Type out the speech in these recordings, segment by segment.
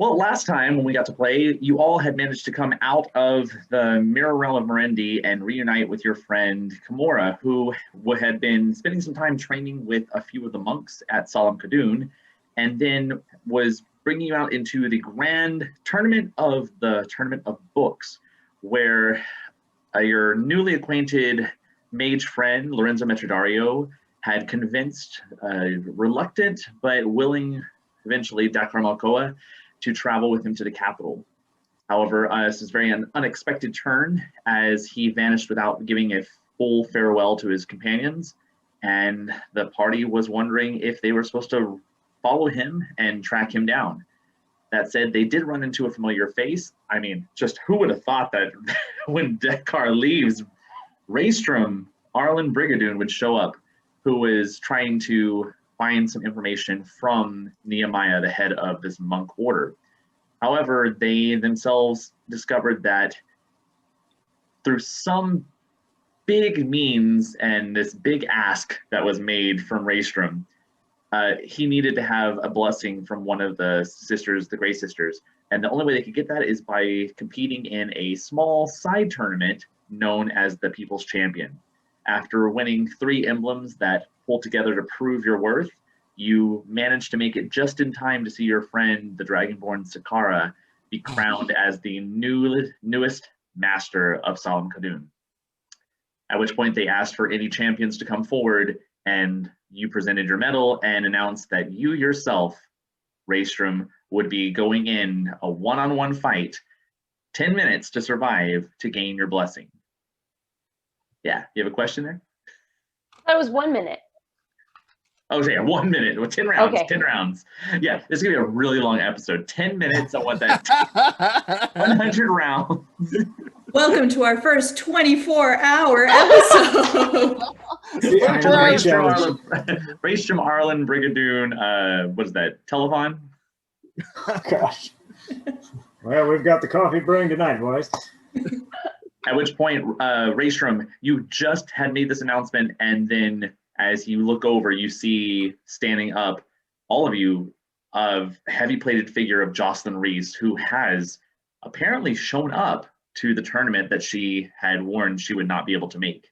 Well, last time when we got to play, you all had managed to come out of the mirror realm of Merendi and reunite with your friend Kimura, who had been spending some time training with a few of the monks at Solemn Kadun, and then was bringing you out into the grand tournament of books, where your newly acquainted mage friend, Lorenzo Metrodario, had convinced reluctant but willing, eventually, Dakkar Malkoa to travel with him to the capital. However, this is a very unexpected turn, as he vanished without giving a full farewell to his companions, and the party was wondering if they were supposed to follow him and track him down. That said, they did run into a familiar face. I mean, just who would have thought that when Dakkar leaves, Raystrom Arlen Brigadoon would show up, who is trying to find some information from Nehemiah, the head of this monk order. However, they themselves discovered that through some big means and this big ask that was made from Raystrom, he needed to have a blessing from one of the sisters, the Grey Sisters. And the only way they could get that is by competing in a small side tournament known as the People's Champion. After winning 3 emblems that pull together to prove your worth, you managed to make it just in time to see your friend, the Dragonborn Sakara, be crowned as the newest master of Solemn Kadun. At which point they asked for any champions to come forward, and you presented your medal and announced that you yourself, Raystrom, would be going in a one-on-one fight, 10 minutes to survive, to gain your blessing. Yeah, you have a question there? That was 1 minute. Oh, yeah, 1 minute. Well, 10 rounds. Okay. 10 rounds. Yeah, this is going to be a really long episode. 10 minutes. I want that 100 rounds. Welcome to our first 24-hour episode. Raystrom Arlen Brigadoon, what is that, Telethon? Oh, gosh. Well, we've got the coffee brewing tonight, boys. At which point, Raystrom, you just had made this announcement, and then as you look over, you see standing up, all of you, a heavy-plated figure of Jocelyn Reese, who has apparently shown up to the tournament that she had warned she would not be able to make.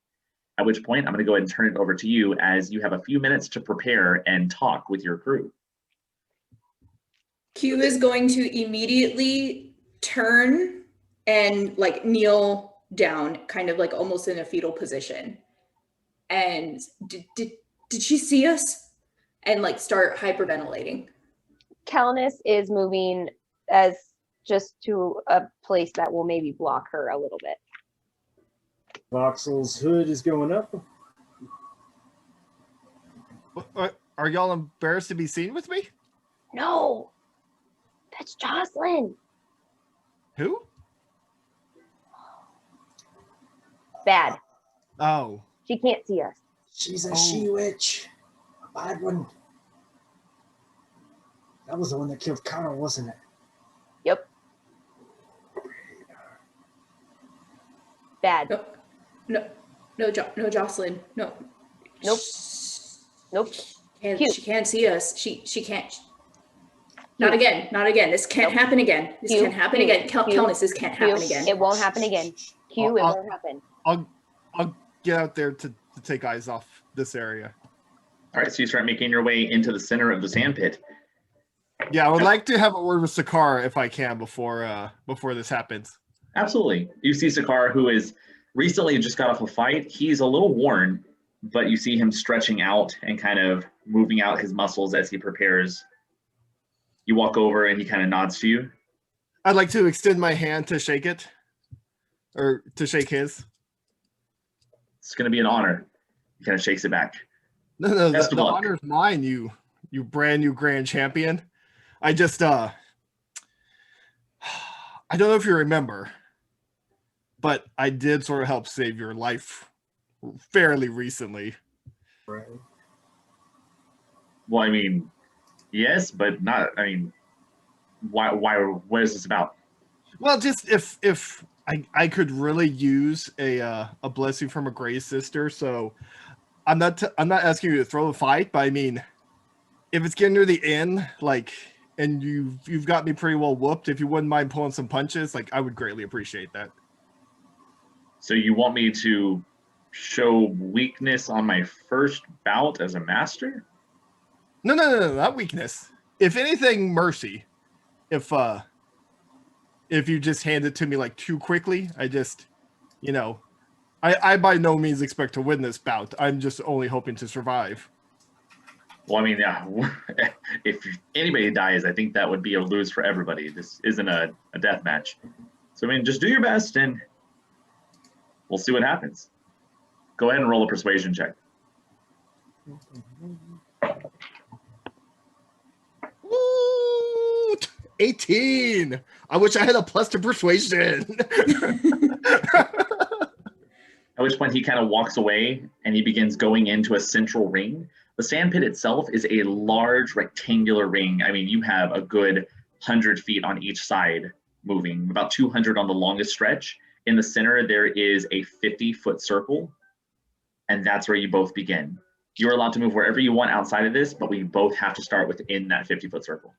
At which point, I'm going to go ahead and turn it over to you, as you have a few minutes to prepare and talk with your crew. Q is going to immediately turn and like kneel down, kind of like almost in a fetal position. And did she see us? And like start hyperventilating. Calnus is moving as just to a place that will maybe block her a little bit. Voxel's hood is going up. Are y'all embarrassed to be seen with me? No, that's Jocelyn. Who? Bad. Oh. She can't see us. She's a she-witch. A bad one. That was the one that killed Connor, wasn't it? Yep. Bad. No, Jocelyn. No. Nope. Nope. She can't see us. She can't. Not again. Not again. This can't happen again. This can't happen again. Calnus, this can't happen again. It won't happen again. Q, it won't happen. I'll get out there to take eyes off this area. All right, so you start making your way into the center of the sandpit. Yeah, I would like to have a word with Sakara if I can before this happens. Absolutely. You see Sakara, who is recently just got off a fight. He's a little worn, but you see him stretching out and kind of moving out his muscles as he prepares. You walk over and he kind of nods to you. I'd like to extend my hand to shake it, or to shake his. It's going to be an honor. He kind of shakes it back. No, the honor's mine, you brand new grand champion. I just, I don't know if you remember, but I did sort of help save your life fairly recently. Right. Well, I mean, yes, but not, I mean, why, what is this about? Well, just if I could really use a blessing from a Grey sister, so I'm not asking you to throw the fight, but I mean, if it's getting near the end, like and you've got me pretty well whooped. If you wouldn't mind pulling some punches, like I would greatly appreciate that. So you want me to show weakness on my first bout as a master? No, not weakness. If anything, mercy. If you just hand it to me like too quickly, I just, you know, I by no means expect to win this bout. I'm just only hoping to survive. Well, I mean, yeah, if anybody dies, I think that would be a lose for everybody. This isn't a death match. So, I mean, just do your best and we'll see what happens. Go ahead and roll a persuasion check. Ooh, 18. I wish I had a plus to persuasion. At which point he kind of walks away and he begins going into a central ring. The sand pit itself is a large rectangular ring. I mean, you have a good 100 feet on each side moving, about 200 on the longest stretch. In the center, there is a 50-foot circle, and that's where you both begin. You're allowed to move wherever you want outside of this, but we both have to start within that 50-foot circle.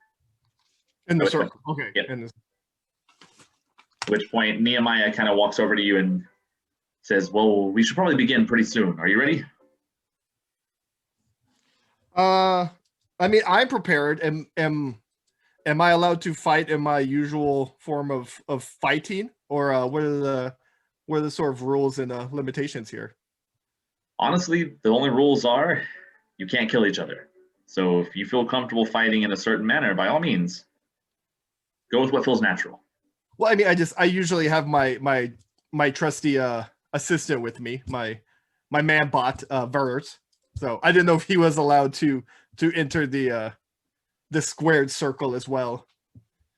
In the circle. Okay. Yep. In the... At which point Nehemiah kind of walks over to you and says, well, we should probably begin pretty soon. Are you ready? I mean, I'm prepared. Am I allowed to fight in my usual form of fighting, or what are the sort of rules and limitations here? Honestly, the only rules are you can't kill each other. So if you feel comfortable fighting in a certain manner, by all means, go with what feels natural. Well, I mean, I usually have my trusty assistant with me, my man bot, Verts. So I didn't know if he was allowed to enter the squared circle as well.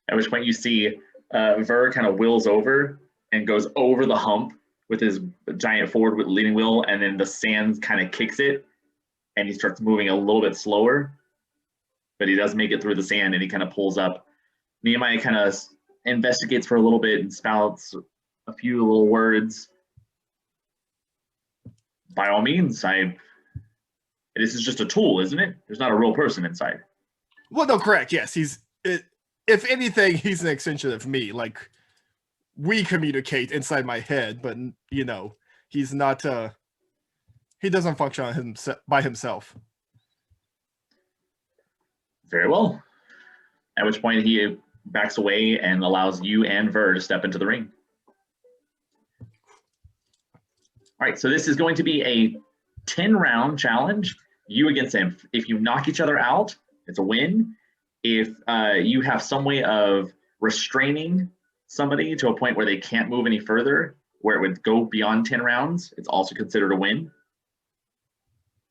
At which point you see Ver kind of wheels over and goes over the hump with his giant forward leading wheel, and then the sand kind of kicks it, and he starts moving a little bit slower, but he does make it through the sand, and he kind of pulls up. Nehemiah kind of investigates for a little bit and spouts a few little words. By all means, this is just a tool, isn't it? There's not a real person inside. Well, no, correct. Yes, if anything, he's an extension of me. Like, we communicate inside my head, but you know, he's not. He doesn't function on by himself. Very well. At which point he backs away and allows you and Ver to step into the ring. All right, so this is going to be a 10-round challenge. You against him. If you knock each other out, it's a win. If you have some way of restraining somebody to a point where they can't move any further, where it would go beyond 10 rounds, it's also considered a win.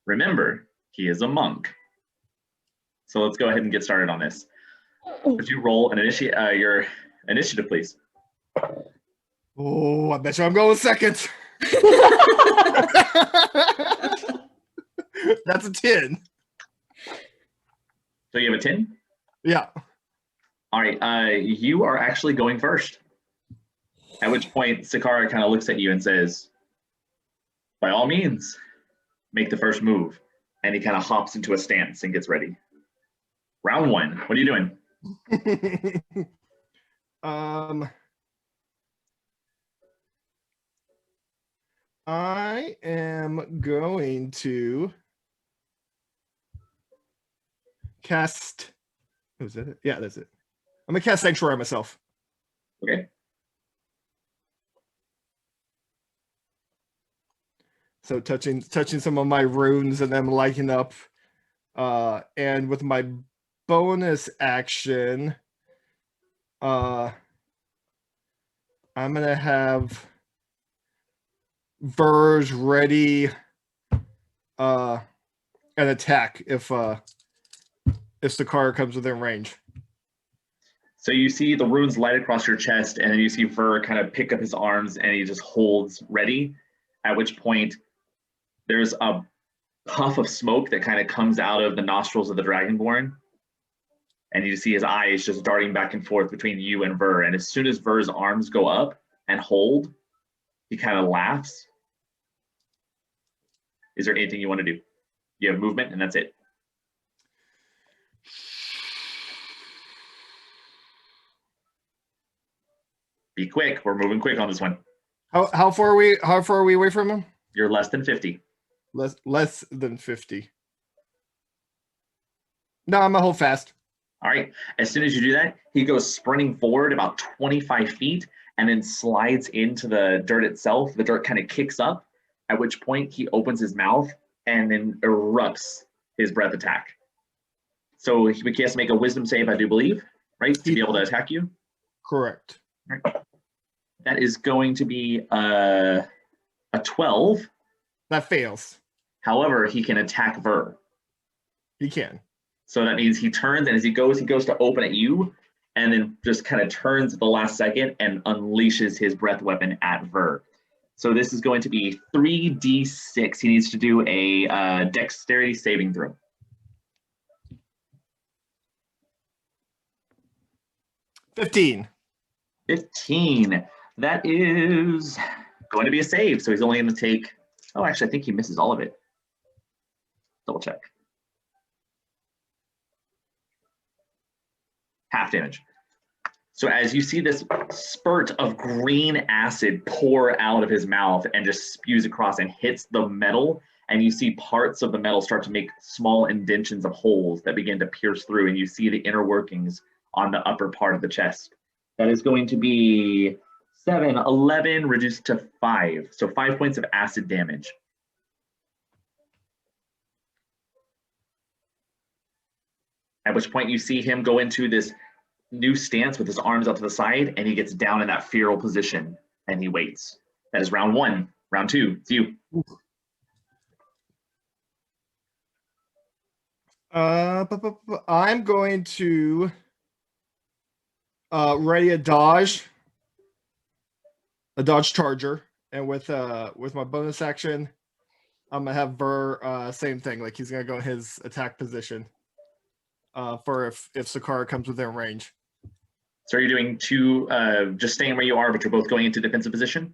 Remember, he is a monk. So let's go ahead and get started on this. Would you roll your initiative, please? Oh, I bet you I'm going second. That's a 10. So you have a 10? Yeah. All right, you are actually going first. At which point, Sakara kind of looks at you and says, by all means, make the first move. And he kind of hops into a stance and gets ready. Round 1, what are you doing? I am going to cast. Was that it? Yeah, that's it. I'm gonna cast Sanctuary on myself. Okay. So touching some of my runes and then lighting up, and with my bonus action, I'm gonna have Verge ready an attack if Dakkar comes within range. So you see the runes light across your chest, and then you see Ver kind of pick up his arms, and he just holds ready, at which point there's a puff of smoke that kind of comes out of the nostrils of the Dragonborn, and you see his eyes just darting back and forth between you and Ver, and as soon as Ver's arms go up and hold, he kind of laughs. Is there anything you want to do? You have movement, and that's it. Be quick. We're moving quick on this one. How far are we away from him? You're less than 50. Less than 50. No, I'm gonna hold fast. All right. As soon as you do that, he goes sprinting forward about 25 feet and then slides into the dirt itself. The dirt kind of kicks up, at which point he opens his mouth and then erupts his breath attack. So he has to make a wisdom save, I do believe, right? To be able to attack you. Correct. Right. That is going to be a 12. That fails. However, he can attack Ver. He can. So that means he turns, and as he goes to open at you, and then just kind of turns at the last second and unleashes his breath weapon at Ver. So this is going to be 3d6. He needs to do a dexterity saving throw. 15. 15. That is going to be a save. So he's only going to take, oh, actually, I think he misses all of it. Double check. Half damage. So as you see this spurt of green acid pour out of his mouth and just spews across and hits the metal, and you see parts of the metal start to make small indentions of holes that begin to pierce through, and you see the inner workings on the upper part of the chest. That is going to be 7, 11 reduced to 5. So 5 points of acid damage. At which point you see him go into this new stance with his arms out to the side, and he gets down in that feral position and he waits. That is round 1. Round 2, it's you. I'm going to ready a dodge charger, and with my bonus action, I'm gonna have Ver same thing. Like he's gonna go in his attack position for if Sakara comes within range. So are you doing two, just staying where you are, but you're both going into defensive position?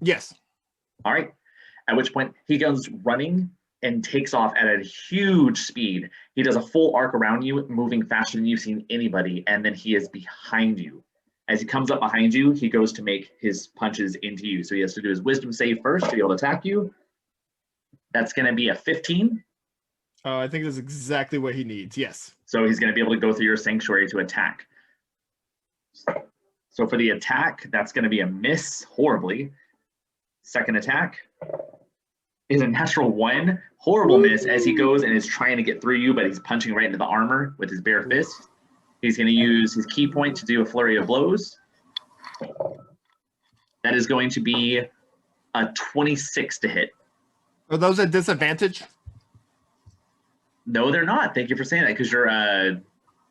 Yes. All right. At which point he goes running and takes off at a huge speed. He does a full arc around you, moving faster than you've seen anybody, and then he is behind you. As he comes up behind you, he goes to make his punches into you. So he has to do his wisdom save first to be able to attack you. That's going to be a 15. I think that's exactly what he needs. Yes. So he's going to be able to go through your sanctuary to attack. So for the attack, that's going to be a miss horribly. Second attack is a natural 1. Horrible miss as he goes and is trying to get through you, but he's punching right into the armor with his bare fist. He's going to use his key point to do a flurry of blows. That is going to be a 26 to hit. Are those at disadvantage? No, they're not. Thank you for saying that, because you're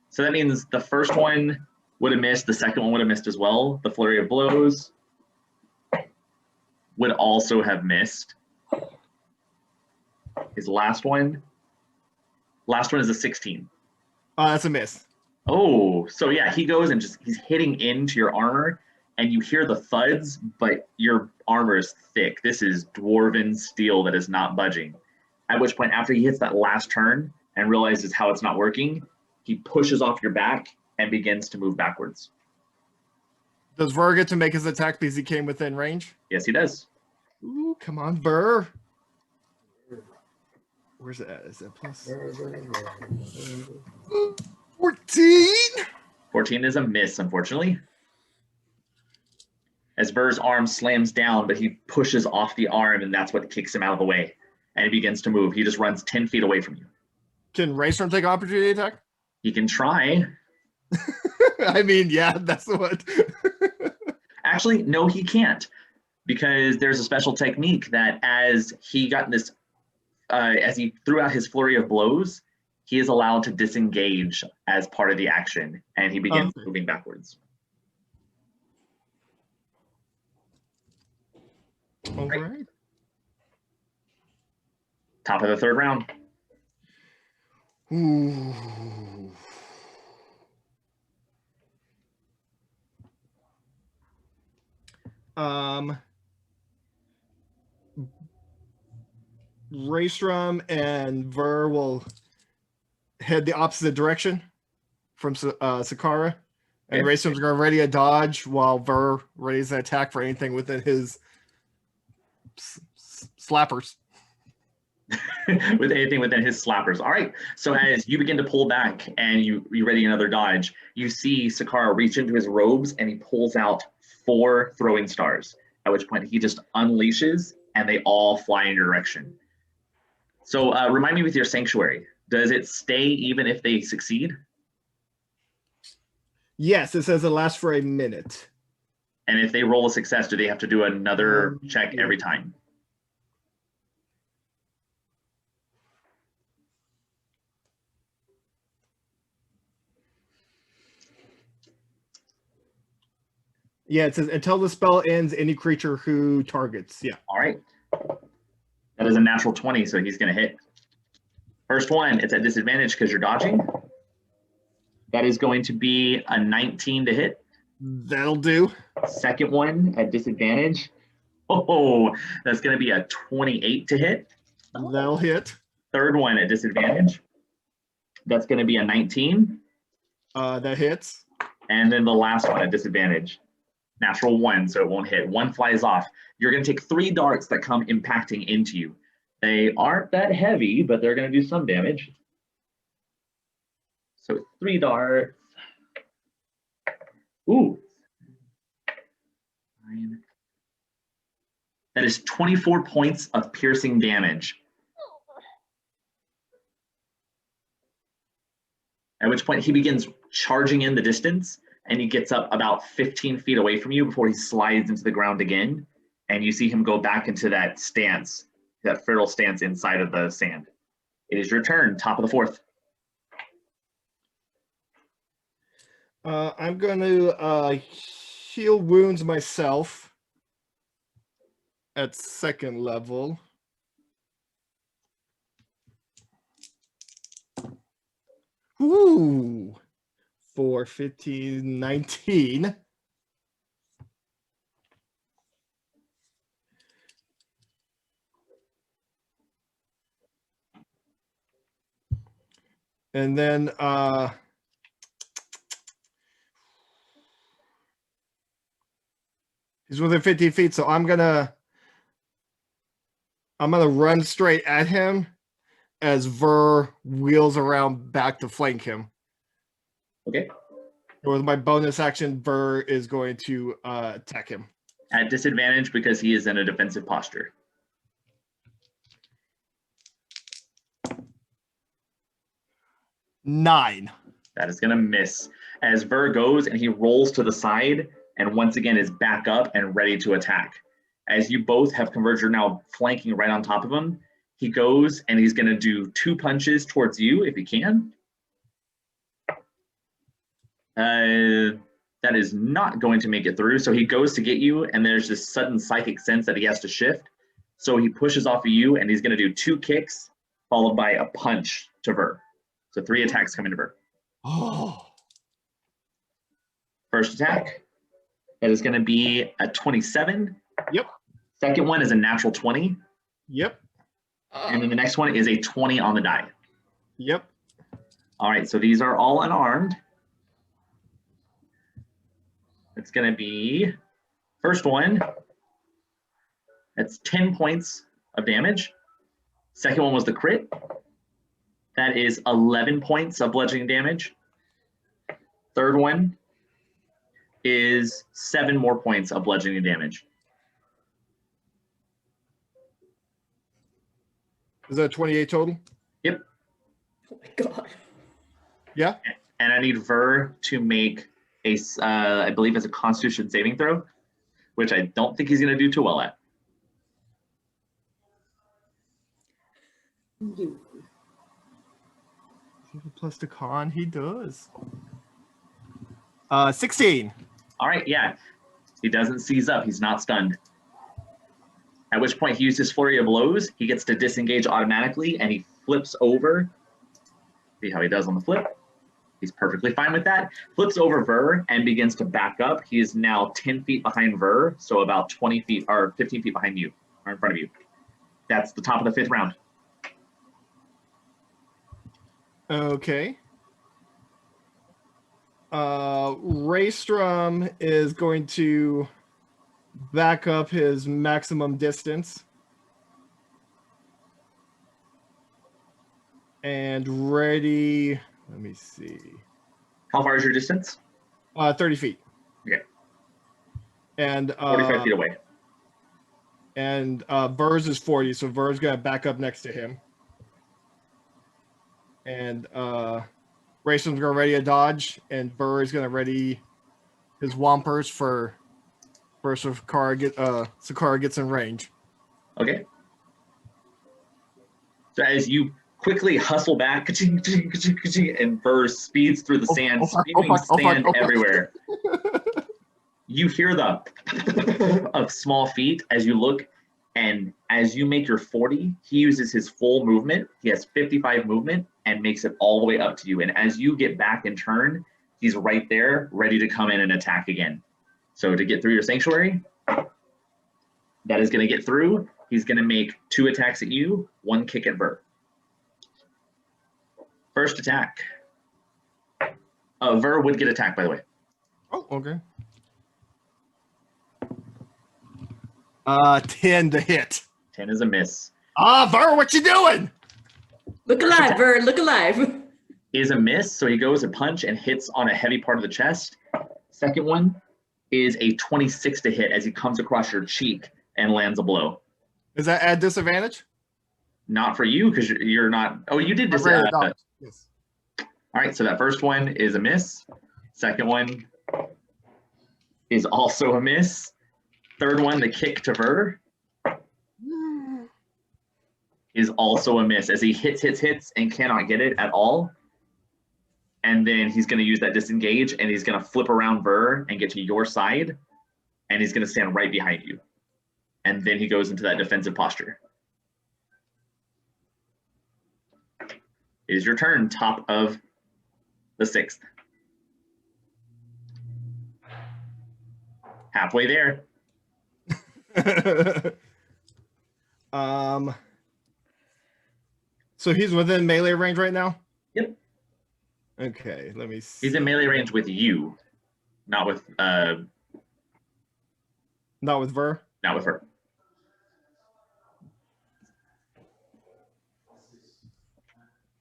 so that means the first one would have missed, the second one would have missed as well. The flurry of blows would also have missed. His last one is a 16. Oh, that's a miss. Oh, so yeah, he goes and he's hitting into your armor, and you hear the thuds, but your armor is thick. This is dwarven steel that is not budging. At which point, after he hits that last turn and realizes how it's not working, he pushes off your back and begins to move backwards. Does Ver get to make his attack because he came within range? Yes, he does. Ooh, come on, Ver. Where's it at? Is it plus? 14? 14 is a miss, unfortunately. As Ver's arm slams down, but he pushes off the arm, and that's what kicks him out of the way. And he begins to move. He just runs 10 feet away from you. Can Raystrom take opportunity attack? He can try. I mean, yeah, that's what. Actually, no, he can't. Because there's a special technique that as he got this, as he threw out his flurry of blows, he is allowed to disengage as part of the action, and he begins moving backwards. All right. Top of the third round. Ooh. Raystrom and Ver will head the opposite direction from Sakara. And Okay. Raysum's going to ready a dodge while Ver readies an attack for anything within his slappers. With anything within his slappers. All right. So as you begin to pull back and you ready another dodge, you see Sakara reach into his robes and he pulls out 4 throwing stars, at which point he just unleashes and they all fly in your direction. So remind me with your sanctuary. Does it stay even if they succeed? Yes, it says it lasts for a minute. And if they roll a success, do they have to do another check yeah. every time? Yeah, it says until the spell ends, any creature who targets. Yeah. All right. That is a natural 20, so he's going to hit. First one, it's at disadvantage because you're dodging. That is going to be a 19 to hit. That'll do. Second one at disadvantage. Oh, that's going to be a 28 to hit. That'll hit. Third one at disadvantage. That's going to be a 19. That hits. And then the last one at disadvantage. Natural 1, so it won't hit. 1 flies off. You're going to take 3 darts that come impacting into you. They aren't that heavy, but they're going to do some damage. So 3 darts. Ooh. 9. That is 24 points of piercing damage. At which point he begins charging in the distance, and he gets up about 15 feet away from you before he slides into the ground again. And you see him go back into that stance, that feral stance inside of the sand. It is your turn, top of the 4th. I'm going to heal wounds myself at 2nd level. Ooh. 4, 15, 19. And then he's within 15 feet, so I'm gonna run straight at him as Ver wheels around back to flank him. Okay. With my bonus action, Ver is going to attack him. At disadvantage because he is in a defensive posture. Nine. That is going to miss. As Ver goes and he rolls to the side and once again is back up and ready to attack. As you both have converged, you're now flanking right on top of him. He goes and he's going to do 2 punches towards you if he can. That is not going to make it through. So he goes to get you and there's this sudden psychic sense that he has to shift. So he pushes off of you and he's going to do 2 kicks followed by a punch to Ver. So 3 attacks coming to Ver. Oh. First attack, that is going to be a 27. Yep. Second one is a natural 20. Yep. And then the next one is a 20 on the die. Yep. All right, so these are all unarmed. It's going to be, first one, that's 10 points of damage. Second one was the crit. That is 11 points of bludgeoning damage. Third one is 7 more points of bludgeoning damage. Is that 28 total? Yep. Oh my god. Yeah. And I need Ver to make a, I believe it's a Constitution saving throw, which I don't think he's going to do too well at. Plus the con, he does. 16. All right, yeah. He doesn't seize up. He's not stunned. At which point he uses Flurry of Blows. He gets to disengage automatically, and he flips over. See how he does on the flip? He's perfectly fine with that. Flips over Ver and begins to back up. He is now 10 feet behind Ver, so about 20 feet or 15 feet behind you, or in front of you. That's the top of the 5th round. Okay. Raystrom is going to back up his maximum distance. And ready, let me see. How far is your distance? 30 feet. Okay. And 45 feet away. And Ver's is 40, so Ver's gonna back up next to him. And Raystrom's gonna ready a dodge, and Ver is gonna ready his Whompers for Sakara gets in range. Okay. So as you quickly hustle back, ka-ching, ka-ching, ka-ching, ka-ching, and Ver speeds through the sand, spewing sand everywhere. You hear the of small feet as you look, and as you make your 40, he uses his full movement. He has 55 movement and makes it all the way up to you. And as you get back and turn, he's right there, ready to come in and attack again. So to get through your sanctuary, that is going to get through. He's going to make 2 attacks at you, 1 kick at Ver. First attack. Ver would get attacked, by the way. Oh, okay. 10 to hit. 10 is a miss. Ver, what you doing? Look alive, Ver. Look alive. Is a miss, so he goes a punch and hits on a heavy part of the chest. Second one is a 26 to hit as he comes across your cheek and lands a blow. Is that at disadvantage? Not for you, because you're not. Oh, you did Yes. All right, so that first one is a miss. Second one is also a miss. Third one, the kick to Ver, is also a miss as he hits and cannot get it at all. And then he's going to use that disengage, and he's going to flip around Ver and get to your side, and he's going to stand right behind you. And then he goes into that defensive posture. It is your turn, top of the 6th. Halfway there. So he's within melee range right now? Yep. Okay, let me see. He's in melee range with you, not with Not with Ver? not with her.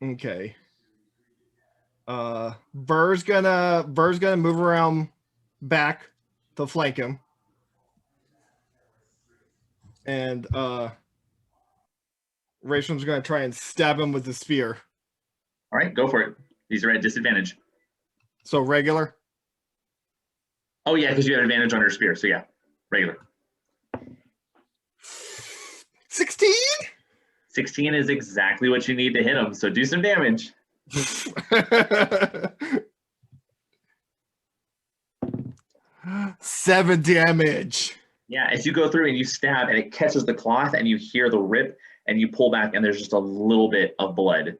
Okay. Ver's gonna move around back to flank him. And Raystrom's gonna try and stab him with the spear. All right, go for it. These are at disadvantage. So regular. Oh yeah, because you have advantage on your spear. So yeah, regular. 16? 16 is exactly what you need to hit him. So do some damage. 7 damage. Yeah, as you go through and you stab and it catches the cloth and you hear the rip and you pull back and there's just a little bit of blood.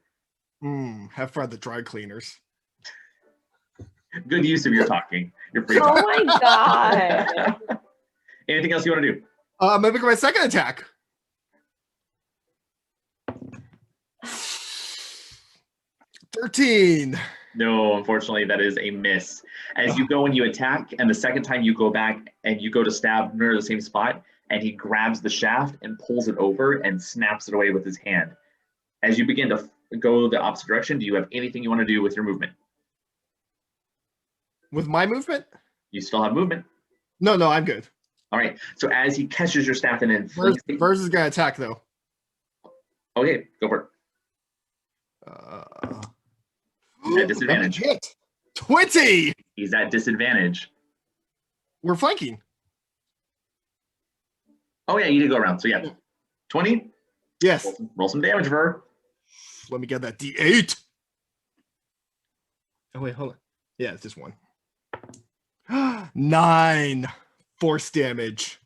Have fun at the dry cleaners. Good use of your talking. Your free Oh talk. my god. Anything else you want to do? I'm gonna make my second attack. $13. No, unfortunately, that is a miss. As you go and you attack, and the second time you go back and you go to stab near the same spot, and he grabs the shaft and pulls it over and snaps it away with his hand. As you begin to go the opposite direction, do you have anything you want to do with your movement? With my movement? You still have movement. No, I'm good. All right. So as he catches your staff and then Verse is gonna attack though. Okay, go for it. At disadvantage. Hit. 20. He's at disadvantage. We're flanking. Oh yeah, you did go around. So yeah, 20. Yes. Roll some damage for her. Let me get that D8. Oh wait, hold on. Yeah, it's just 1. 9 force damage.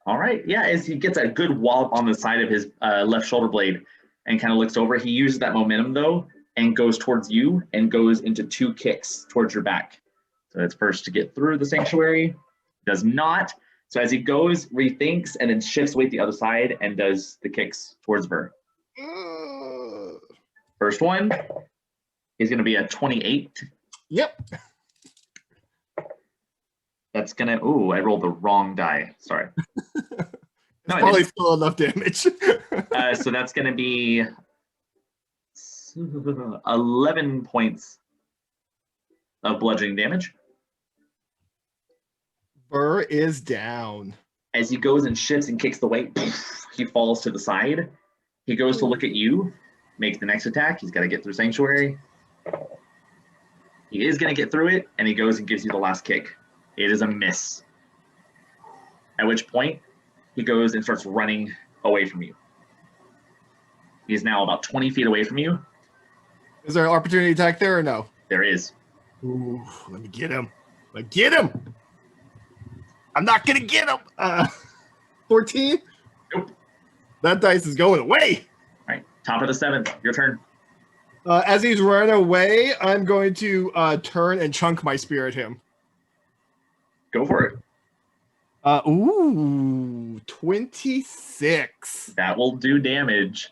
All right. Yeah, as he gets a good wallop on the side of his left shoulder blade and kind of looks over, he uses that momentum though and goes towards you and goes into 2 kicks towards your back. So that's first to get through the sanctuary. Does not. So as he goes, rethinks, and then shifts weight the other side and does the kicks towards Ver. First one is going to be a 28 Yep. That's gonna. Ooh, I rolled the wrong die. Sorry. It's No, I probably didn't. still enough damage. So that's gonna be 11 points of bludgeoning damage. Burr is down. As he goes and shifts and kicks the weight, he falls to the side. He goes to look at you, make the next attack. He's got to get through Sanctuary. He is going to get through it, and he goes and gives you the last kick. It is a miss. At which point, he goes and starts running away from you. He is now about 20 feet away from you. Is there an opportunity attack there or no? There is. Ooh, let me get him. Get him. I'm not going to get him. 14? Nope. That dice is going away. All right, top of the 7th. Your turn. As he's running away, I'm going to turn and chunk my spear at him. Go for it. 26. That will do damage.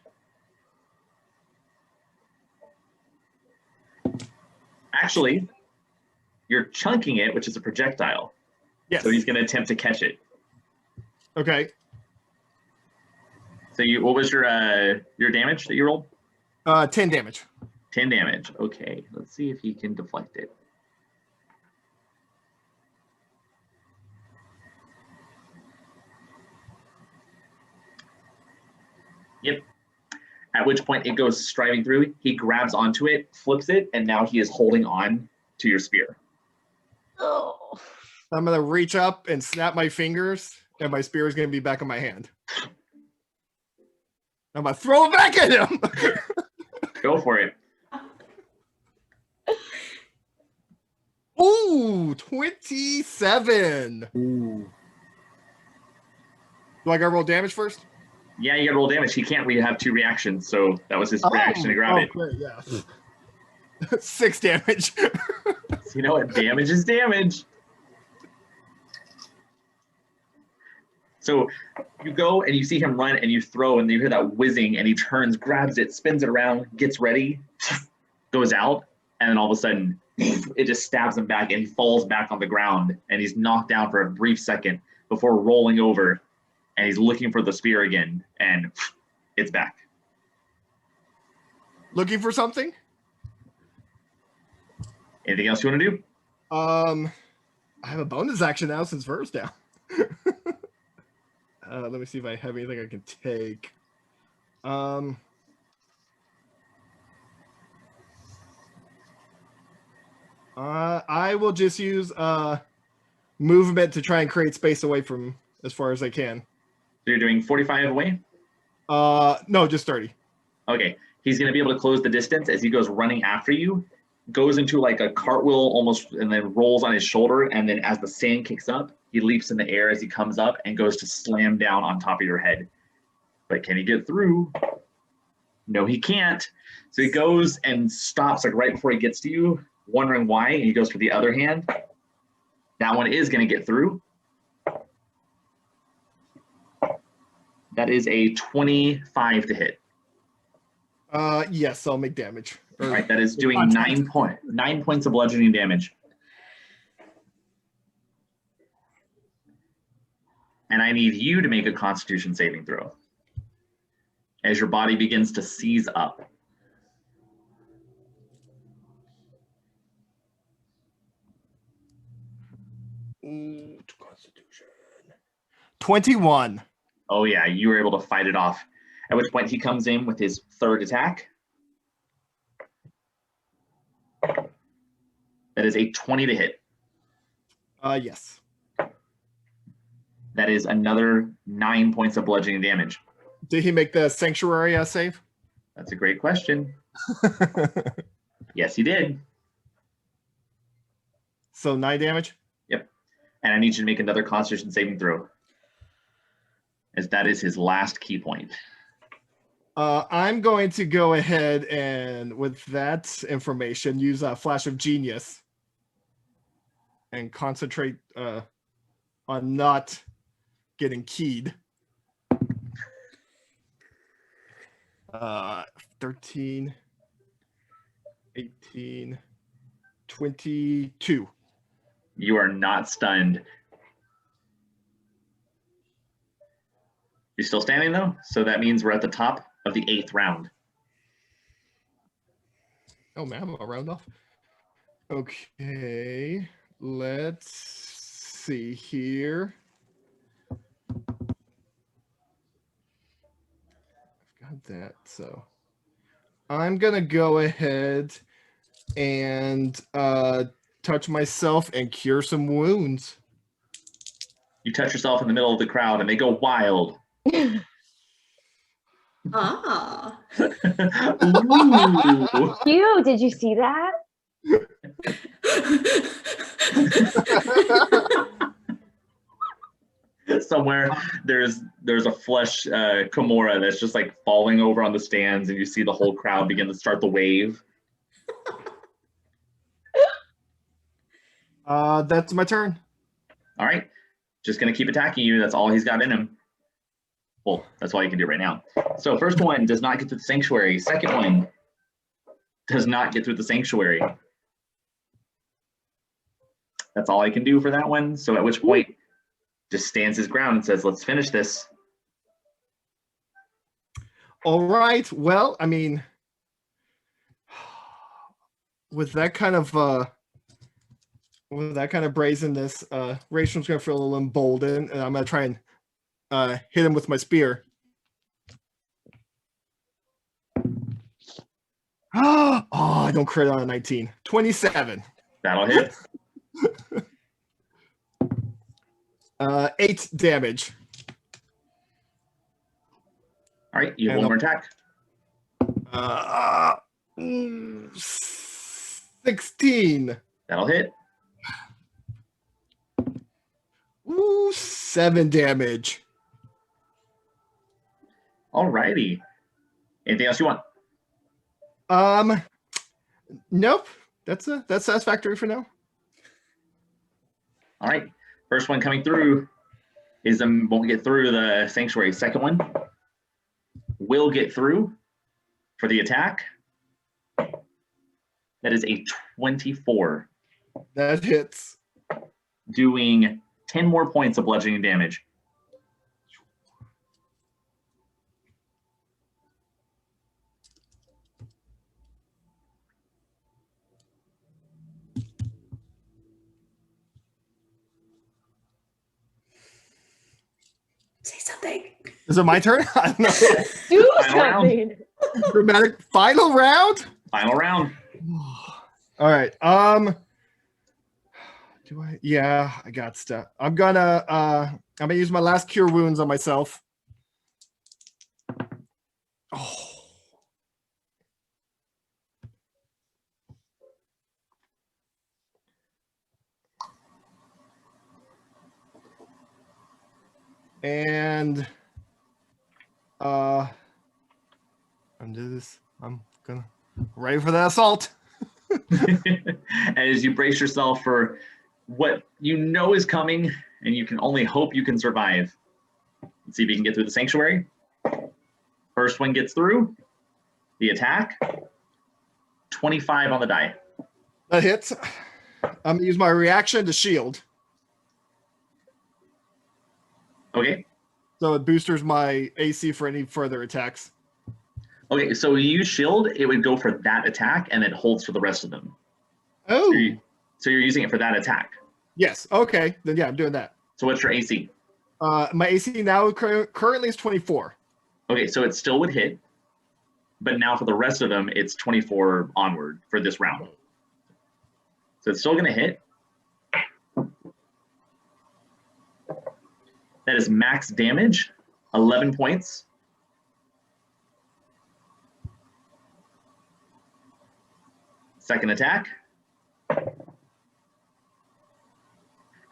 Actually, you're chunking it, which is a projectile. Yes. So he's going to attempt to catch it. Okay. So what was your damage that you rolled? 10 damage. 10 damage. Okay, let's see if he can deflect it. Yep. At which point it goes striving through. He grabs onto it, flips it, and now he is holding on to your spear. Oh. I'm going to reach up and snap my fingers, and my spear is going to be back in my hand. I'm going to throw it back at him. Go for it. Ooh, 27. Ooh. Do I got to roll damage first? Yeah, you got to roll damage. He can't have 2 reactions, so that was his reaction to grab it. Great, yeah. 6 damage. So you know what? Damage is damage. So you go and you see him run and you throw and you hear that whizzing and he turns, grabs it, spins it around, gets ready, goes out, and then all of a sudden it just stabs him back and he falls back on the ground and he's knocked down for a brief second before rolling over and he's looking for the spear again and it's back. Looking for something? Anything else you want to do? I have a bonus action now since Ver's down. Let me see if I have anything I can take. I will just use movement to try and create space away from as far as I can. So you're doing 45 away? No, just 30. Okay. He's going to be able to close the distance as he goes running after you, goes into like a cartwheel almost, and then rolls on his shoulder. And then as the sand kicks up, he leaps in the air as he comes up and goes to slam down on top of your head. But can he get through? No, he can't. So he goes and stops like right before he gets to you, wondering why. And he goes for the other hand. That one is going to get through. That is a 25 to hit. Yes, I'll make damage. All right, that is doing 9 points of bludgeoning damage. And I need you to make a Constitution saving throw as your body begins to seize up. Ooh, Constitution. 21. Oh yeah, you were able to fight it off. At which point he comes in with his 3rd attack. That is a 20 to hit. Yes. That is another 9 points of bludgeoning damage. Did he make the sanctuary save? That's a great question. Yes, he did. So 9 damage? Yep. And I need you to make another Constitution saving throw, as that is his last key point. I'm going to go ahead and, with that information, use a Flash of Genius and concentrate on not getting keyed. 13, 18, 22. You are not stunned. You're still standing though, so that means we're at the top of the 8th round. Oh man, I'm a round off. Okay, let's see here. I've got that, so I'm gonna go ahead and touch myself and cure some wounds. You touch yourself in the middle of the crowd and they go wild. Ah. Ooh. You, did you see that? Somewhere there's a flesh Kimura that's just like falling over on the stands, and you see the whole crowd begin to start the wave. That's my turn. All right, just gonna keep attacking you. That's all he's got in him. Well, that's all you can do right now. So first one does not get through the sanctuary. Second one does not get through the sanctuary. That's all I can do for that one. So at which point, just stands his ground and says, let's finish this. All right. Well, I mean, with that kind of brazenness, Rachel's gonna feel a little emboldened, and I'm gonna try and hit him with my spear. Oh, I don't crit on a 19. 27. That'll hit. 8 damage. All right, you have one more attack. 16. That'll hit. Ooh, 7 damage. All righty. Anything else you want? Nope. That's satisfactory for now. All right. First one coming through is won't get through the sanctuary. Second one will get through for the attack. That is a 24. That hits. Doing 10 more points of bludgeoning damage. Say something. Is it my turn? I don't know. Do Final round. something. Dramatic final round? Final round. All right. Do I? Yeah, I got stuff. I'm gonna use my last cure wounds on myself. Oh. And I'm gonna ready for the assault. As you brace yourself for what you know is coming, and you can only hope you can survive. Let's see if you can get through the sanctuary. First one gets through. The attack. 25 on the die. That hits. I'm gonna use my reaction to shield. Okay. So it boosters my AC for any further attacks. Okay, so you use shield, it would go for that attack, and it holds for the rest of them. Oh. So you're using it for that attack. Yes. Okay. Then yeah, I'm doing that. So what's your AC? My AC now currently is 24. Okay, so it still would hit, but now for the rest of them, it's 24 onward for this round. So it's still going to hit. That is max damage, 11 points. Second attack.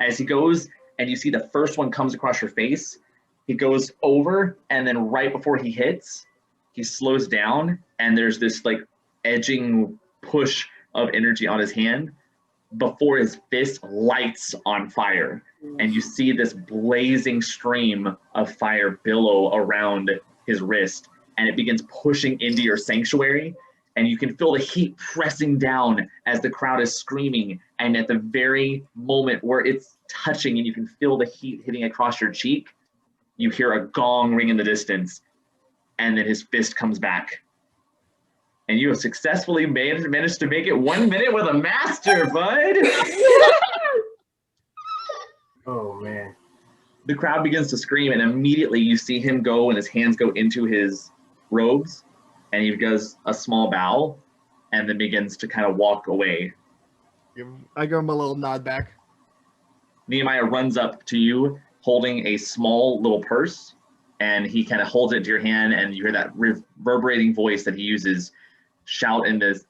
As he goes, and you see the first one comes across your face, he goes over, and then right before he hits, he slows down, and there's this like edging push of energy on his hand before his fist lights on fire. And you see this blazing stream of fire billow around his wrist, and it begins pushing into your sanctuary, and you can feel the heat pressing down as the crowd is screaming, and at the very moment where it's touching and you can feel the heat hitting across your cheek, you hear a gong ring in the distance, and then his fist comes back. And you have successfully managed to make it 1 minute with a master, bud! Oh, man. The crowd begins to scream, and immediately you see him go and his hands go into his robes, and he does a small bow and then begins to kind of walk away. I give him a little nod back. Nehemiah runs up to you holding a small little purse, and he kind of holds it to your hand, and you hear that reverberating voice that he uses shout in this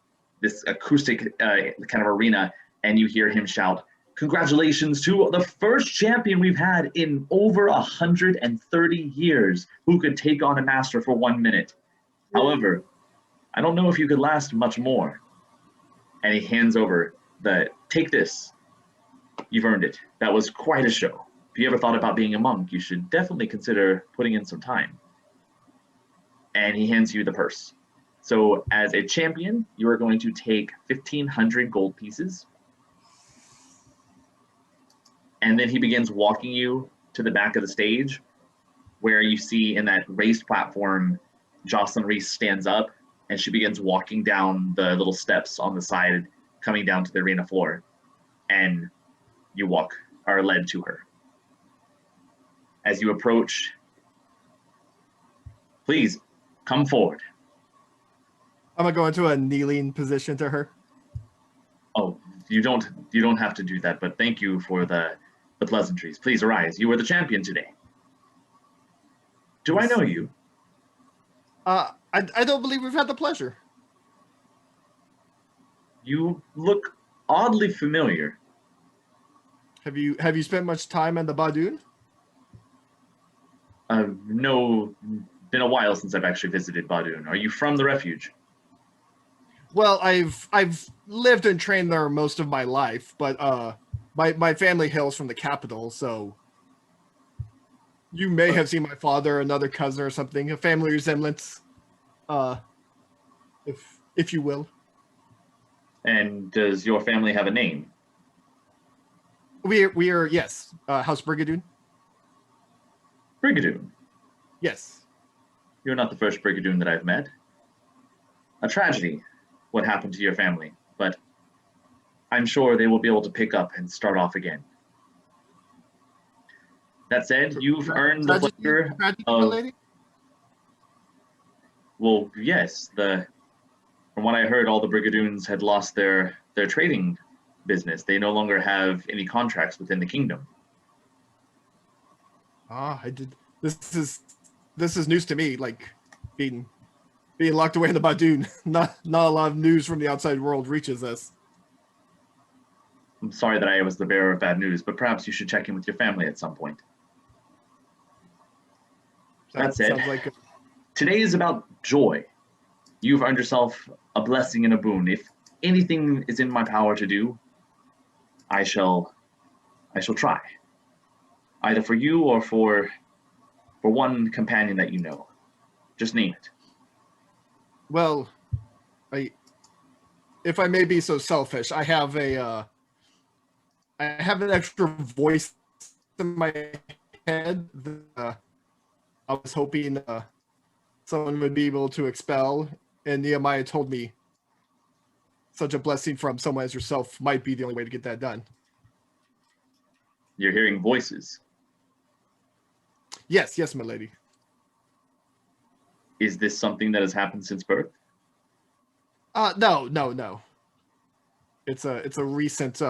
acoustic kind of arena, and you hear him shout, "Congratulations to the first champion we've had in over 130 years who could take on a master for 1 minute. However, I don't know if you could last much more." And he hands over take this. You've earned it. That was quite a show. If you ever thought about being a monk, you should definitely consider putting in some time. And he hands you the purse. So as a champion, you are going to take 1,500 gold pieces. And then he begins walking you to the back of the stage, where you see in that raised platform, Jocelyn Reese stands up, and she begins walking down the little steps on the side, coming down to the arena floor. And you are led to her. As you approach, please come forward. I'm gonna go into a kneeling position to her. Oh, you don't have to do that, but thank you for the pleasantries. Please arise. You are the champion today. Do I know you? I don't believe we've had the pleasure. You look oddly familiar. Have you spent much time in the Badoon? No, been a while since I've actually visited Badoon. Are you from the refuge? Well, I've lived and trained there most of my life, but my family hails from the capital, so you may have seen my father, another cousin or something, a family resemblance, if you will. And does your family have a name? We are yes, House Brigadoon. Brigadoon. Yes. You're not the first Brigadoon that I've met. A tragedy, what happened to your family, but I'm sure they will be able to pick up and start off again. That said, you've earned the pleasure of... Well, yes, from what I heard, all the Brigadoons had lost their trading business. They no longer have any contracts within the kingdom. I did. This is news to me. Like being locked away in the Badoon. Not a lot of news from the outside world reaches us. I'm sorry that I was the bearer of bad news, but perhaps you should check in with your family at some point. That said, today is about joy. You've earned yourself a blessing and a boon. If anything is in my power to do, I shall try. Either for you or for one companion that you know. Just name it. Well, if I may be so selfish, I have an extra voice in my head that I was hoping someone would be able to expel, and Nehemiah told me such a blessing from someone as yourself might be the only way to get that done. You're hearing voices. Yes, my lady. Is this something that has happened since birth? No. It's a recent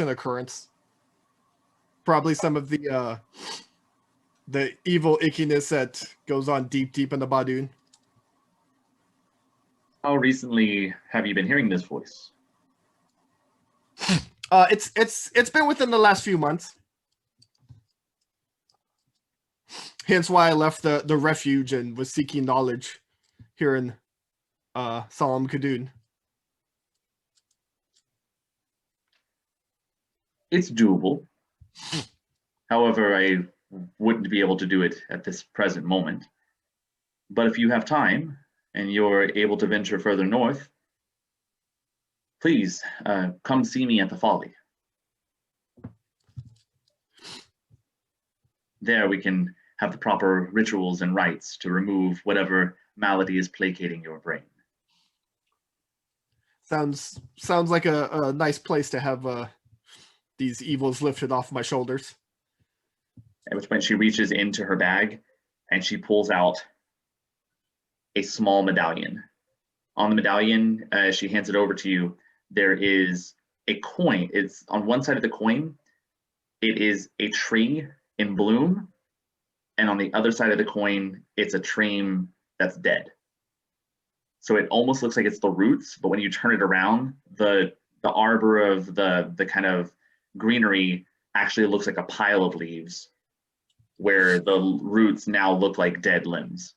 occurrence. Probably some of the evil ickiness that goes on deep in the Badoon. How recently have you been hearing this voice? It's been within the last few months. Hence why I left the refuge and was seeking knowledge here in Solemn Kadun. It's doable. However, I wouldn't be able to do it at this present moment. But if you have time and you're able to venture further north, please come see me at the Folly. There we can have the proper rituals and rites to remove whatever malady is placating your brain. Sounds like a nice place to have these evils lifted off my shoulders. At which point she reaches into her bag and she pulls out a small medallion. On the medallion, as she hands it over to you, there is a coin. It's on one side of the coin, it is a tree in bloom, and on the other side of the coin, it's a tree that's dead. So it almost looks like it's the roots, but when you turn it around, the arbor of the kind of greenery actually looks like a pile of leaves, where the roots now look like dead limbs.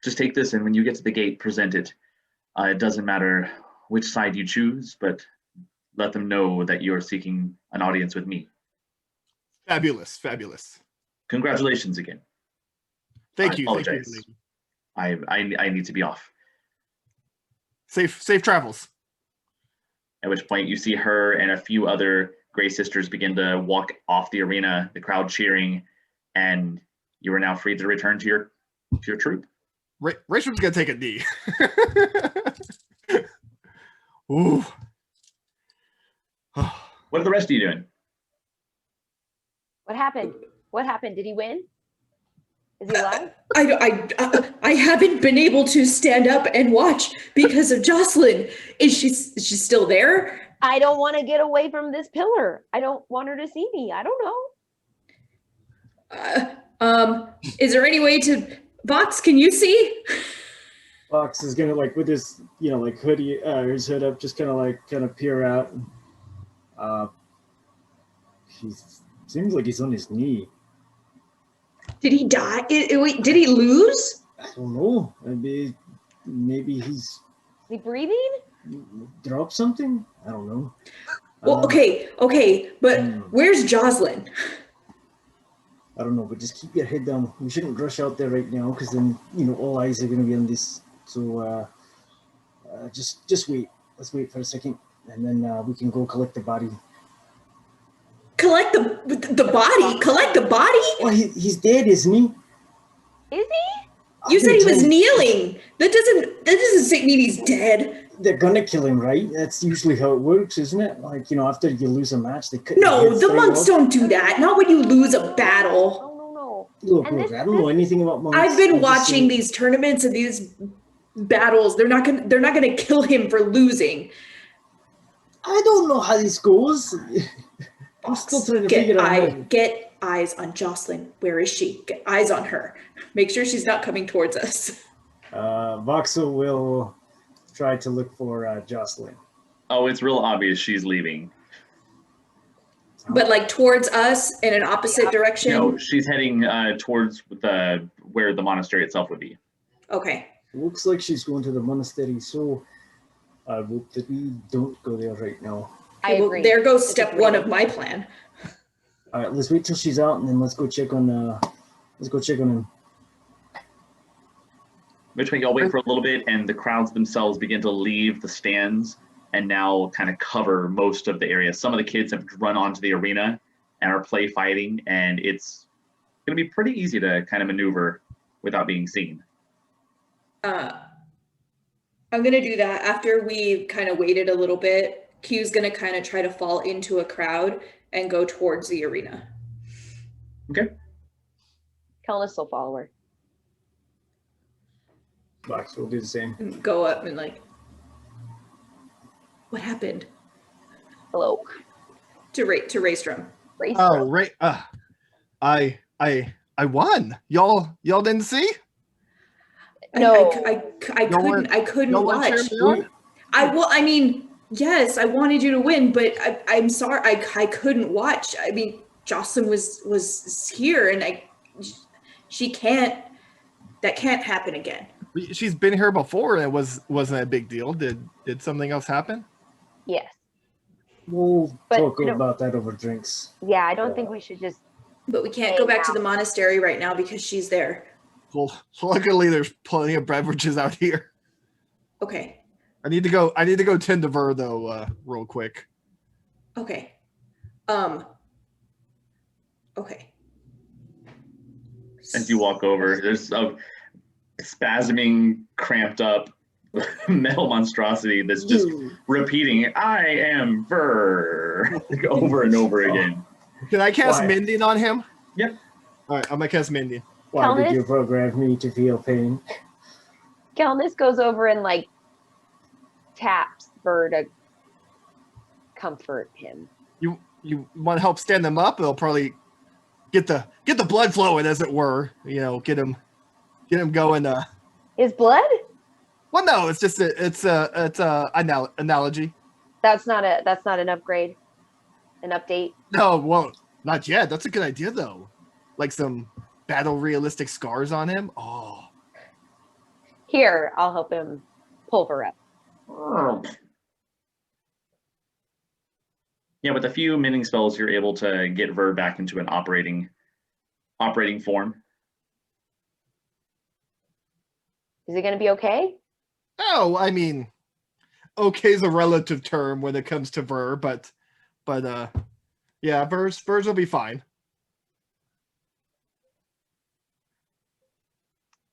Just take this, and when you get to the gate, present it. It doesn't matter which side you choose, but let them know that you're seeking an audience with me. Fabulous, fabulous. Congratulations again. Thank I you. apologize. Thank you. I need to be off. Safe travels. At which point you see her and a few other Grey Sisters begin to walk off the arena, the crowd cheering, and you are now free to return to your troop. Rachel's gonna take a knee. Ooh. What are the rest of you doing? What happened? What happened? Did he win? Is he alive? I haven't been able to stand up and watch because of Jocelyn. Is she still there? I don't want to get away from this pillar. I don't want her to see me. I don't know. Is there any way to Vox, can you see? Fox is gonna like with his like hoodie, his hood up, just kind of peer out. He seems like he's on his knee. Did he die? Wait, did he lose? I don't know. Maybe he's Is he breathing? dropped something. I don't know. Well, okay, but where's Jocelyn? I don't know, but just keep your head down. We shouldn't rush out there right now, because then all eyes are going to be on this. So just wait. Let's wait for a second, and then we can go collect the body. Collect the body? Collect the body? Oh, he's dead, isn't he? Is he? You said he was kneeling. That doesn't mean he's dead. They're gonna kill him, right? That's usually how it works, isn't it? Like, after you lose a match, they cut No, your head the straight monks off. don't do that. Not when you lose a battle. No. Look, And I don't know anything about monks. I've been I'm just watching saying- these tournaments and these battles. They're not gonna kill him for losing. I don't know how this goes. I'm still trying to figure out. Get eyes on Jocelyn. Where is she? Get eyes on her. Make sure she's not coming towards us. Voxel will try to look for Jocelyn. Oh, it's real obvious she's leaving. But like towards us in an opposite direction. No, she's heading towards where the monastery itself would be. Okay. Looks like she's going to the monastery, so I hope that we don't go there right now. I Okay, well, agree. there goes step one of my plan. All right, let's wait till she's out, and then let's go check on him. Which way y'all wait for a little bit, and the crowds themselves begin to leave the stands and now kind of cover most of the area. Some of the kids have run onto the arena and are play fighting, and it's going to be pretty easy to kind of maneuver without being seen. I'm going to do that after we kind of waited a little bit. Q's going to kind of try to fall into a crowd and go towards the arena. Okay. Kelnis will follow her. Vox will do the same. And go up and like, what happened Hello. to Raystrom? Race Oh, right. I won. Y'all didn't see? No. I couldn't Y'all wanna watch. cheer me on? I mean, yes, I wanted you to win, but I'm sorry, I couldn't watch. I mean, Jocelyn was here, and she can't. That can't happen again. She's been here before, and it wasn't a big deal. Did something else happen? Yes. We'll But talk I don't- about that over drinks. Yeah, I don't think we should just. But we can't go back to the monastery right now because she's there. Well, luckily there's plenty of beverages out here. Okay. I need to go tend to Ver though, real quick. Okay. Okay. As you walk over, there's a spasming, cramped up metal monstrosity that's just repeating, "I am Ver," over and over again. Can I cast Why? mending on him? Yep. All right, I'm gonna cast mending. Why did Kelnis? you program me to feel pain? Kelnis goes over and like taps Ver to comfort him. You want to help stand them up? It'll probably get the blood flowing, as it were. You know, get him going. His blood? Well, no, it's just it's a analogy. That's not an upgrade, an update. No, well, not yet. That's a good idea though. Like some battle realistic scars on him. Oh, Here, I'll help him pulver up. Yeah, with a few mending spells, you're able to get Ver back into an operating form. Is it going to be okay? oh, I mean, okay is a relative term when it comes to Ver, but yeah, Ver's will be fine.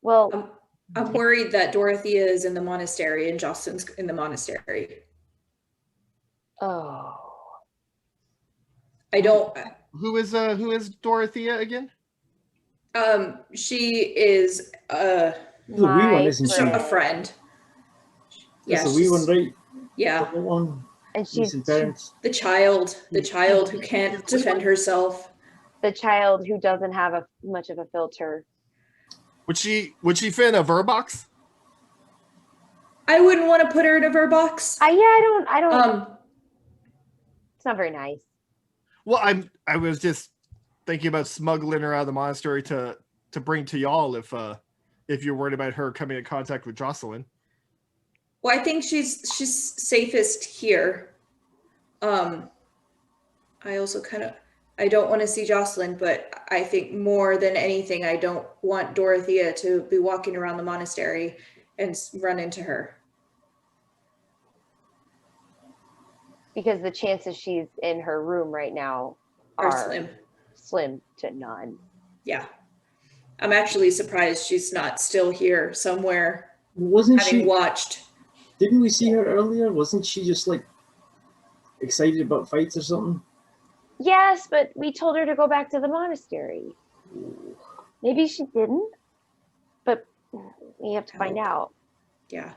Well, I'm worried that Dorothea is in the monastery and Jocelyn's in the monastery. oh, I don't. Who is Dorothea again? She is The wee one, my isn't she? a friend. That's Yeah, the wee one, right? Yeah, The one. and she's Recent parents. the child who can't defend herself. the child who doesn't have much of a filter. Would she fit in a Ver box? I wouldn't want to put her in a Ver box. I don't. It's not very nice. Well, I was just thinking about smuggling her out of the monastery to bring to y'all if you're worried about her coming in contact with Jocelyn. Well, I think she's safest here. I also I don't want to see Jocelyn, but I think more than anything, I don't want Dorothea to be walking around the monastery and run into her. Because the chances she's in her room right now are slim to none. Yeah. I'm actually surprised she's not still here somewhere, Wasn't having she? watched. Didn't we see her earlier? Wasn't she just like excited about fights or something? Yes, but we told her to go back to the monastery. Maybe she didn't, but we have to find out. Yeah.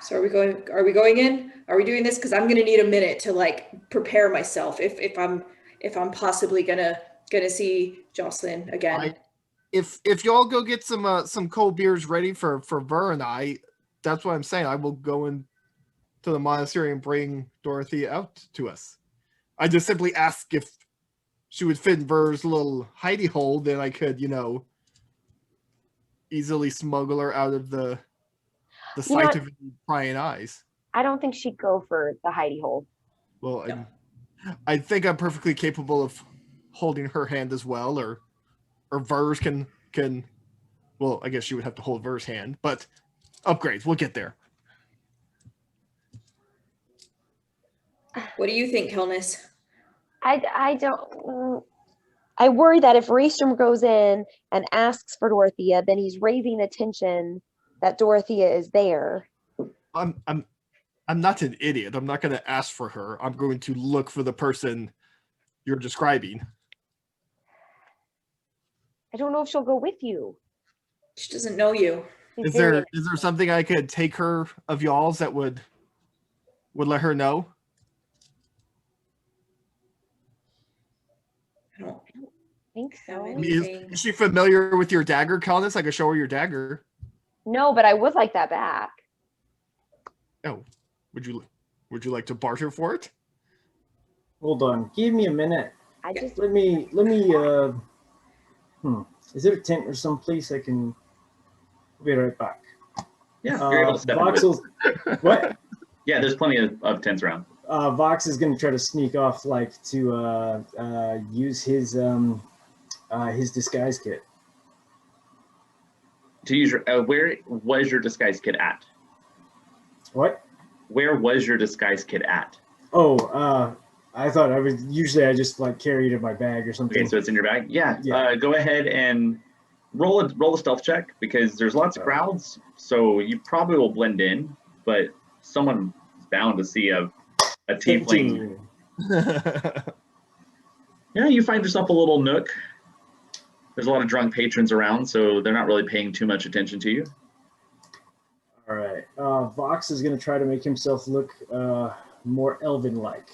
So are we going in? Are we doing this? Because I'm gonna need a minute to like prepare myself if I'm possibly gonna see Jocelyn again. If y'all go get some cold beers ready for Ver and I, that's what I'm saying. I will go into the monastery and bring Dorothea out to us. I just simply ask if she would fit in Ver's little hidey hole, then I could, easily smuggle her out of the sight of prying eyes. I don't think she'd go for the hidey hole. Well, No. I think I'm perfectly capable of holding her hand as well, or Ver's can. Well, I guess she would have to hold Ver's hand, but upgrades. We'll get there. What do you think, Kelnis? I don't. I worry that if Raystrom goes in and asks for Dorothea, then he's raising attention that Dorothea is there. I'm not an idiot. I'm not going to ask for her. I'm going to look for the person you're describing. I don't know if she'll go with you. She doesn't know you. Is there something I could take her of y'all's that would let her know? I don't think so. have I mean, anything. is she familiar with your dagger, Callis? I could show her your dagger. No, but I would like that back. Oh, would you like to barter for it? Hold on, give me a minute. I just Let me. Is there a tent or someplace I can? I'll be right back. Yeah, you're able to step into it. Voxel's, what? Yeah, there's plenty of tents around. Vox is going to try to sneak off, like to use his disguise kit. to use your, where was your disguise kit at? What? Where was your disguise kit at? Oh, I thought I was, usually I just like carry it in my bag or something. Okay, so it's in your bag? Yeah. Yeah. Go ahead and roll a stealth check, because there's lots of crowds, so you probably will blend in, but someone is bound to see a tiefling. 17. Yeah, you find yourself a little nook. There's a lot of drunk patrons around, so they're not really paying too much attention to you. All right. Vox is going to try to make himself look more elven-like.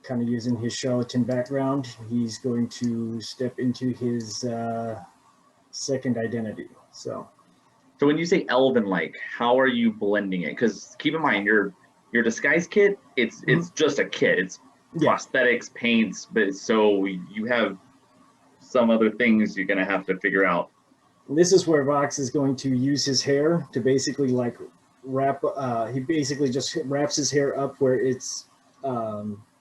Kind of using his charlatan background, he's going to step into his second identity. So when you say elven-like, how are you blending it? Because keep in mind, your disguise kit, it's just a kit. It's prosthetics, paints, but so you have some other things you're going to have to figure out. This is where Vox is going to use his hair to basically like wrap. He basically just wraps his hair up where it's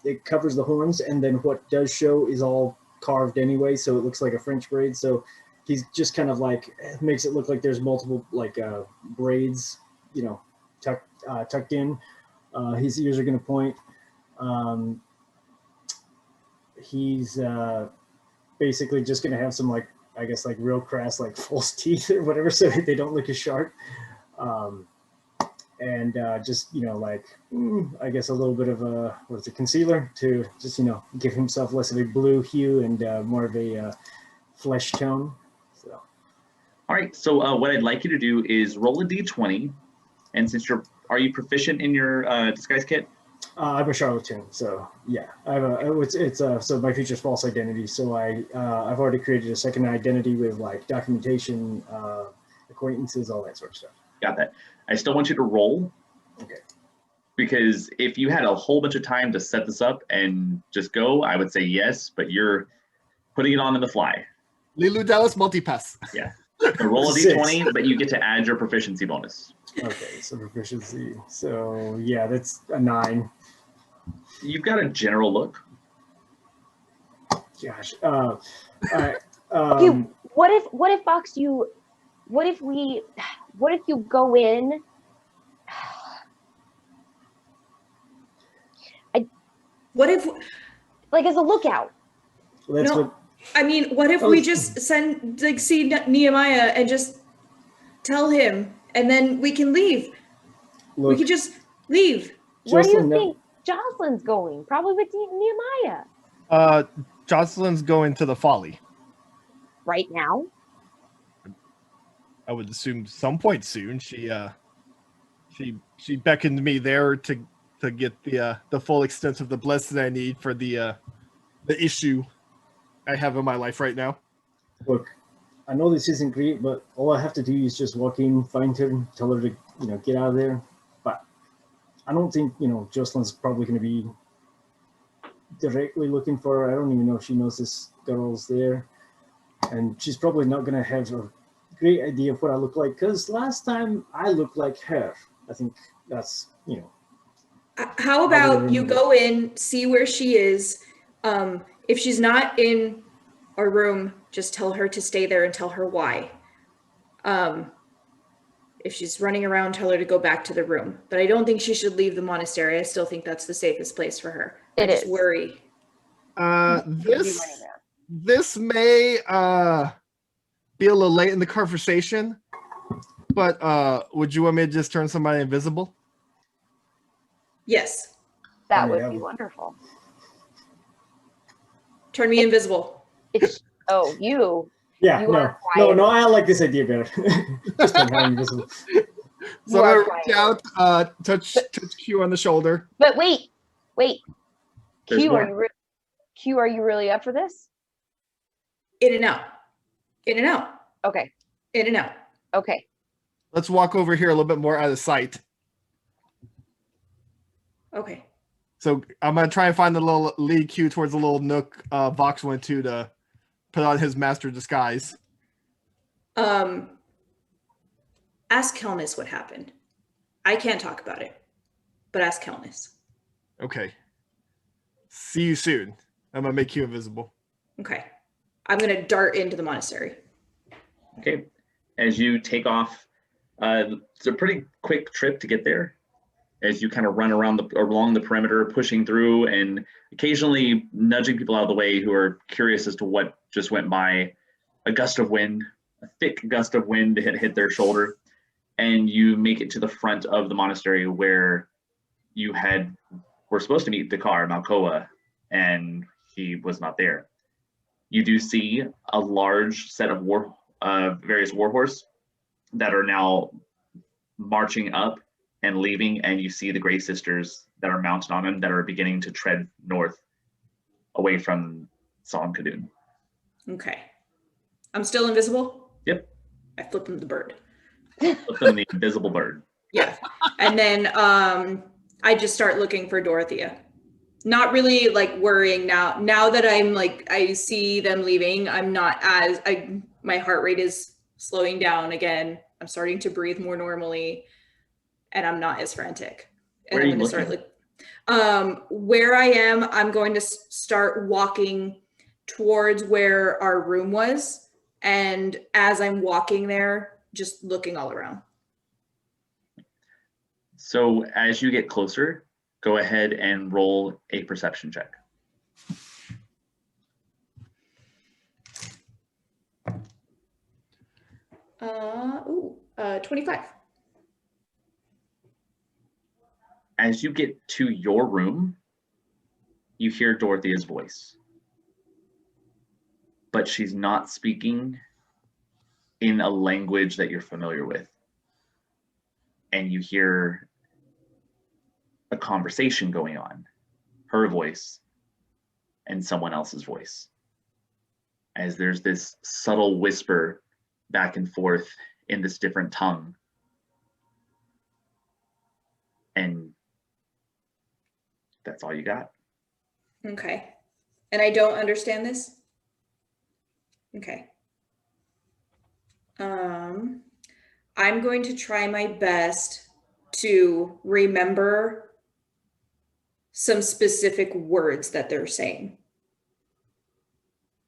it covers the horns, and then what does show is all carved anyway, so it looks like a French braid. So he's just kind of like makes it look like there's multiple like braids, you know, tucked in. His ears are going to point. He's basically just going to have some like, I guess like real crass like false teeth or whatever, so they don't look as sharp. And just, you know, like, I guess a little bit of a, what is it, concealer to just, you know, give himself less of a blue hue and more of a flesh tone. So. All right, so what I'd like you to do is roll a d20, and since are you proficient in your disguise kit? I'm a charlatan, so yeah, I have it's so my feature's false identity. So I've already created a second identity with like documentation, acquaintances, all that sort of stuff. Got that. I still want you to roll. Okay. Because if you had a whole bunch of time to set this up and just go, I would say yes, but you're putting it on the fly. Lilu Dallas multipass. Yeah. So roll a d20, but you get to add your proficiency bonus. Okay, so proficiency. So yeah, that's a 9. You've got a general look. Gosh. All right. Okay, what if Fox what if you go in? What if, Like as a lookout? That's no, what, I mean, what if we just see Nehemiah and just tell him, and then we can leave? look, We could just leave. Where do you Jocelyn, think Jocelyn's going? Probably with Nehemiah. Jocelyn's going to the Folly. Right now? I would assume some point soon. She beckoned me there to get the full extent of the blessing I need for the issue I have in my life right now. Look, I know this isn't great, but all I have to do is just walk in, find her, tell her to, you know, get out of there. But I don't think, you know, Jocelyn's probably going to be directly looking for her. I don't even know if she knows this girl's there. And she's probably not going to have a great idea of what I look like, because last time I looked like her. I think that's, you know. How about you go in, see where she is. If she's not in our room, just tell her to stay there and tell her why. If she's running around, tell her to go back to the room. But I don't think she should leave the monastery. I still think that's the safest place for her. I just worry. This may be a little late in the conversation, but would you want me to just turn somebody invisible? Yes. That would be wonderful. Turn me invisible. You. Yeah, You no, I like this idea better. Just turn her invisible. So I reach out, touch Q on the shoulder. But wait. There's Q, more. are you really up for this? In and out. In and out. Okay. In and out. Okay. Let's walk over here a little bit more out of sight. Okay. So I'm gonna try and find the little lead Q towards the little nook Vox went to put on his master disguise. Ask Kelnis what happened. I can't talk about it, but ask Kelnis. Okay. See you soon. I'm gonna make you invisible. Okay. I'm gonna dart into the monastery. Okay. as you take off, it's a pretty quick trip to get there. As you kind of run along the perimeter, pushing through and occasionally nudging people out of the way who are curious as to what just went by. A gust of wind, a thick gust of wind hit their shoulder, and you make it to the front of the monastery where you were supposed to meet Dakkar, Malkoa, and he was not there. You do see a large set of various warhorse that are now marching up and leaving, and you see the Grey Sisters that are mounted on them that are beginning to tread north away from Salam Kadun. Okay. I'm still invisible? Yep. I flip them the bird. Flip them the invisible bird. Yeah. And then I just start looking for Dorothea. Not really like worrying now that I'm like, I see them leaving, I'm not my heart rate is slowing down again. I'm starting to breathe more normally and I'm not as frantic. And I'm going to start where I am, I'm going to start walking towards where our room was. And as I'm walking there, just looking all around. So as you get closer, go ahead and roll a perception check. 25. As you get to your room, you hear Dorothea's voice, but she's not speaking in a language that you're familiar with. And you hear a conversation going on, her voice and someone else's voice, as there's this subtle whisper back and forth in this different tongue. And that's all you got. Okay. And I don't understand this? Okay. I'm going to try my best to remember some specific words that they're saying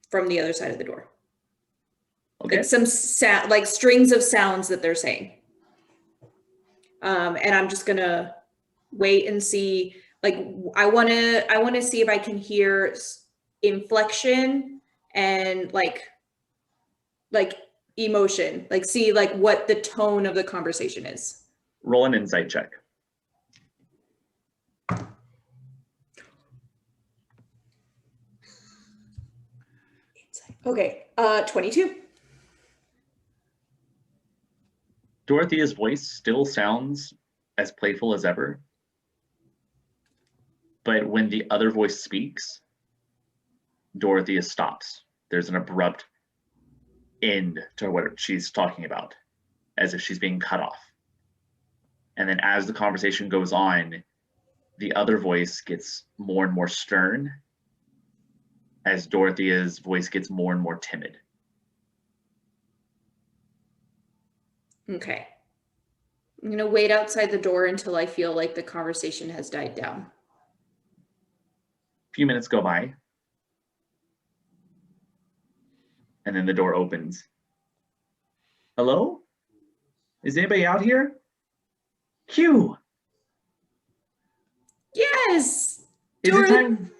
from the other side of the door. Okay. Like some like strings of sounds that they're saying. And I'm just gonna wait and see. Like I want to see if I can hear inflection and like emotion, like see like what the tone of the conversation is. Roll an insight check. Okay, 22. Dorothea's voice still sounds as playful as ever, but when the other voice speaks, Dorothea stops. There's an abrupt end to what she's talking about, as if she's being cut off. And then as the conversation goes on, the other voice gets more and more stern, as Dorothea's voice gets more and more timid. Okay. I'm gonna wait outside the door until I feel like the conversation has died down. A few minutes go by, and then the door opens. Hello? Is anybody out here? Hugh! Yes! Is it time?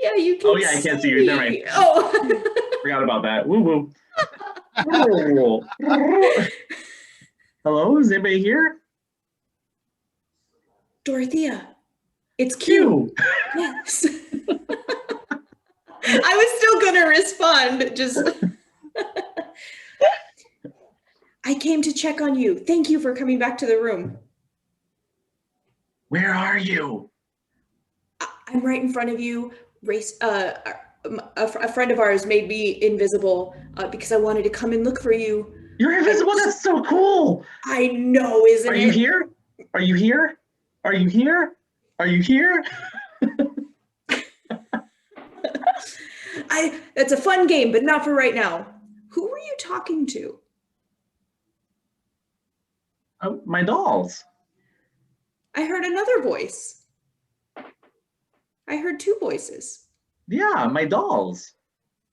Yeah, you can. Oh yeah, I can't see you. Never mind. Oh. Forgot about that. Woo woo. Hello, is anybody here? Dorothea, it's Q. Yes. I was still gonna respond, just. I came to check on you. Thank you for coming back to the room. Where are you? I'm right in front of you. A friend of ours made me invisible because I wanted to come and look for you. You're invisible? That's so cool. I know, isn't it? Are you here? Are you here? Are you here? Are you here? That's a fun game, but not for right now. Who were you talking to? My dolls. I heard another voice. I heard two voices. Yeah, my dolls.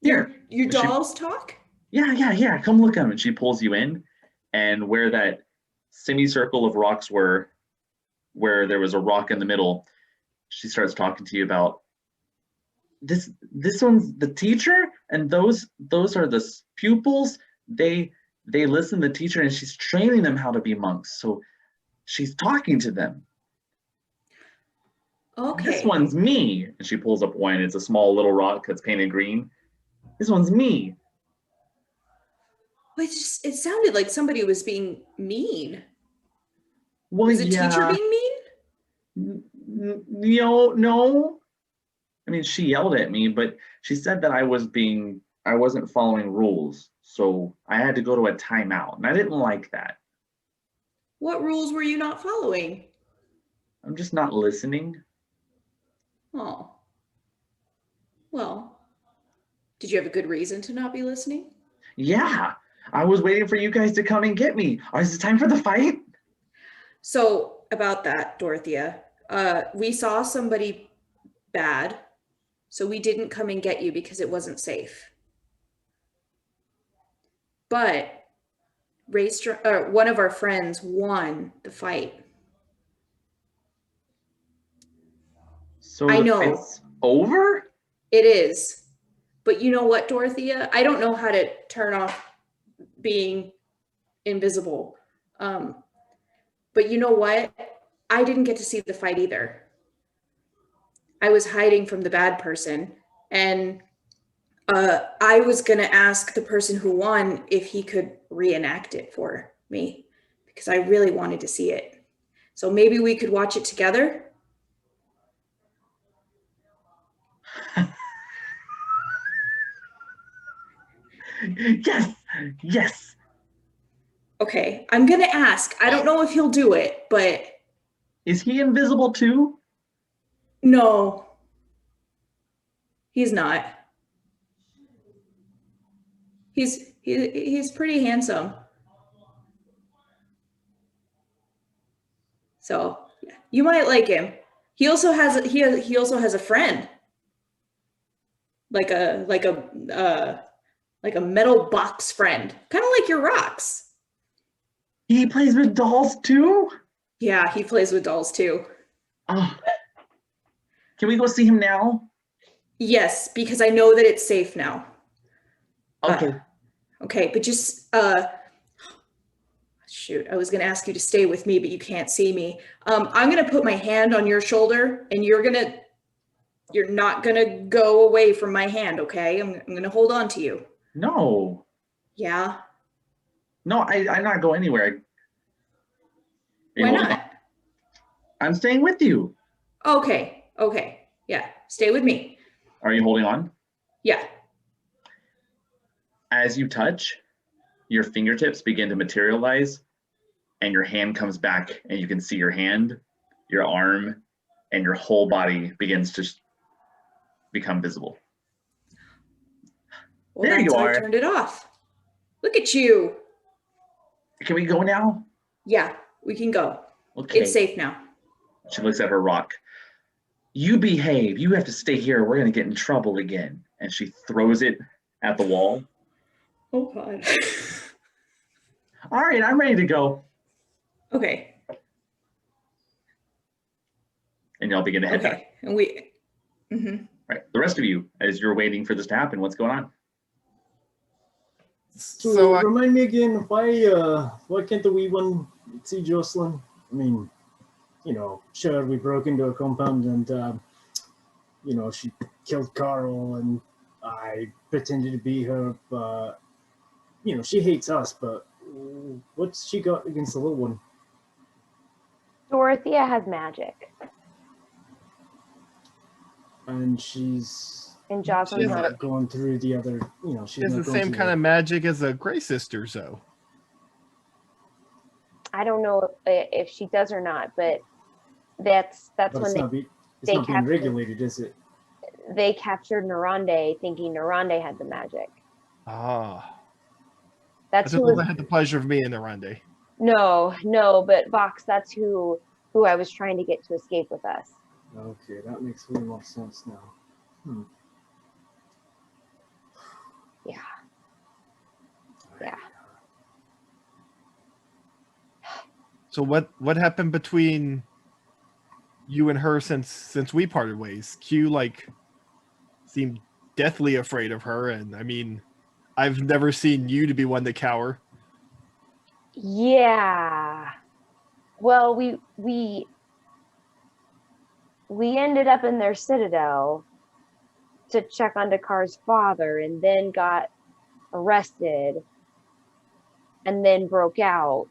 Here. Your dolls talk? Yeah. Come look at them. And she pulls you in, and where that semicircle of rocks were, where there was a rock in the middle, she starts talking to you about this one's the teacher, and those are the pupils. They listen to the teacher, and she's training them how to be monks. So she's talking to them. Okay. This one's me. And she pulls up one. It's a small little rock that's painted green. This one's me. But it sounded like somebody was being mean. Well, Was the teacher yeah. being mean? No. I mean, she yelled at me, but she said that I wasn't following rules. So I had to go to a timeout, and I didn't like that. What rules were you not following? I'm just not listening. Oh. Well, did you have a good reason to not be listening? Yeah, I was waiting for you guys to come and get me. Is it time for the fight? So about that, Dorothea, we saw somebody bad, so we didn't come and get you because it wasn't safe. But one of our friends won the fight. So I the know. fight's over? It is. But you know what, Dorothea? I don't know how to turn off being invisible. But you know what? I didn't get to see the fight either. I was hiding from the bad person, and I was going to ask the person who won if he could reenact it for me, because I really wanted to see it. So maybe we could watch it together. Yes. Okay, I'm going to ask. I don't know if he'll do it, but... Is he invisible too? No. He's not. He's pretty handsome. So yeah, you might like him. He also has a friend, like a metal box friend, kind of like your rocks. He plays with dolls too? Yeah, he plays with dolls too. Oh. Can we go see him now? Yes, because I know that it's safe now. Okay. Okay, but just shoot, I was gonna ask you to stay with me, but you can't see me. I'm gonna put my hand on your shoulder, and you're not gonna go away from my hand, okay? I'm gonna hold on to you. No. Yeah. No, I'm not going anywhere. Why not? I'm staying with you. Okay. Yeah, stay with me. Are you holding on? Yeah. As you touch, your fingertips begin to materialize, and your hand comes back, and you can see your hand, your arm, and your whole body begins to become visible. Well, there you are. I turned it off. Look at you. Can we go now? Yeah, we can go. Okay. It's safe now. She looks at her rock. You behave. You have to stay here. We're going to get in trouble again. And she throws it at the wall. Oh, God. All right, I'm ready to go. Okay. And y'all begin to head back. And we... Mm-hmm. Right. The rest of you, as you're waiting for this to happen, what's going on? So remind me again, why can't the wee one see Jocelyn? I mean, sure, we broke into a compound and, she killed Carl and I pretended to be her, but, she hates us, but what's she got against the little one? Dorothea has magic. And she's And Jocelyn She's has not going through the other, She has the same kind of magic as the Grey Sisters, though. I don't know if she does or not, but that's But when it's not being regulated, is it? They captured Narande thinking Narande had the magic. Ah. That's who I had the pleasure of meeting Narande. No, but Vox, that's who I was trying to get to escape with us. Okay, that makes way more sense now. Yeah. So what happened between you and her since we parted ways? Q like seemed deathly afraid of her, and I mean, I've never seen you to be one to cower. Yeah. Well, we ended up in their citadel to check on Dakkar's father, and then got arrested, and then broke out.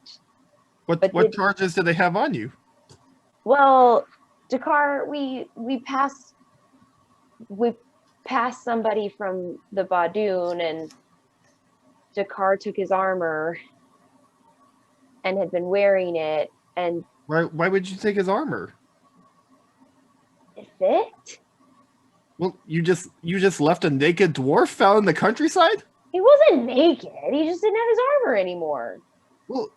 What charges do they have on you? Well, Dakkar, we passed somebody from the Badoon, and Dakkar took his armor and had been wearing it, and Why would you take his armor? it fit. Well, you just left a naked dwarf out in the countryside? He wasn't naked. He just didn't have his armor anymore. Well,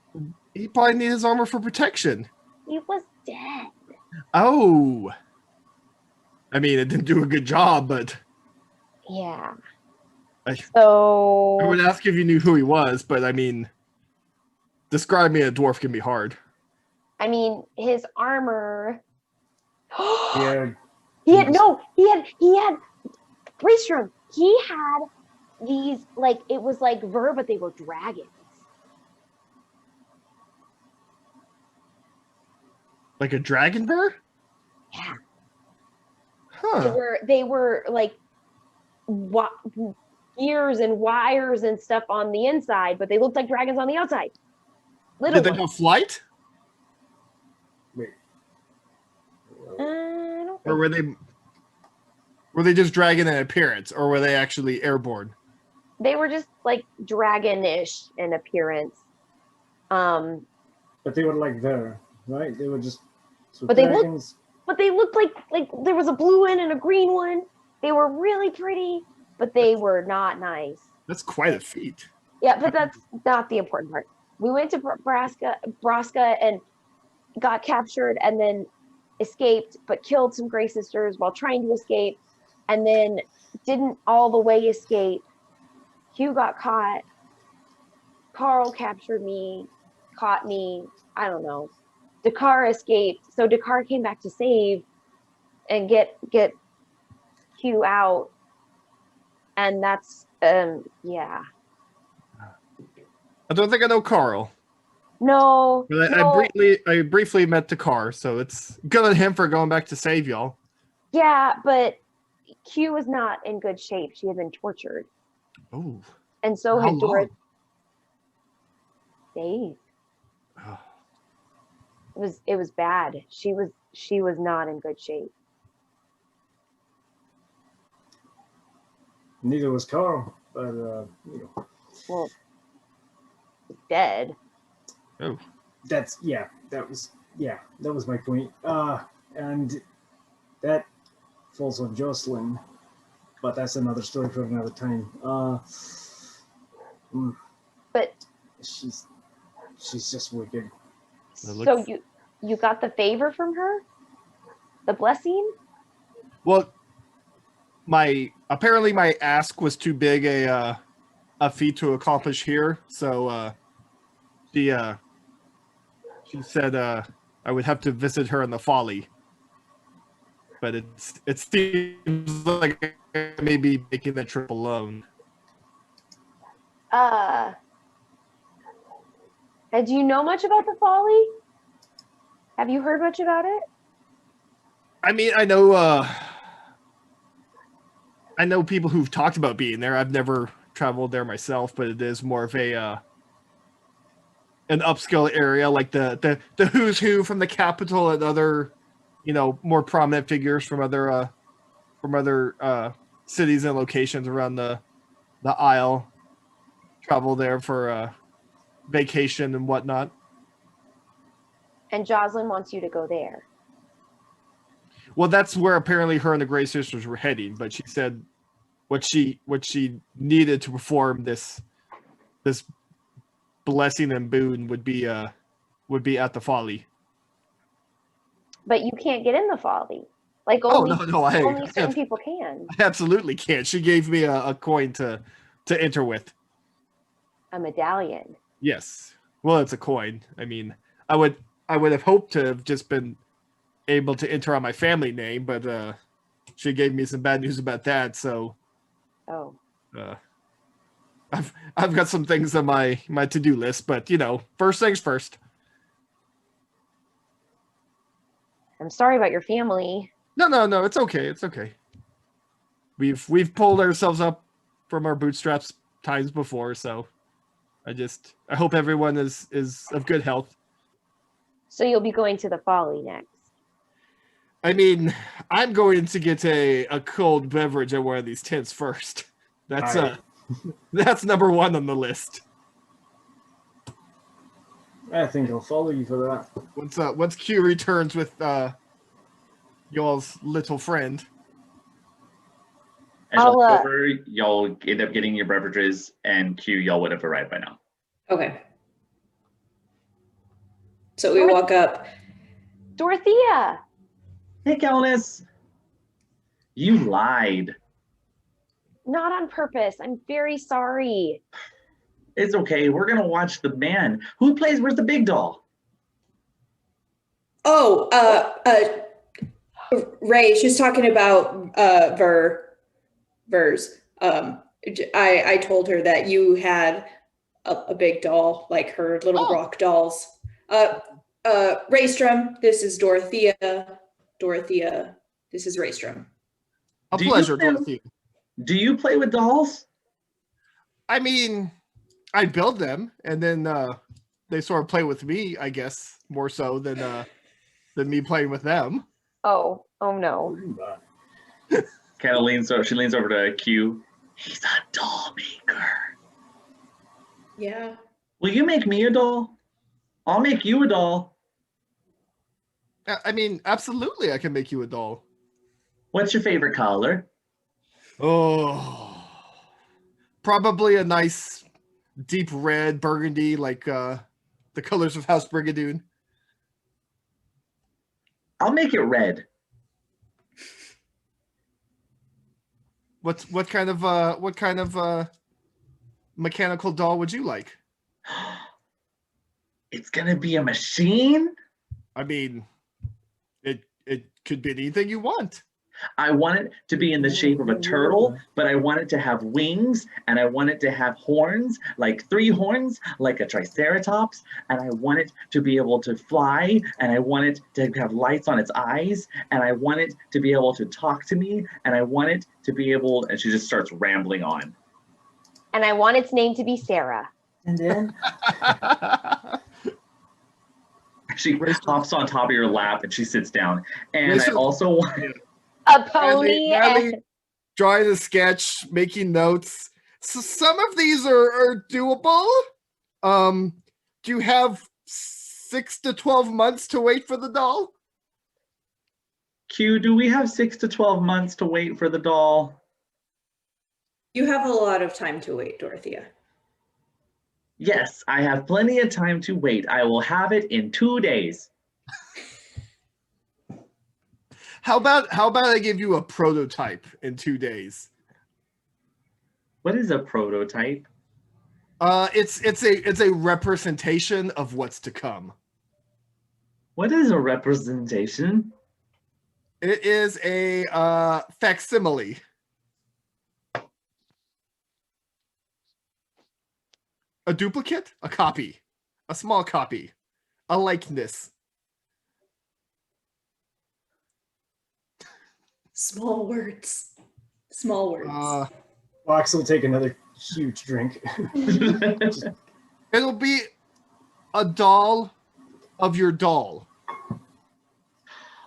he probably needed his armor for protection. He was dead. Oh. I mean, it didn't do a good job, but Yeah. I So would ask if you knew who he was, but I mean, describing a dwarf can be hard. I mean, his armor. Yeah. He had Bristrom. He had these, like, it was like Ver, but they were dragons. Like a dragon bird? Yeah. Huh. They were like gears and wires and stuff on the inside, but they looked like dragons on the outside. Little Did they ones. have flight? Wait. I don't Or think were they just dragon in appearance, or were they actually airborne? they were just like dragon-ish in appearance. But they were like there, right? They were just. So But they looked- dragons. But they looked like there was a blue one and a green one. They were really pretty, but they were not nice. That's quite a feat. Yeah, but that's not the important part. We went to Braska and got captured, and then escaped, but killed some Grey Sisters while trying to escape, and then didn't all the way escape. Hugh got caught. Carl captured me, caught me. I don't know. Dakkar escaped, so Dakkar came back to save and get Hugh out, and that's yeah. I don't think I know Carl. No, But no. I briefly met Dakkar, so it's good on him for going back to save y'all. Yeah, but Q was not in good shape. She had been tortured, Oh. and so How had Dorothy. long? Days. Oh. It was bad. She was not in good shape. Neither was Carl, but you know. Well, dead. Oh. That was my point. And that falls on Jocelyn, but that's another story for another time. But She's just wicked. so you got the favor from her, the blessing. Well, apparently my ask was too big a feat to accomplish here, so she said I would have to visit her in the Folly. But it seems like I may be making the trip alone. And do you know much about the Folly? Have you heard much about it? I mean, I know people who've talked about being there. I've never traveled there myself, but it is more of an upscale area, like the who's who from the capital and other, more prominent figures from other cities and locations around the Isle travel there for vacation and whatnot. And Jocelyn wants you to go there. Well, that's where apparently her and the Grey Sisters were heading, but she said what she needed to perform this blessing and boon would be at the Folly. But you can't get in the Folly. Like only only certain people can. I absolutely can't. She gave me a coin to enter with. A medallion. Yes. Well, it's a coin. I mean, I would I would have hoped to have just been able to enter on my family name, but she gave me some bad news about that. So, Oh, I've got some things on my to-do list, but first things first. I'm sorry about your family. No, it's okay. It's okay. We've pulled ourselves up from our bootstraps times before, so I hope everyone is of good health. So you'll be going to the Folly next. I mean, I'm going to get a cold beverage at one of these tents first. That's that's number one on the list. I think I'll follow you for that. Once Q returns with y'all's little friend. As y'all over, y'all end up getting your beverages, and Q, y'all would have arrived by now. Okay. So we walk up. Dorothea! Hey, Calnus. You lied. Not on purpose. I'm very sorry. It's okay. We're going to watch the band. Where's the big doll? Oh, Ray, she's talking about Vers. I told her that you had a big doll, like her little rock dolls. Raystrom, this is Dorothea. Dorothea, this is Raystrom. A pleasure, Dorothea. Do you play with dolls? I mean, I build them, and then they sort of play with me, I guess, more so than me playing with them. Oh no. She leans over to Q. He's a doll maker. Yeah. Will you make me a doll? I'll make you a doll. I mean, absolutely, I can make you a doll. What's your favorite color? Oh, probably a nice deep red, burgundy, like the colors of House Brigadoon. I'll make it red. What kind of mechanical doll would you like? It's gonna be a machine? I mean, it could be anything you want. I want it to be in the shape of a turtle, but I want it to have wings, and I want it to have horns, like 3 horns, like a triceratops, and I want it to be able to fly, and I want it to have lights on its eyes, and I want it to be able to talk to me, and I want it to be able, and she just starts rambling on. And I want its name to be Sarah. And then She hops on top of your lap and she sits down. And I also want a pony. Natalie drawing a sketch, making notes. So some of these are doable. Do you have 6 to 12 months to wait for the doll? Q, do we have 6 to 12 months to wait for the doll? You have a lot of time to wait, Dorothea. Yes, I have plenty of time to wait. I will have it in 2 days. How about I give you a prototype in 2 days? What is a prototype? It's a representation of what's to come. What is a representation? It is a facsimile. A duplicate, a copy, a small copy, a likeness. Small words. Small words. Fox will take another huge drink. It'll be a doll of your doll.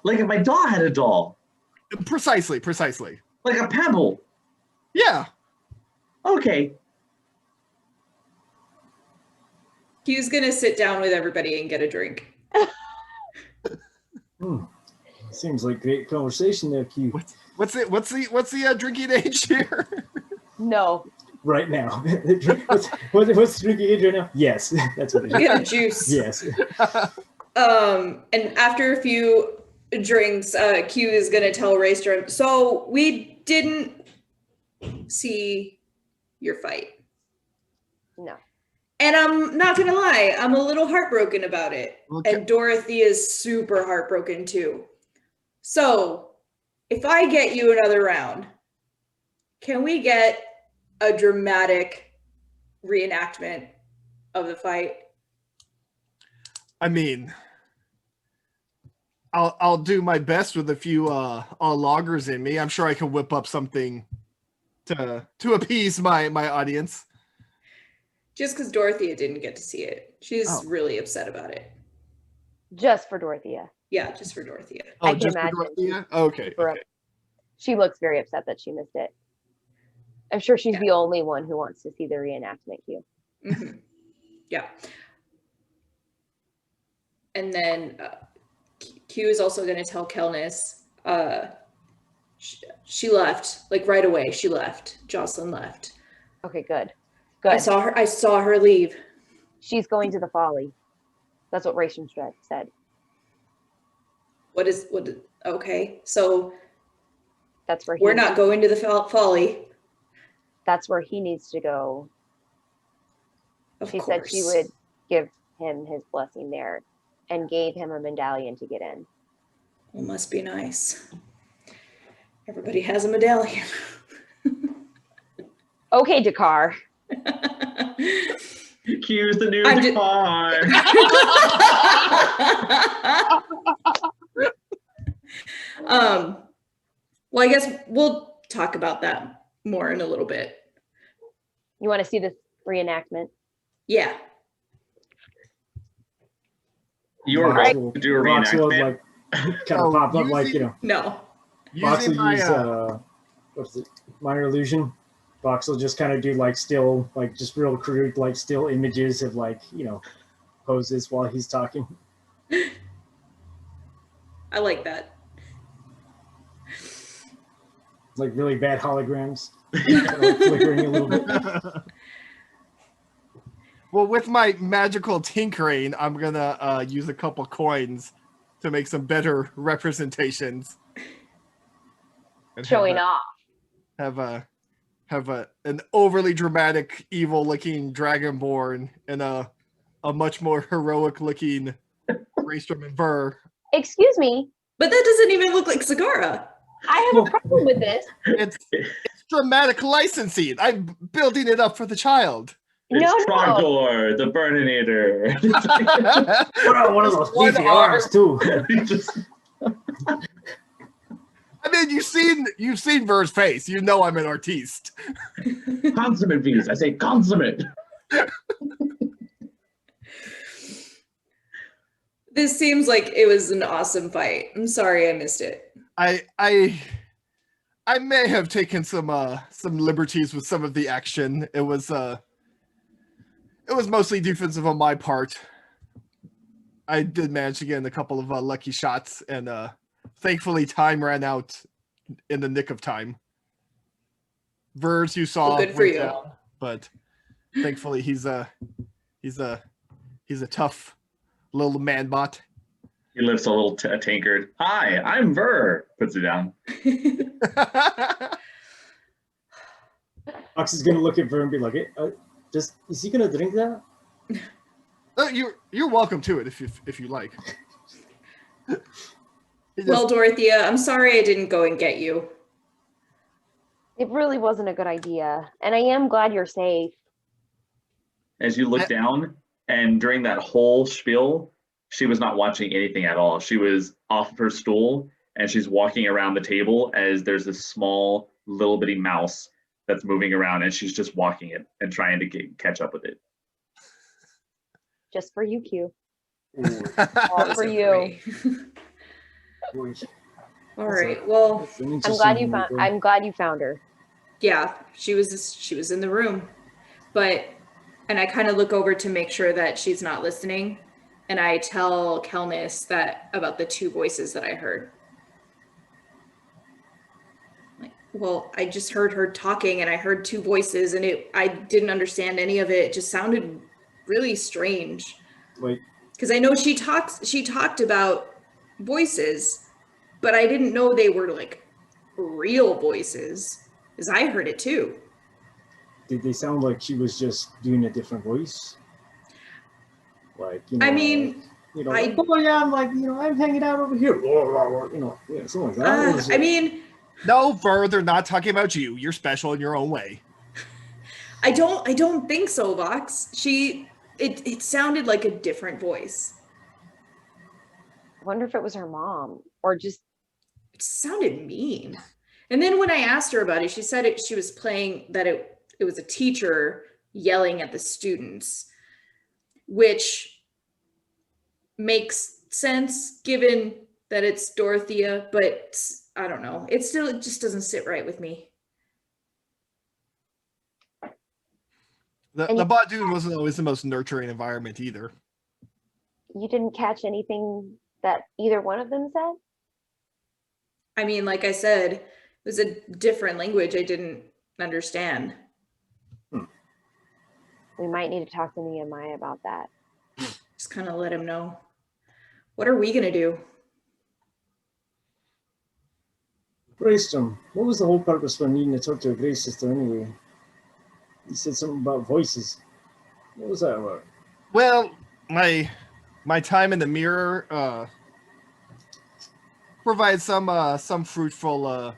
Like if my doll had a doll. Precisely. Like a pebble. Yeah. Okay. Q's gonna sit down with everybody and get a drink. Seems like great conversation there, Q. What's the drinking age here? No. Right now. what's the drinking age right now? Yes, that's what it is. Get a juice. Yes. And after a few drinks, Q is gonna tell Raystrom, so we didn't see your fight. No. And I'm not gonna lie, I'm a little heartbroken about it. Okay. And Dorothy is super heartbroken too. So if I get you another round, can we get a dramatic reenactment of the fight? I mean, I'll do my best with a few loggers in me. I'm sure I can whip up something to appease my audience. Just because Dorothea didn't get to see it. She's really upset about it. Just for Dorothea. Yeah, just for Dorothea. Oh, I can just for imagine. Dorothea? Okay. Okay. She looks very upset that she missed it. I'm sure she's the only one who wants to see the reenactment, Q. Mm-hmm. Yeah. And then Q is also going to tell Kelnis she left, like right away. She left. Jocelyn left. Okay, good. Good. I saw her leave. She's going to the Folly. That's what Ration said. Okay, so that's where we're not going to the Folly. That's where he needs to go. She said she would give him his blessing there and gave him a medallion to get in. Well, must be nice. Everybody has a medallion. Okay, Dakkar. Q's the new Dakkar. Well, I guess we'll talk about that more in a little bit. You want to see this reenactment? Yeah. You're right to do a reenactment. Like, kind of pop up like, you know. No. Box will use what's it? Minor illusion. Box will just kind of do like still, like just real crude, like still images of like, you know, poses while he's talking. I like that. Like really bad holograms. Kind of like flickering a little bit. Well, with my magical tinkering, I'm gonna use a couple coins to make some better representations. And showing off. Have an overly dramatic, evil-looking dragonborn and a much more heroic-looking Raystrom and Burr. Excuse me, but that doesn't even look like Sagara. I have a problem with this. It's dramatic licensing. I'm building it up for the child. It's Trogdor, the Burninator. Put on one of those PPRs too. I mean, you've seen Burr's face. You know I'm an artiste. Consummate views. I say consummate. This seems like it was an awesome fight. I'm sorry I missed it. I may have taken some liberties with some of the action. It was mostly defensive on my part. I did manage to get in a couple of lucky shots, and thankfully time ran out in the nick of time. Vers, you saw, good for you. Down, but thankfully he's a tough little man bot. He lifts a little tankard. Hi, I'm Ver. Puts it down. Fox is gonna look at Ver and be like, is he gonna drink that? You're welcome to it if you like. Well, Dorothea, I'm sorry I didn't go and get you. It really wasn't a good idea, and I am glad you're safe. As you look down, and during that whole spiel, she was not watching anything at all. She was off of her stool, and she's walking around the table as there's this small little bitty mouse that's moving around, and she's just walking it and trying to catch up with it. Just for you, Q. All for you. All right. Well, I'm glad you found her. Yeah, she was in the room, and I kind of look over to make sure that she's not listening, and I tell Kelnis that about the two voices that I heard. Well, I just heard her talking, and I heard two voices, and I didn't understand any of it. It just sounded really strange. Wait. Because I know she talked about voices, but I didn't know they were like real voices, because I heard it too. Did they sound like she was just doing a different voice? Like, you know, I mean, like, oh yeah, I'm like, I'm hanging out over here, something like that. I mean, No, Ver, they're not talking about you. You're special in your own way. I don't think so, Vox. It sounded like a different voice. I wonder if it was her mom or just. It sounded mean. And then when I asked her about it, she said she was playing that it was a teacher yelling at the students, which makes sense given that it's Dorothea, but I don't know. It just doesn't sit right with me. The Badoon wasn't always the most nurturing environment either. You didn't catch anything that either one of them said? I mean, like I said, it was a different language I didn't understand. We might need to talk to Nehemiah about that. Just kind of let him know. What are we going to do? Greystone, what was the whole purpose for needing to talk to a Grey sister anyway? You said something about voices. What was that about? Well, my time in the mirror provides some fruitful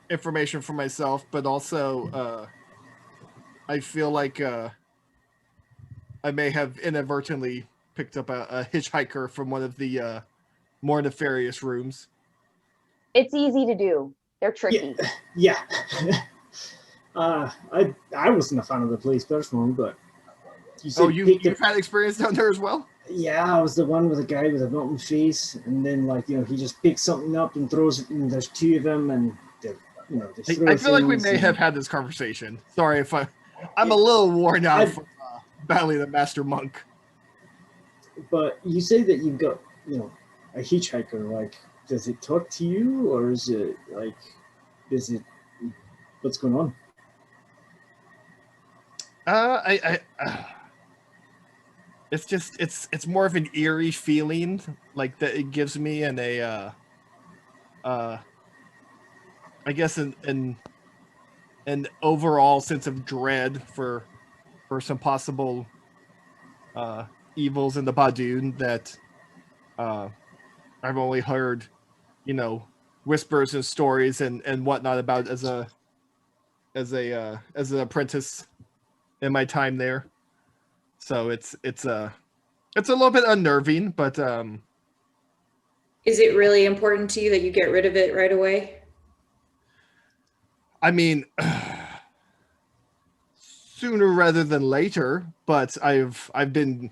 information for myself, but also I feel like I may have inadvertently picked up a hitchhiker from one of the more nefarious rooms. It's easy to do. They're tricky. Yeah. I wasn't a fan of the place personally, but you said you've had experience down there as well? Yeah, I was the one with a guy with a rotten face, and then he just picks something up and throws it, and there's two of them, and I feel like we may have had this conversation. Sorry if I'm a little worn out from battling the Master Monk. But you say that you've got a hitchhiker. Like, does it talk to you, or is it what's going on? It's more of an eerie feeling like that it gives me, and I guess an overall sense of dread for some possible evils in the Badoon that I've only heard, whispers and stories and whatnot about as an apprentice in my time there. So it's a little bit unnerving, but is it really important to you that you get rid of it right away? I mean, sooner rather than later, but I've been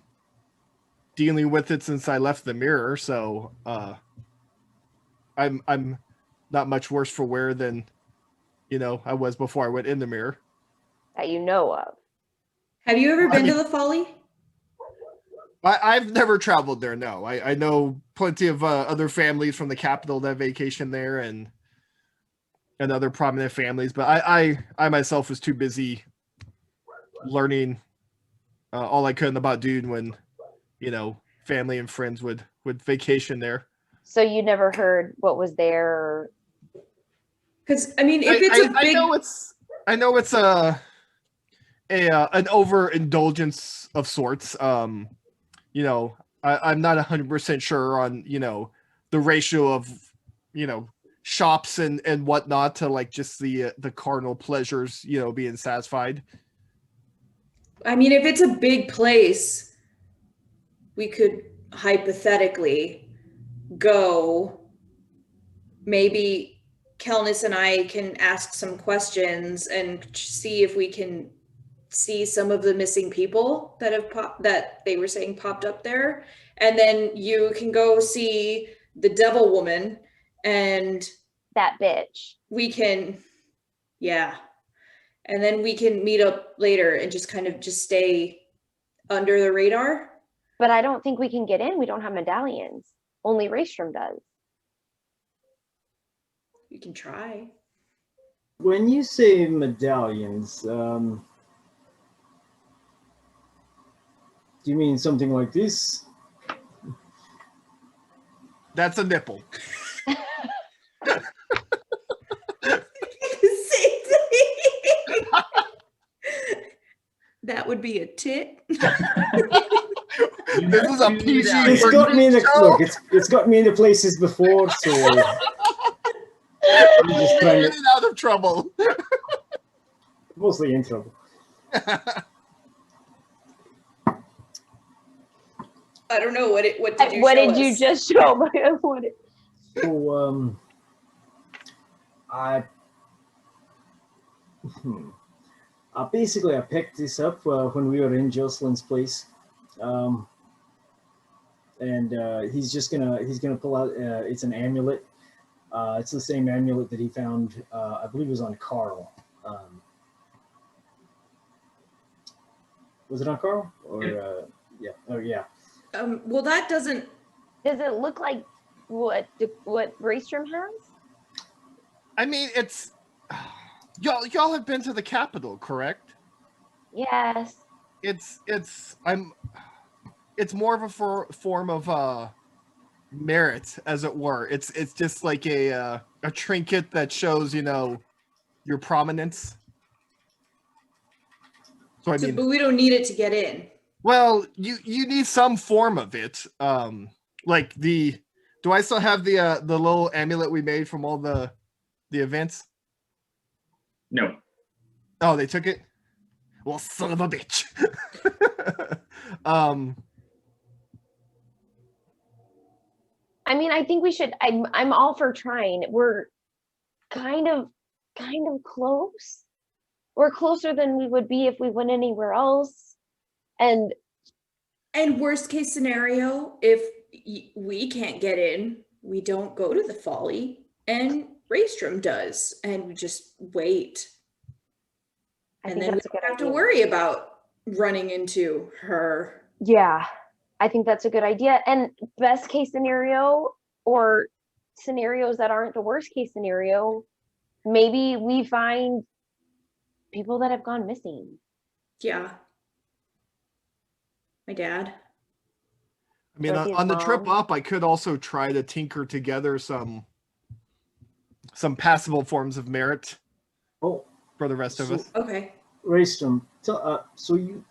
dealing with it since I left the mirror, so I'm not much worse for wear than I was before I went in the mirror. That you know of. Have you ever been to the Folly? I've never traveled there. No, I know plenty of other families from the capital that vacation there, and other prominent families, but I myself was too busy learning all I could about Dune when family and friends would vacation there. So you never heard what was there? Because I mean, if it's a big, I know it's an overindulgence of sorts. I'm not 100% sure on the ratio of shops and whatnot to like just the carnal pleasures being satisfied. I mean, if it's a big place, we could hypothetically go. Maybe Kelnis and I can ask some questions and see if we can see some of the missing people that they were saying popped up there, and then you can go see the devil woman and that bitch. We can, and then we can meet up later and just kind of just stay under the radar. But I don't think we can get in. We don't have medallions. Only Raystrom does. You can try. When you say medallions, do you mean something like this? That's a nipple. That would be a tit. This is a PG. It's got me in the look. It's got me into places before, so I'm just trying to Getting out of trouble. mostly in trouble. I don't know what did you What show did you us? just show? What So basically I picked this up when we were in Jocelyn's place, and he's gonna pull out. It's an amulet. It's the same amulet that he found. I believe it was on Carl. Was it on Carl? Or yeah. Oh yeah. Well, that doesn't. does it look like? What Raystrom has? I mean, it's y'all have been to the Capitol, correct? Yes. It's more of a form of merit, as it were. It's just like a trinket that shows, you know, your prominence. So I mean, But we don't need it to get in. well, you need some form of it. Like do I still have the little amulet we made from all the events? No. Oh, they took it? Well, son of a bitch. I mean, I think we should. I'm all for trying. We're kind of close. We're closer than we would be if we went anywhere else. And worst case scenario, if we can't get in, we don't go to the Folly, and Raystrom does, and we just wait. And then we don't have to worry about running into her. Yeah, I think that's a good idea. And best case scenario, or scenarios that aren't the worst case scenario, maybe we find people that have gone missing. Yeah. My dad. I mean, Like his on the trip mom. up, I could also try to tinker together some passable forms of merit Oh, for the rest of So- us. Okay. Raystrom, so you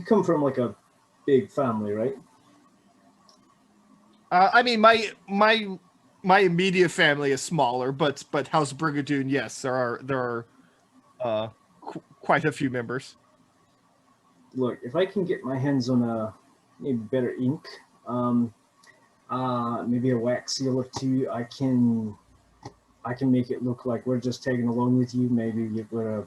come from like a big family, right? I mean, my immediate family is smaller, but House Brigadoon, yes, there are quite a few members. Look, if I can get my hands on maybe better ink, maybe a wax seal or two, I can make it look like we're just tagging along with you. Maybe we're a,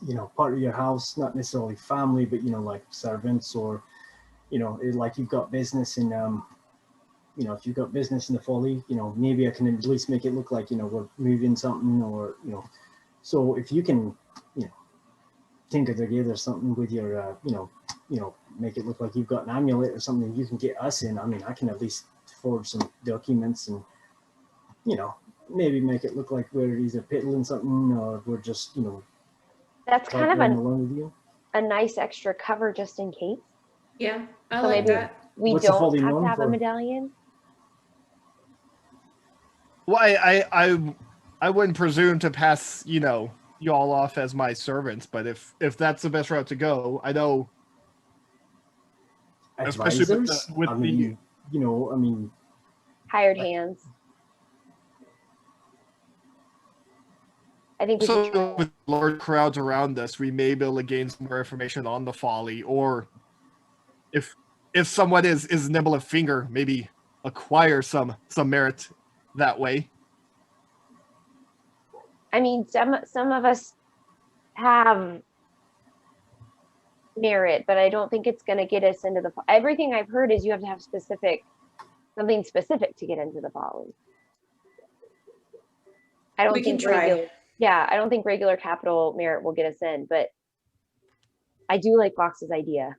you know, part of your house, not necessarily family, but, you know, like servants, or, you know, like you've got business in, you know, if you've got business in the Folly, you know, maybe I can at least make it look like, you know, we're moving something, or, you know, so if you can, you know, tinker together something with your, you know, make it look like you've got an amulet or something you can get us in. I mean, I can at least forge some documents and, you know, maybe make it look like we're either peddling something or we're just, you know, That's kind of running along with you. a nice extra cover just in case. Yeah, I So like maybe that. we What's the don't Folly have known to have a for? medallion. Well, I wouldn't presume to pass, you know, y'all off as my servants, but if that's the best route to go, I know. Especially Advisors? with I mean, you know, I mean, Hired hands. I think we should also try. with large crowds around us, we may be able to gain some more information on the Folly, or if someone is nimble of finger, maybe acquire some merit that way. I mean, some of us have merit, but I don't think it's going to get us into the. Everything I've heard is you have to have something specific to get into the Folly. I don't We can think try. I don't think regular capital merit will get us in, but I do like Fox's idea.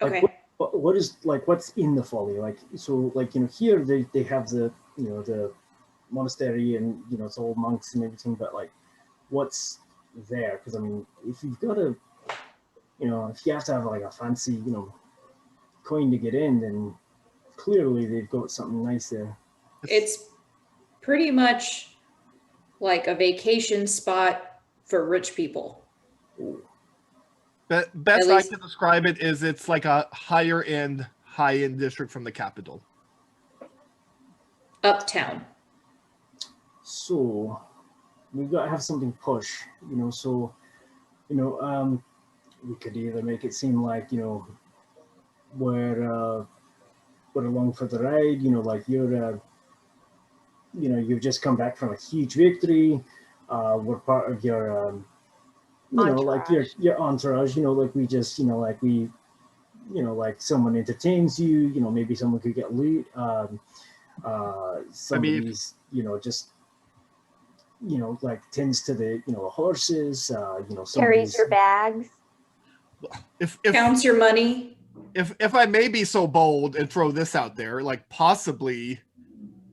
Okay. like, what is, like, what's in the Folly? Like, so, like, you know, here they have the, you know, the monastery, and, you know, it's all monks and everything, but like, what's there? Because I mean, if you've got a, you know, if you have to have like a fancy, you know, coin to get in, then clearly they've got something nice there. It's pretty much like a vacation spot for rich people. Ooh. Best At I least- can describe it is it's like a high-end district from the capital. Uptown. So we've got to have something push, you know. So, you know, we could either make it seem like, you know, we're along for the ride, you know, like you're, you know, you've just come back from a huge victory. We're part of your, you know, like your entourage, you know, like we just, you know, like we, you know, like someone entertains you, you know, maybe someone could get loot. Somebody's, you know, just, you know, like tends to the, you know, horses, you know, Carries your bags. If Counts your money. if I may be so bold and throw this out there, like possibly,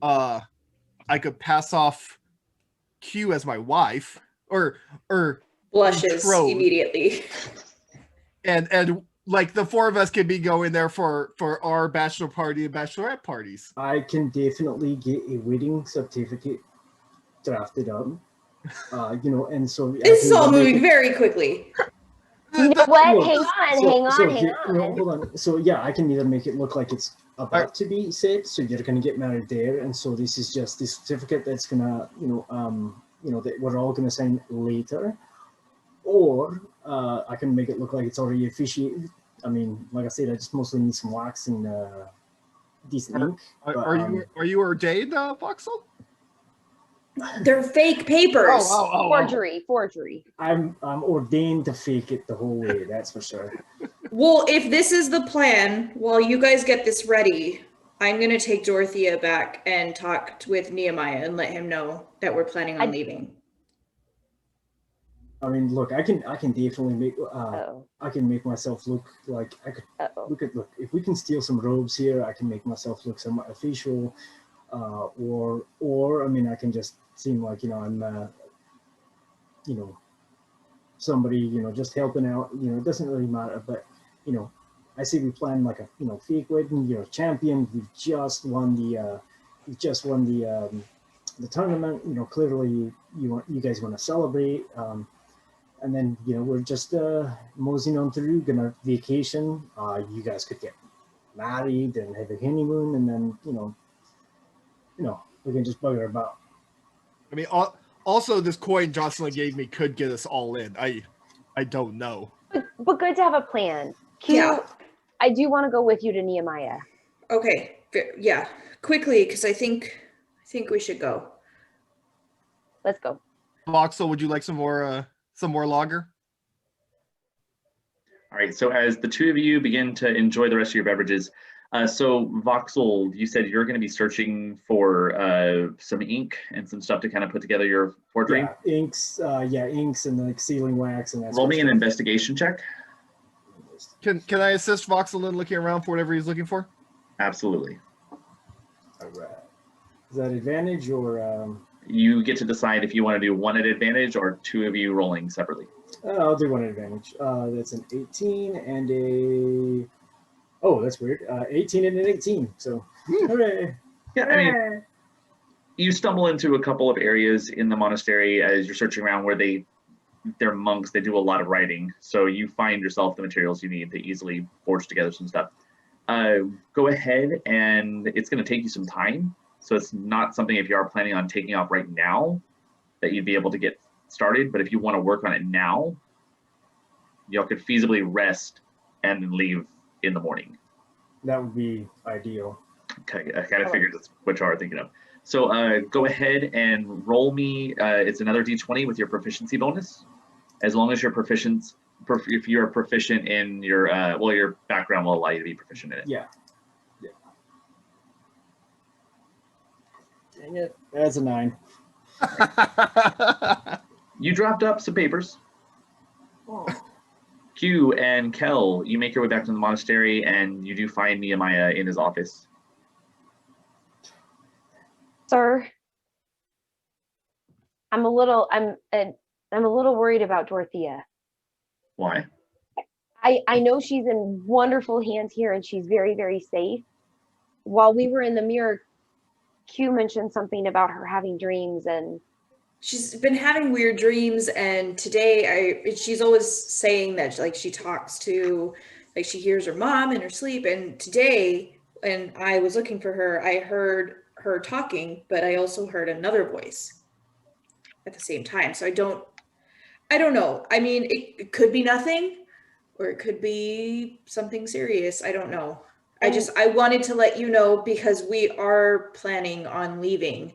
I could pass off Q as my wife, or Blushes betrothed. immediately. and like the four of us could be going there for our bachelor party and bachelorette parties. I can definitely get a wedding certificate drafted up, you know, and so This is all moving very quickly. You know what? Look, Hang on. No, hold on. So yeah, I can either make it look like it's about to be said, so you're gonna get married there, and so this is just this certificate that's gonna, you know, that we're all gonna sign later, or I can make it look like it's already officiated. I mean, like I said, I just mostly need some wax and decent ink. Are you ordained, Voxel? They're fake papers. Forgery. I'm ordained to fake it the whole way. That's for sure. Well, if this is the plan, while you guys get this ready, I'm going to take Dorothea back and talk with Nehemiah and let him know that we're planning on leaving. I mean, look, I can definitely make I can make myself look like I could look if we can steal some robes here, I can make myself look somewhat official, or I mean, I can just seem like, you know, I'm you know, somebody, you know, just helping out, you know, it doesn't really matter, but you know, I say we plan like a, you know, fake wedding, you're a champion, you've just won the tournament, you know, clearly you guys want to celebrate, and then, you know, we're just moseying on through, gonna vacation, you guys could get married and have a honeymoon, and then, you know, we can just bugger about. I mean, also this coin Jocelyn gave me could get us all in. I don't know. But good to have a plan. Q, Yeah. I do want to go with you to Nehemiah. Okay. Yeah. Quickly, because I think we should go. Let's go. Voxel, would you like some more lager? All right, so as the two of you begin to enjoy the rest of your beverages, so Voxel, you said you're going to be searching for some ink and some stuff to kind of put together your forgery. Yeah, inks and like sealing wax and that. Roll me an investigation check. Can I assist Voxel in looking around for whatever he's looking for? Absolutely. All right. Is that advantage or? You get to decide if you want to do one at advantage or two of you rolling separately. I'll do one advantage. That's an 18 and a. Oh, that's weird. 18 and an 18. So, hooray! Yeah, I mean, you stumble into a couple of areas in the monastery as you're searching around where they're monks. They do a lot of writing, so you find yourself the materials you need to easily forge together some stuff. Go ahead, and it's going to take you some time. So it's not something, if you are planning on taking off right now, that you'd be able to get started. But if you want to work on it now, y'all could feasibly rest and then leave in the morning. That would be ideal. Okay, I kind of figured that's what y'all are thinking of. So go ahead and roll me. It's another d20 with your proficiency bonus. As long as you're proficient, if you're proficient in your, well, your background will allow you to be proficient in it. Yeah. Dang it. That's a 9. You dropped up some papers. Oh. Q and Kel, you make your way back to the monastery, and you do find Nehemiah in his office. Sir, I'm a little worried about Dorothea. Why? I know she's in wonderful hands here and she's very, very safe. While we were in the mirror, Q mentioned something about her having dreams, and she's been having weird dreams, and today she's always saying that like she talks to, like she hears her mom in her sleep, and today when I was looking for her, I heard her talking, but I also heard another voice at the same time. So I don't know. I mean, it could be nothing, or it could be something serious. I don't know. I wanted to let you know because we are planning on leaving.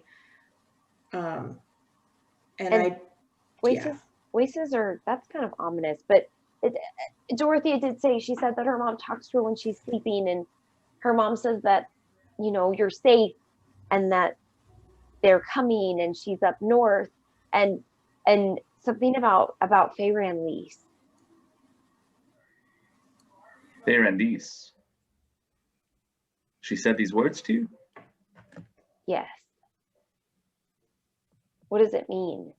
Voices are, that's kind of ominous, but Dorothea did say, she said that her mom talks to her when she's sleeping, and her mom says that, you know, you're safe and that they're coming and she's up north, and something about Fayrandlease. Fayrandlease. She said these words to you? Yes. What does it mean?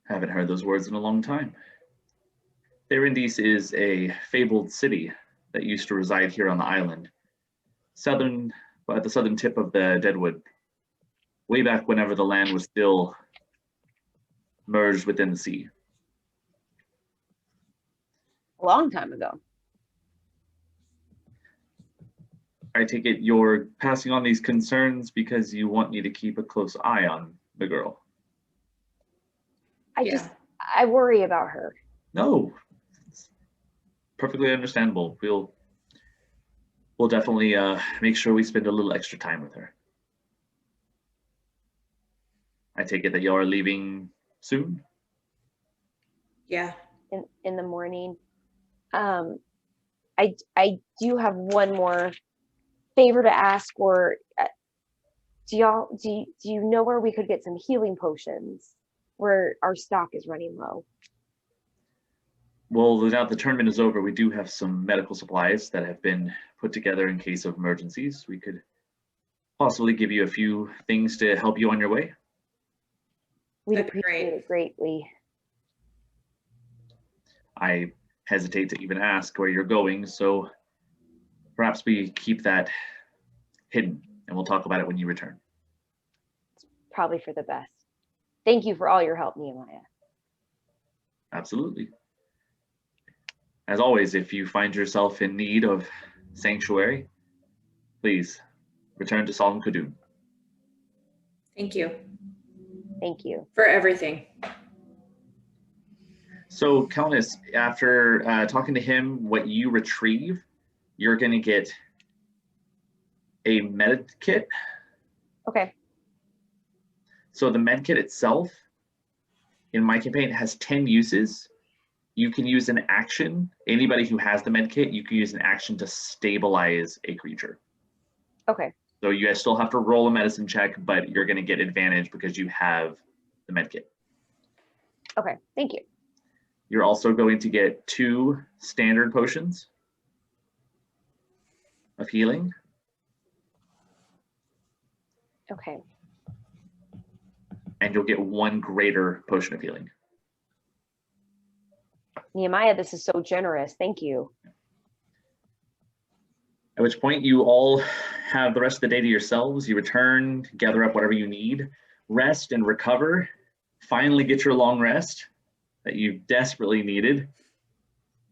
Haven't heard those words in a long time. Fayrandlease is a fabled city that used to reside here on the island, at the southern tip of the Deadwood, way back whenever the land was still merged within the sea. A long time ago. I take it you're passing on these concerns because you want me to keep a close eye on the girl. I worry about her. No, it's perfectly understandable. We'll definitely make sure we spend a little extra time with her. I take it that you are leaving soon? Yeah. In the morning. I do have one more favor to ask, or do you know where we could get some healing potions, where our stock is running low? Well, now the tournament is over, we do have some medical supplies that have been put together in case of emergencies. We could possibly give you a few things to help you on your way. We'd That'd be appreciate it greatly. I hesitate to even ask where you're going, so perhaps we keep that hidden and we'll talk about it when you return. It's probably for the best. Thank you for all your help, Nehemiah. Absolutely. As always, if you find yourself in need of sanctuary, please return to Solemn Kadun. Thank you. Thank you. For everything. So, Countess, after talking to him, what you retrieve, you're going to get a med kit. Okay. So the med kit itself, in my campaign, it has 10 uses. You can use an action. Anybody who has the med kit, you can use an action to stabilize a creature. Okay. So you guys still have to roll a medicine check, but you're going to get advantage because you have the med kit. Okay, thank you. You're also going to get 2 standard potions of healing. Okay. And you'll get 1 greater potion of healing. Nehemiah, this is so generous. Thank you. At which point you all have the rest of the day to yourselves. You return, gather up whatever you need, rest and recover, finally get your long rest that you desperately needed.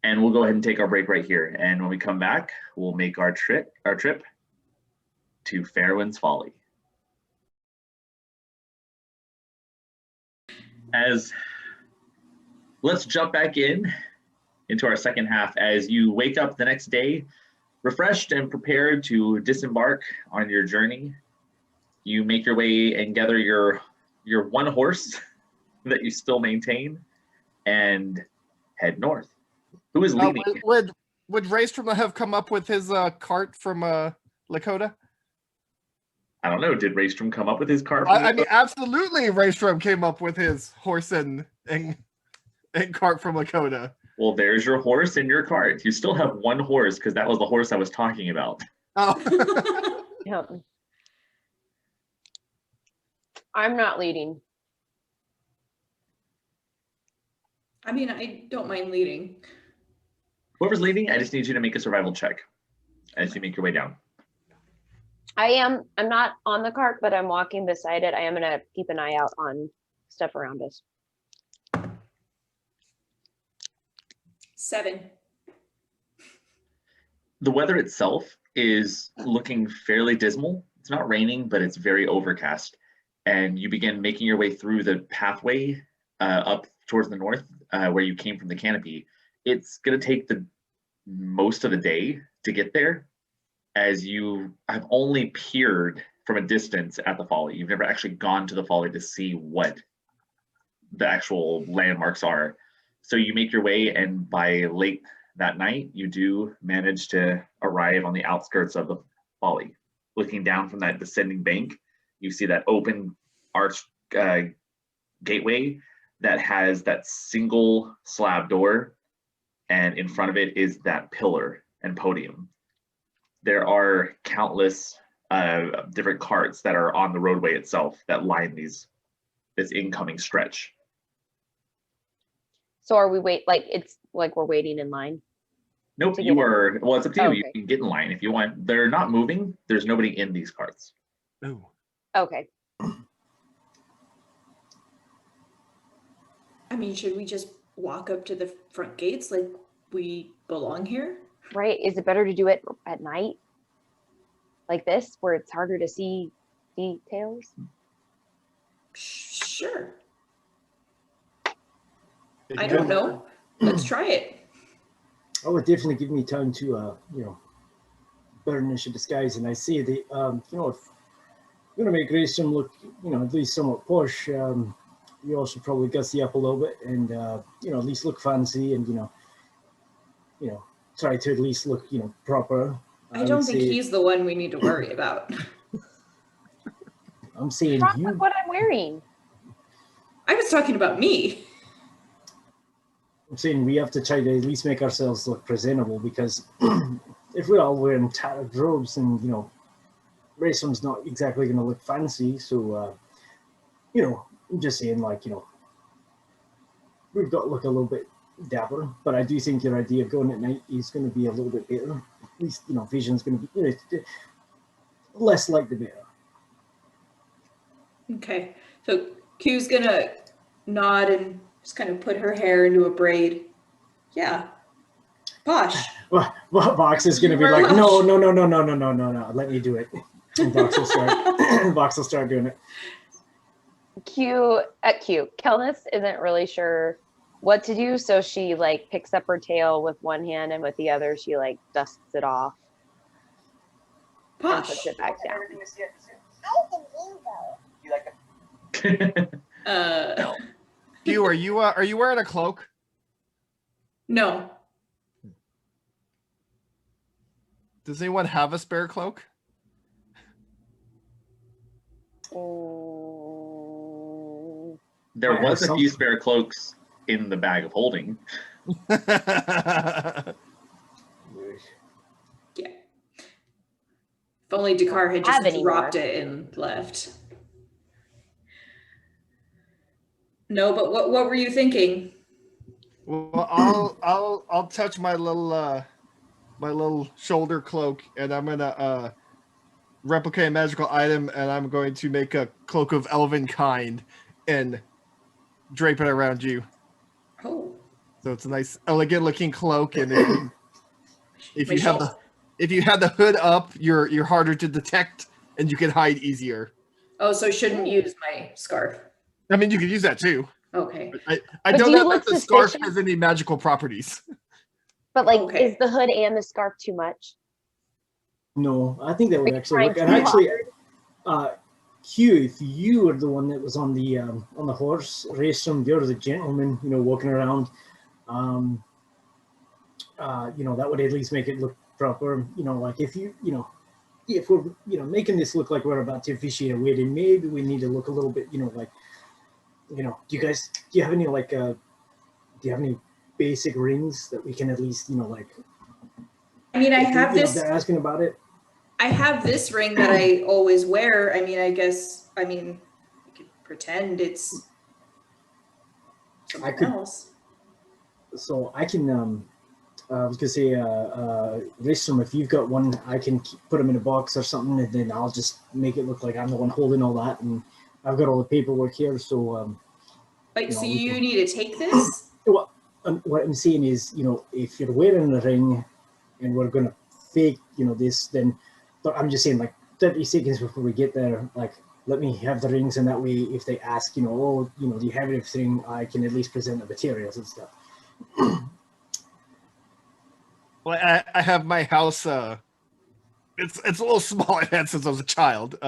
And we'll go ahead and take our break right here. And when we come back, we'll make our trip to Farrowen's Folly. Let's jump back into our second half as you wake up the next day, refreshed and prepared to disembark on your journey. You make your way and gather your 1 horse that you still maintain and head north. Who is leading? Would Raystrom have come up with his cart from Lakota? I don't know. Did Raystrom come up with his cart? I mean, absolutely, Raystrom came up with his horse and cart from Lakota. Well, there's your horse and your cart. You still have 1 horse because that was the horse I was talking about. Oh. Yeah. I'm not leading. I mean, I don't mind leading. Whoever's leading, I just need you to make a survival check as you make your way down. I'm not on the cart, but I'm walking beside it. I am going to keep an eye out on stuff around us. 7. The weather itself is looking fairly dismal. It's not raining, but it's very overcast. And you begin making your way through the pathway up towards the north where you came from the canopy. It's going to take the most of the day to get there, as you have only peered from a distance at the Folly. You've never actually gone to the Folly to see what the actual landmarks are. So you make your way, and by late that night, you do manage to arrive on the outskirts of the Folly. Looking down from that descending bank, you see that open arch gateway that has that single slab door, and in front of it is that pillar and podium. There are countless different carts that are on the roadway itself that line this incoming stretch. So are we it's like we're waiting in line? Nope, To you get in? are, well, it's up to you. Oh, You okay. can get in line if you want. They're not moving. There's nobody in these carts. Ooh. Okay. I mean, should we just walk up to the front gates like we belong here? Right. Is it better to do it at night? Like this, where it's harder to see details? Sure. If I you don't know. Let's try it. Oh, it definitely give me time to, you know, burnish a disguise. And I say that, you know, if you're going to make Grayson look, you know, at least somewhat posh, you all should probably gussy up a little bit and, you know, at least look fancy and, you know, try to at least look, you know, proper. I don't think he's the one we need to worry about. I'm saying What's wrong you. with what I'm wearing? I was talking about me. I'm saying we have to try to at least make ourselves look presentable, because if we're all wearing tattered robes, and, you know, Rayson's not exactly going to look fancy. So, you know, I'm just saying, like, you know, we've got to look a little bit dapper. But I do think your idea of going at night is going to be a little bit better. At least, you know, vision's going to be, you know, less like the better. Okay. So Q's gonna nod and just kind of put her hair into a braid. Yeah. Posh. Well, Vox is going to be Very like, much. no, let me do it. And Vox will start. Vox will start doing it. Kelnis isn't really sure what to do, so she like picks up her tail with one hand, and with the other she like dusts it off and Posh. puts it back down. Hugh, are you wearing a cloak? No. Does anyone have a spare cloak? There I was have a few some. spare cloaks in the bag of holding. Yeah. If only Dakkar had Have just any dropped more. it and left. No, but what were you thinking? Well, I'll touch my little shoulder cloak, and I'm gonna replicate a magical item, and I'm going to make a cloak of elven kind and drape it around you. Oh. So it's a nice, elegant looking cloak, and if My you have the hood up, you're harder to detect, and you can hide easier. Oh, so I shouldn't use my scarf. I mean, you could use that too. Okay. I But don't do you know look that the scarf suspicious? has any magical properties. But like, Okay. is the hood and the scarf too much? No, I think that would Are you actually work. trying And too actually, hard? Q, if you were the one that was on the horse, Rayson, you're the gentleman, you know, walking around. You know, that would at least make it look proper. You know, like if you know, if we're, you know, making this look like we're about to officiate a wedding, maybe we need to look a little bit, you know, like, you know, do you have any like, do you have any basic rings that we can at least, you know, like, I mean, I if have you know, this. they're asking about it. I have this ring that I always wear. I mean, I could pretend it's something else. So I can, I was gonna say, Rayson, if you've got one, I can put them in a box or something, and then I'll just make it look like I'm the one holding all that, and I've got all the paperwork here. So Like, so we you can- need to take this? What I'm saying is, if you're wearing the ring and we're going to fake, this, then but I'm just saying, like, 30 seconds before we get there, like, let me have the rings, and that way, if they ask, do you have everything, I can at least present the materials and stuff. Well, I have my house. It's a little small. I've had since I was a child.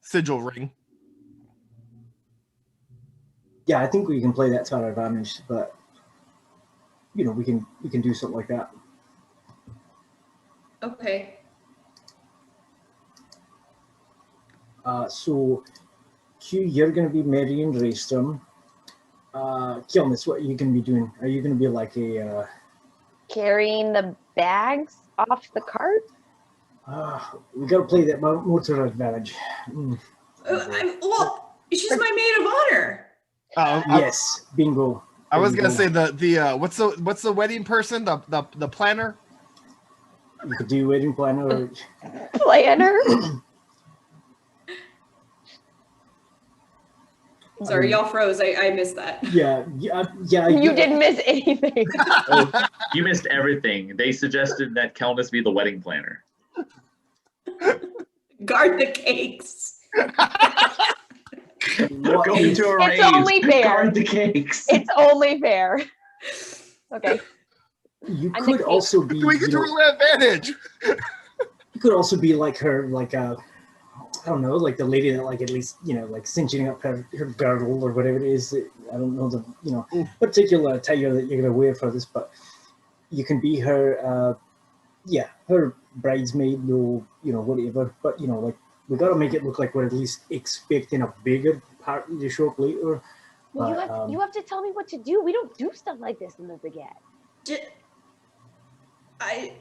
Sigil ring. Yeah, I think we can play that to our advantage, but we can do something like that. Okay. So, Q, you're going to be marrying Raystrom. Kilness, what are you going to be doing? Are you going to be like a... Carrying the bags off the cart? we got to play that more to our advantage. Well, she's my maid of honor. Yes, bingo. I was gonna say the what's the wedding person, the planner. You could do wedding planner. Planner? Sorry, y'all froze. I missed that. Yeah. You didn't miss anything. Oh, you missed everything. They suggested that Kelnis be the wedding planner. Guard the cakes. Go into a raise. It's only fair. Guard the cakes. It's only fair. Okay. You I'm could the also be. We get to rule advantage. You could also be like her, like I don't know, like the lady that, like, at least like cinching up her girdle or whatever it is. I don't know the particular attire that you're gonna wear for this, but you can be her. Her bridesmaid, whatever. But like, we gotta make it look like we're at least expecting a bigger party to show up later. Well, But, you have to tell me what to do. We don't do stuff like this in the Brigade. I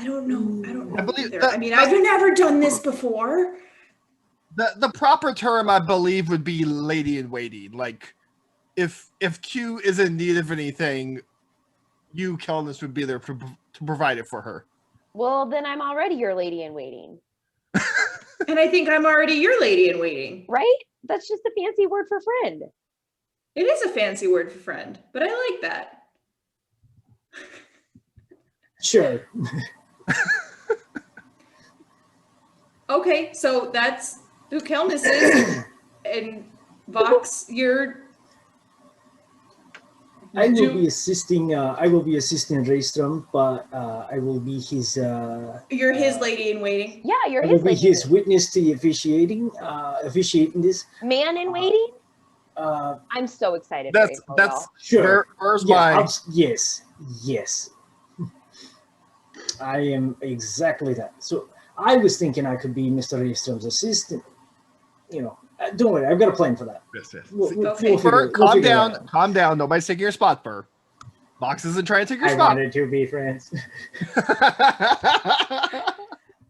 don't know. I don't know. I believe either. I mean, I've never done this before. The proper term, I believe, would be lady in waiting. Like, if Q is in need of anything, you, Kelnis, would be there to provide it for her. Well, then I'm already your lady in waiting. And I think I'm already your lady in waiting. Right? That's just a fancy word for friend. It is a fancy word for friend, but I like that. sure. Okay, so that's who Kelnis is. And Vox, you're... I will be assisting Raystrom, but I will be his. You're his lady in waiting. Yeah, you're I his will be lady. his witness to the officiating this. Man in waiting? Uh, I'm so excited. That's for April, sure. Where's Yeah, my? yes. I am exactly that. So I was thinking I could be Mr. Raystrom's assistant. Don't worry, I've got a plan for that. Yes. Okay. Calm down. Calm down. Nobody's taking your spot, Burr. Box isn't trying to take your I spot. wanted to be friends.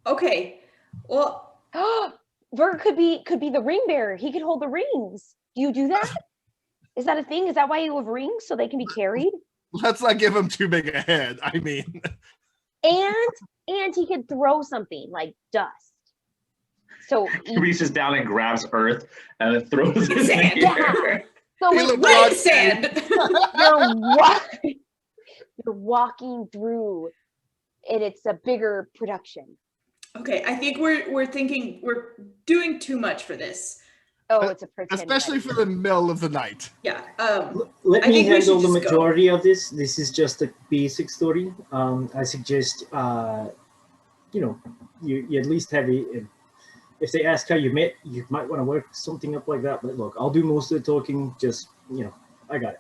Okay, well, y'all. Vert could be the ring bearer. He could hold the rings. Do you do that? Is that a thing? Is that why you have rings, so they can be carried? Let's not give him too big a head. I mean, And he could throw something like dust. So He reaches down and grabs earth and then throws it in Sand. the air. So He it's looked red sand. you're walking through, and it's a bigger production. Okay, I think we're doing too much for this. Oh, it's a pretend especially wedding. for the middle of the night. Yeah. Let I me think we handle should the just go. majority of this. This is just a basic story. I suggest, you at least have if they ask how you met, you might want to work something up like that. But look, I'll do most of the talking. Just, I got it.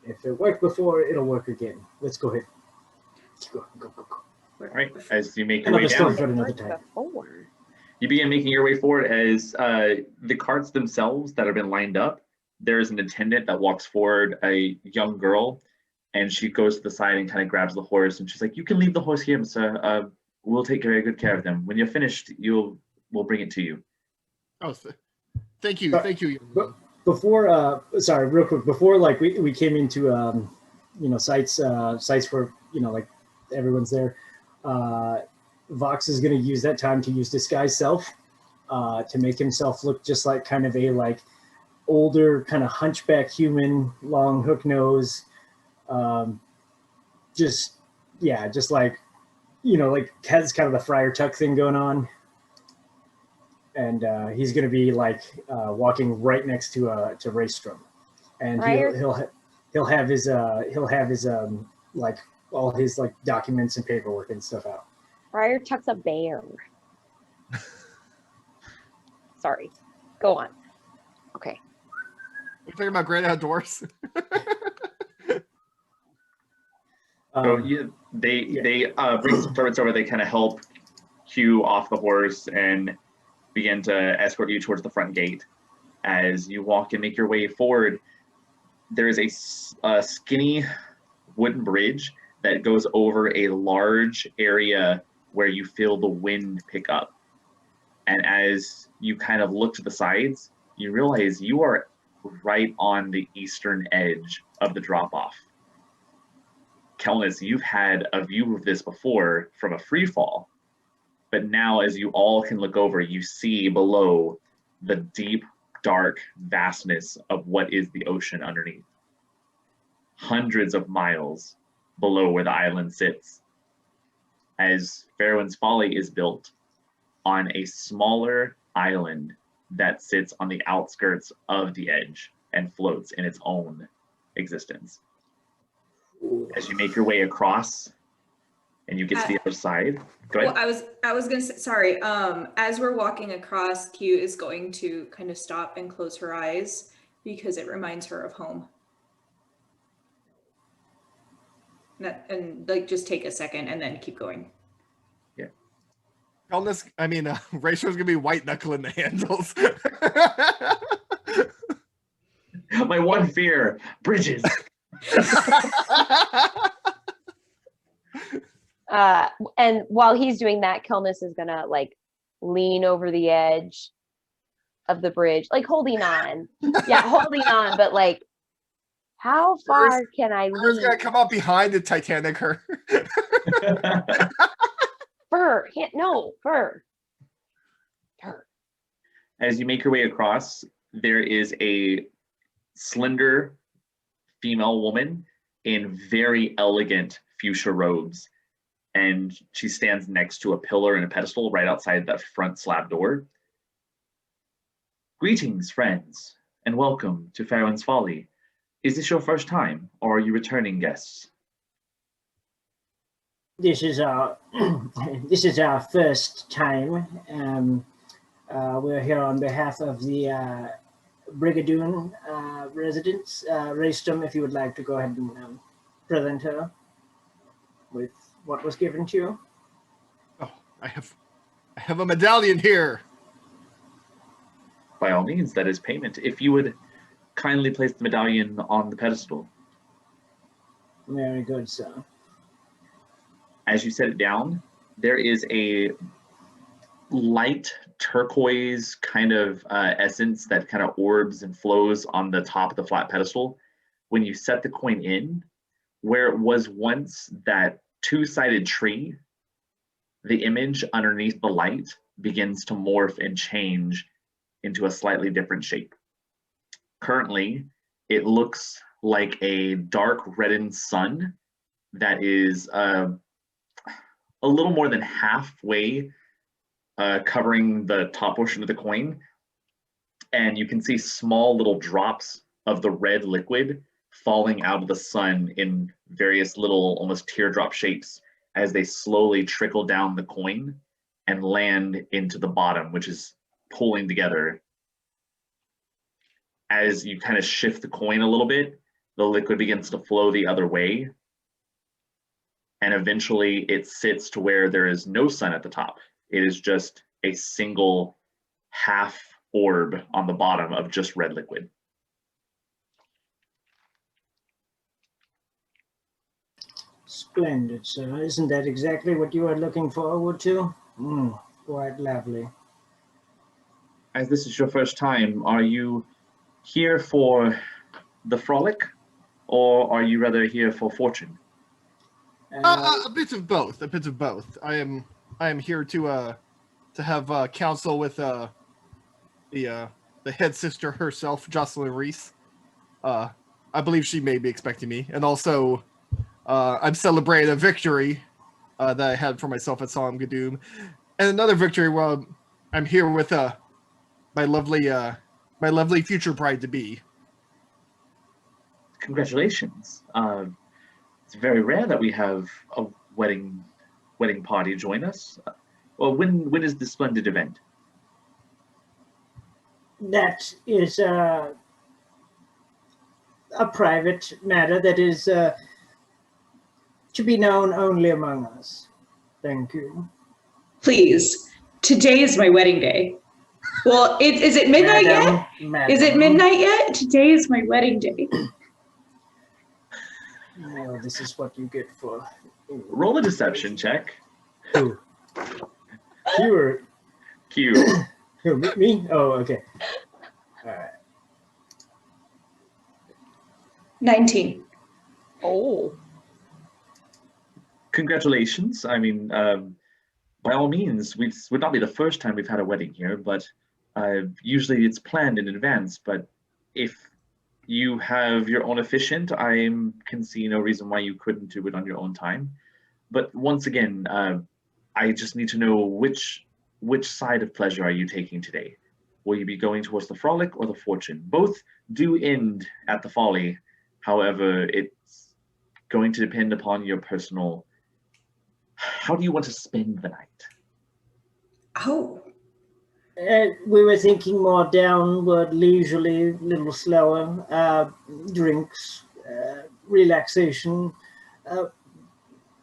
If it worked before, it'll work again. Let's go ahead. Go. All right, as you make your Another way story down, for another Worked time. before. you begin making your way forward as the carts themselves that have been lined up. There is an attendant that walks forward, a young girl, and she goes to the side and kind of grabs the horse, and she's like, "You can leave the horse here, sir. We'll take very good care of them. When you're finished, we'll bring it to you." Oh, thank you. But- Thank you. but- Before, sorry, real quick, before like we came into sites where like everyone's there, Vox is going to use that time to use disguise self. to make himself look just like kind of a like older kind of hunchback human, long hook nose, just like, you know, like has kind of the Friar Tuck thing going on. And he's going to be like walking right next to Raystrom, and he'll have his like all his like documents and paperwork and stuff out. Friar Tuck's a bear. Sorry, go on. Okay. We're talking about Great Outdoors. So they bring some servants over. They kind of help Hugh off the horse and begin to escort you towards the front gate. As you walk and make your way forward, there is a skinny wooden bridge that goes over a large area where you feel the wind pick up. And as you kind of look to the sides, you realize you are right on the eastern edge of the drop-off. Kelnis, you've had a view of this before from a free fall, but now as you all can look over, you see below the deep, dark vastness of what is the ocean underneath. Hundreds of miles below where the island sits, as Farrowen's Folly is built on a smaller island that sits on the outskirts of the edge and floats in its own existence. As you make your way across and you get to the other side, go ahead. Well, I was gonna say, sorry, as we're walking across, Q is going to kind of stop and close her eyes because it reminds her of home. And like just take a second and then keep going. Yeah. Kelnis, I mean, Rachel's gonna be white knuckling the handles. My one fear, bridges. And while he's doing that, Kelnis is gonna like lean over the edge of the bridge, like holding on. Yeah, holding on, but like, how far can I Who's lean? gonna come up behind the Titanic her? Fur. Fur. As you make your way across, there is a slender female woman in very elegant fuchsia robes, and she stands next to a pillar and a pedestal right outside the front slab door. Greetings, friends, and welcome to Farrowen's Folly. Is this your first time, or are you returning guests? This is our first time. We're here on behalf of the Brigadoon residents. Raystrom, if you would like to go ahead and present her with what was given to you. Oh, I have a medallion here. By all means, that is payment. If you would kindly place the medallion on the pedestal. Very good, sir. As you set it down, there is a light turquoise kind of essence that kind of orbs and flows on the top of the flat pedestal. When you set the coin in, where it was once that two-sided tree, the image underneath the light begins to morph and change into a slightly different shape. Currently, it looks like a dark reddened sun that is a little more than halfway covering the top portion of the coin. And you can see small little drops of the red liquid falling out of the sun in various little almost teardrop shapes as they slowly trickle down the coin and land into the bottom, which is pulling together. As you kind of shift the coin a little bit, the liquid begins to flow the other way. And eventually it sits to where there is no sun at the top. It is just a single half orb on the bottom of just red liquid. Splendid, sir. Isn't that exactly what you are looking forward to? Quite lovely. As this is your first time, are you here for the frolic, or are you rather here for fortune? A bit of both. A bit of both. I am here to have counsel with the head sister herself, Jocelyn Reese. I believe she may be expecting me, and also I'm celebrating a victory that I had for myself at Solemn Gadoom, and another victory while I'm here with my lovely future bride to be. Congratulations. It's very rare that we have a wedding party join us. Well, when is the splendid event? That is a private matter that is to be known only among us. Thank you. Please, today is my wedding day. Well, is it midnight yet? Madam. Is it midnight yet? Today is my wedding day. No, this is what you get for... Roll a deception check. Who? You or... Q. Who, me? Oh, okay. All right. 19. Oh. Congratulations. I mean, by all means, would not be the first time we've had a wedding here, but usually it's planned in advance. But if you have your own officiant, I can see no reason why you couldn't do it on your own time. But once again, I just need to know which side of pleasure are you taking today? Will you be going towards the Frolic or the Fortune? Both do end at the Folly. However, it's going to depend upon your personal... How do you want to spend the night? Oh. We were thinking more downward, leisurely, a little slower. Drinks, relaxation.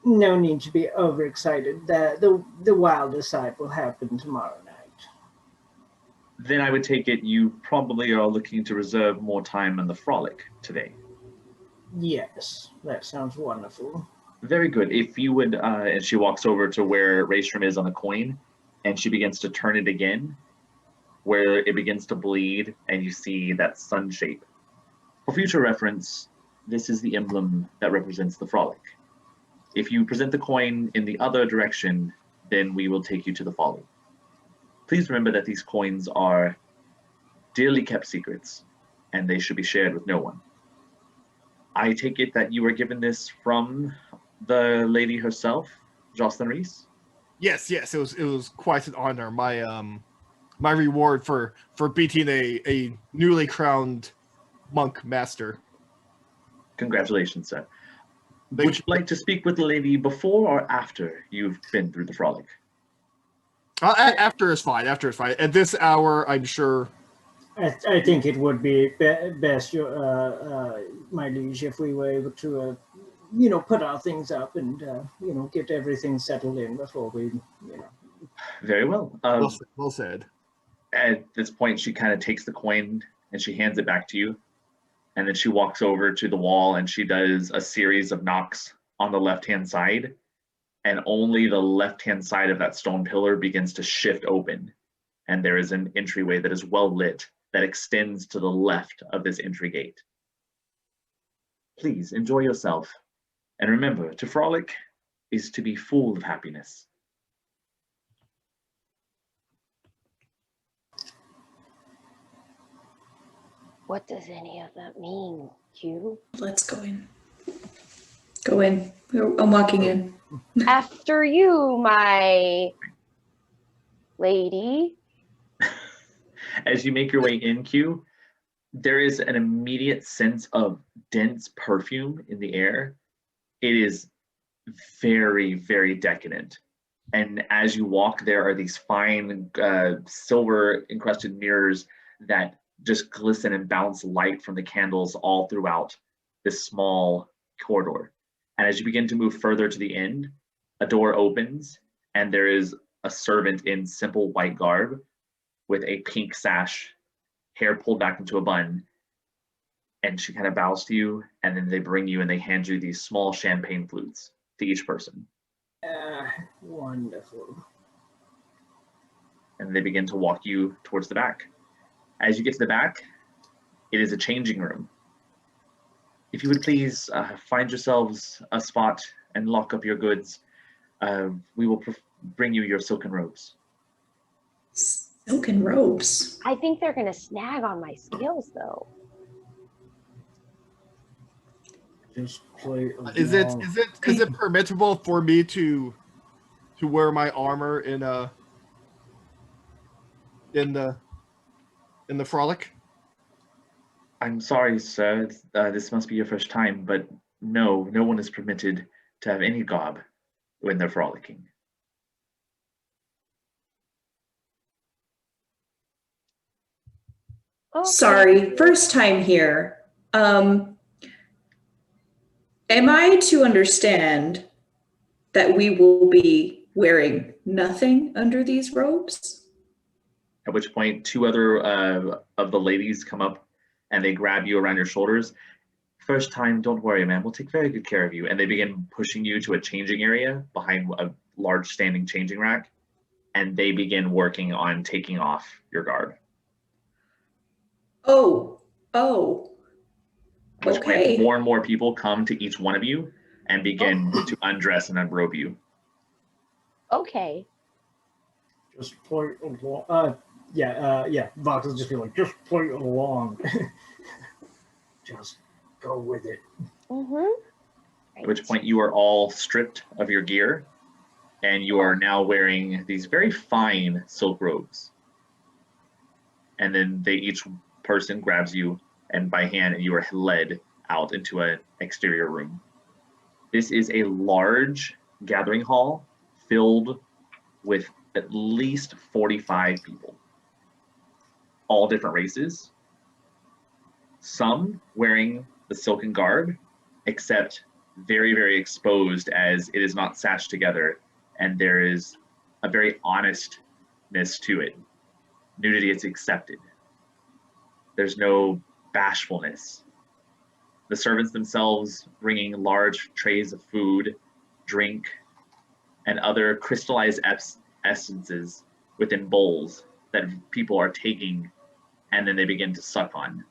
No need to be overexcited. The wilder side will happen tomorrow night. Then I would take it you probably are looking to reserve more time on the Frolic today. Yes, that sounds wonderful. Very good. If you would, and she walks over to where Raystrom is on the coin, and she begins to turn it again, where it begins to bleed, and you see that sun shape. For future reference, this is the emblem that represents the Frolic. If you present the coin in the other direction, then we will take you to the Folly. Please remember that these coins are dearly kept secrets, and they should be shared with no one. I take it that you were given this from the lady herself, Jocelyn Reese? Yes, it was quite an honor. My reward for beating a newly crowned monk master. Congratulations, sir. Would you like to speak with the lady before or after you've been through the Frolic? After is fine. At this hour, I'm sure. I think it would be best, my liege, if we were able to, put our things up and, get everything settled in before we, Very well. Well said. At this point, she kind of takes the coin and she hands it back to you. And then she walks over to the wall and she does a series of knocks on the left-hand side. And only the left-hand side of that stone pillar begins to shift open. And there is an entryway that is well lit that extends to the left of this entry gate. Please enjoy yourself. And remember, to frolic is to be full of happiness. What does any of that mean, Q? Let's go in. Go in. I'm walking in. After you, my lady. As you make your way in, Q, there is an immediate sense of dense perfume in the air. It is very, very decadent. And as you walk, there are these fine silver encrusted mirrors that just glisten and bounce light from the candles all throughout this small corridor. And as you begin to move further to the end, a door opens and there is a servant in simple white garb with a pink sash, hair pulled back into a bun. And she kind of bows to you, and then they bring you and they hand you these small champagne flutes to each person. Wonderful. And they begin to walk you towards the back. As you get to the back, it is a changing room. If you would please find yourselves a spot and lock up your goods, we will bring you your silken robes. Silken robes. I think they're gonna snag on my scales though. Just play Is it along. is it permissible for me to wear my armor in the Frolic? I'm sorry, sir. This must be your first time, but no one is permitted to have any garb when they're frolicking. Okay. Sorry, first time here. Am I to understand that we will be wearing nothing under these robes? At which point, two other of the ladies come up and they grab you around your shoulders. First time, don't worry, man. We'll take very good care of you. And they begin pushing you to a changing area behind a large standing changing rack. And they begin working on taking off your garb. Oh. At which Okay. point, more and more people come to each one of you and begin to undress and unrobe you. Okay. Just play along. Yeah. Vox will just be like, just play along. Just go with it. At which point you are all stripped of your gear and you are now wearing these very fine silk robes. And then each person grabs you and by hand and you are led out into an exterior room. This is a large gathering hall filled with at least 45 people, all different races, some wearing the silken garb, except very, very exposed as it is not sashed together and there is a very honestness to it. Nudity is accepted. There's no bashfulness. The servants themselves bringing large trays of food, drink, and other crystallized essences within bowls that people are taking and then they begin to suck on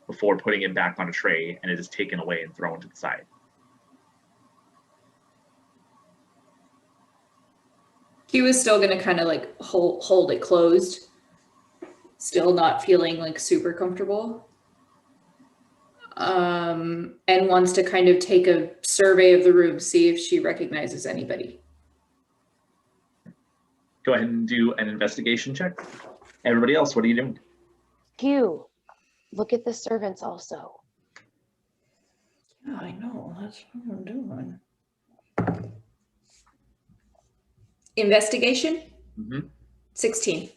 before putting it back on a tray and it is taken away and thrown to the side. Q is still gonna kind of like hold it closed, still not feeling like super comfortable. And wants to kind of take a survey of the room, see if she recognizes anybody. Go ahead and do an investigation check. Everybody else, what are you doing? Q, look at the servants also. Yeah, I know. That's what I'm doing. Investigation? 16.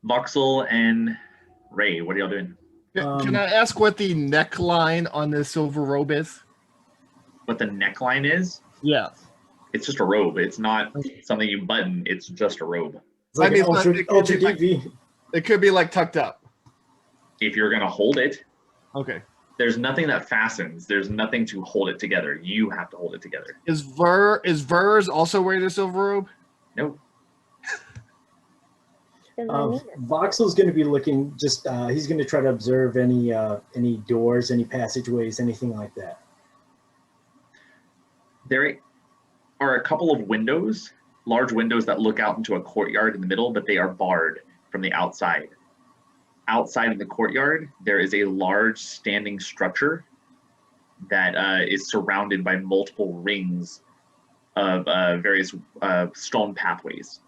Voxel and Ray, what are y'all doing? Can I ask what the neckline on this silver robe is? What the neckline is? Yeah. It's just a robe. It's not something you button. It's just a robe. It's like I mean, an ultra, it could ultra be like- DV. It could be like tucked up. If you're gonna hold it, Okay. there's nothing that fastens. There's nothing to hold it together. You have to hold it together. Is Vers also wearing a silver robe? Nope. Voxel's going to be looking. Just he's going to try to observe any doors, any passageways, anything like that. There are a couple of windows, large windows that look out into a courtyard in the middle, but they are barred from the outside. Outside of the courtyard, there is a large standing structure that is surrounded by multiple rings of various stone pathways.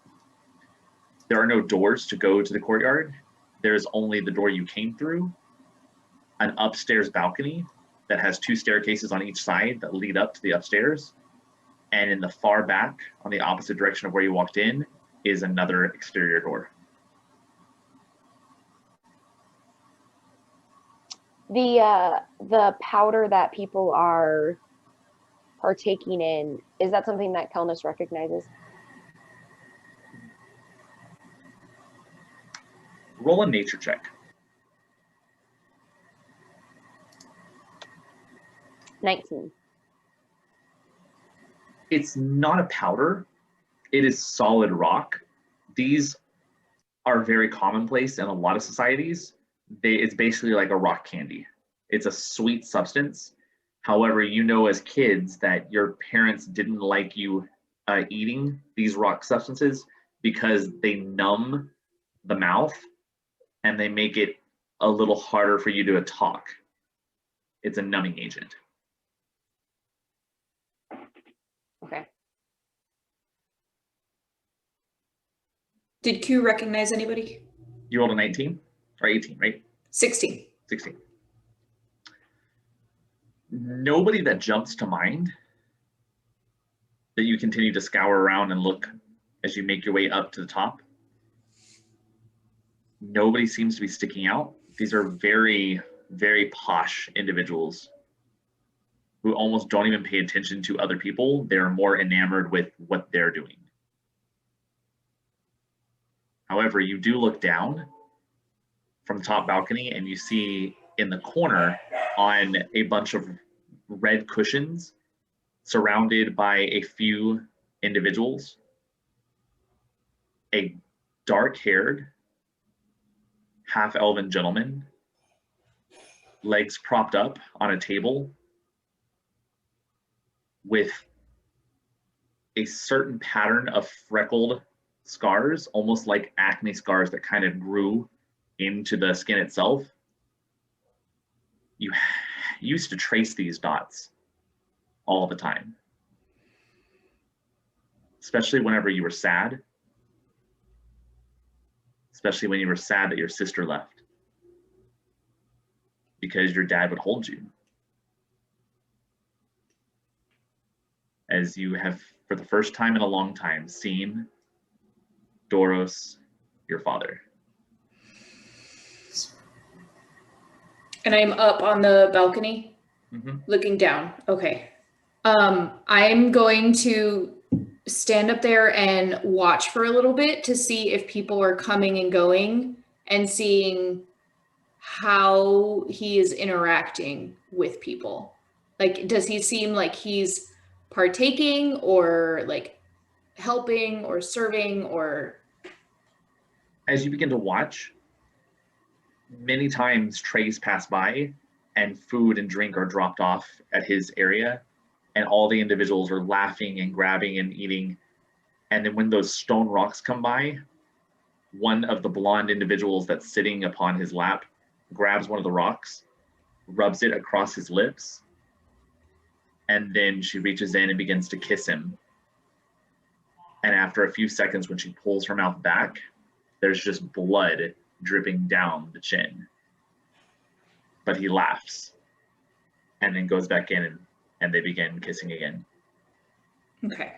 There are no doors to go to the courtyard. There's only the door you came through, an upstairs balcony that has 2 staircases on each side that lead up to the upstairs. And in the far back, on the opposite direction of where you walked in, is another exterior door. The powder that people are partaking in, is that something that Kelnus recognizes? Roll a nature check. 19. It's not a powder. It is solid rock. These are very commonplace in a lot of societies. It's basically like a rock candy. It's a sweet substance. However, you know as kids that your parents didn't like you eating these rock substances, because they numb the mouth and they make it a little harder for you to talk. It's a numbing agent. Okay. Did Q recognize anybody? You rolled a 19 or 18, right? 16. 16. Nobody that jumps to mind that you continue to scour around and look as you make your way up to the top. Nobody seems to be sticking out. These are very, very posh individuals who almost don't even pay attention to other people. They're more enamored with what they're doing. However, you do look down from the top balcony and you see in the corner on a bunch of red cushions surrounded by a few individuals, a dark-haired, half-elven gentleman, legs propped up on a table with a certain pattern of freckled scars, almost like acne scars that kind of grew into the skin itself. You used to trace these dots all the time, especially whenever you were sad, especially when you were sad that your sister left, because your dad would hold you. As you have, for the first time in a long time, seen Doros, your father. And I'm up on the balcony, looking down. Okay. I'm going to stand up there and watch for a little bit to see if people are coming and going and seeing how he is interacting with people. Like, does he seem like he's partaking or like helping or serving or? As you begin to watch, many times trays pass by and food and drink are dropped off at his area, and all the individuals are laughing and grabbing and eating. And then when those stone rocks come by, one of the blonde individuals that's sitting upon his lap grabs one of the rocks, rubs it across his lips, and then she reaches in and begins to kiss him. And after a few seconds, when she pulls her mouth back, there's just blood dripping down the chin. But he laughs and then goes back in and they begin kissing again. Okay.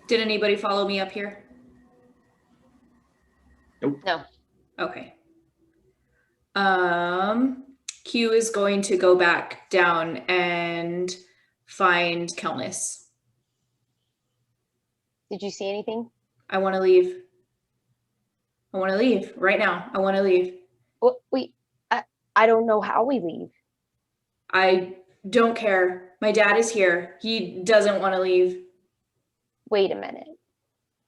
Did anybody follow me up here? Nope. No. Okay. Q is going to go back down and find Kelnis. Did you see anything? I want to leave. I want to leave right now. I want to leave. Well, I don't know how we leave. I don't care. My dad is here. He doesn't want to leave. Wait a minute.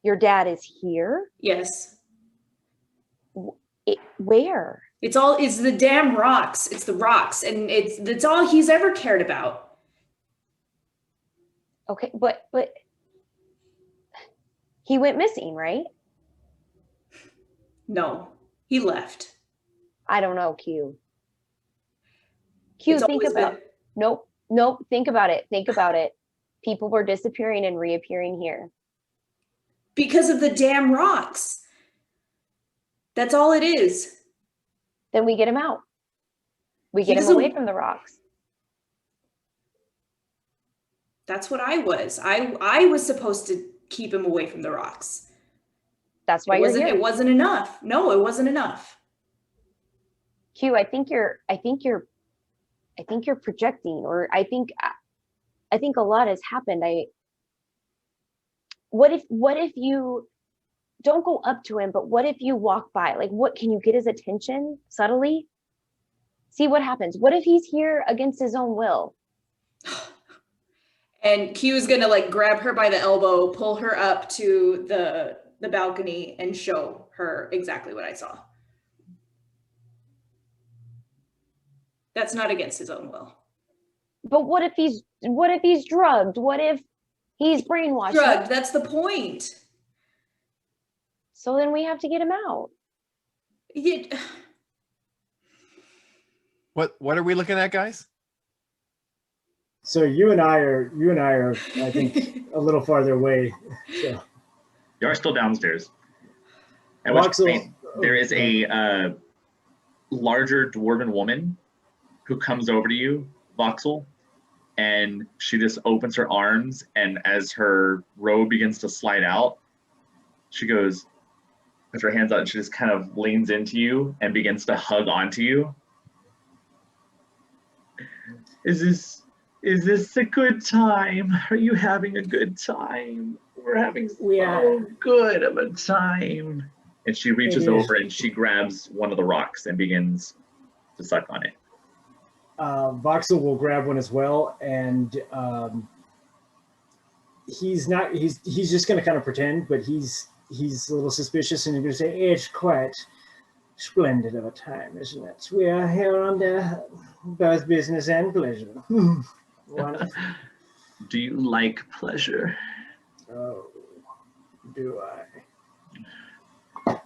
Your dad is here? Yes. Where? It's the damn rocks. It's the rocks. And that's all he's ever cared about. Okay, but he went missing, right? No, he left. I don't know, Q. Q, It's think always about been- Nope, think about it. Think about it. People were disappearing and reappearing here. Because of the damn rocks. That's all it is. Then we get him out. We get him away from the rocks. That's what I was. I was supposed to keep him away from the rocks. That's why you're here. It wasn't enough. No, it wasn't enough. Q, I think you're projecting, or I think a lot has happened. What if you don't go up to him, but what if you walk by? Like, what can you get his attention subtly? See what happens. What if he's here against his own will? And Q is gonna like grab her by the elbow, pull her up to the balcony, and show her exactly what I saw. That's not against his own will. But what if he's drugged? What if He's brainwashed. drugged. That's the point. So then we have to get him out. What are we looking at, guys? So you and I are, I think, a little farther away. So. You are still downstairs. At which Voxel, point, there is a larger dwarven woman who comes over to you, Voxel, and she just opens her arms, and as her robe begins to slide out, she goes, puts her hands out, and she just kind of leans into you and begins to hug onto you. Is this a good time? Are you having a good time? We're having so good of a time. And she reaches over and she grabs one of the rocks and begins to suck on it. Voxel will grab one as well, and he's just going to kind of pretend, but he's a little suspicious, and he's going to say, "It's quite splendid of a time, isn't it? We are here under both business and pleasure." Wonderful. Do you like pleasure? Oh, do I?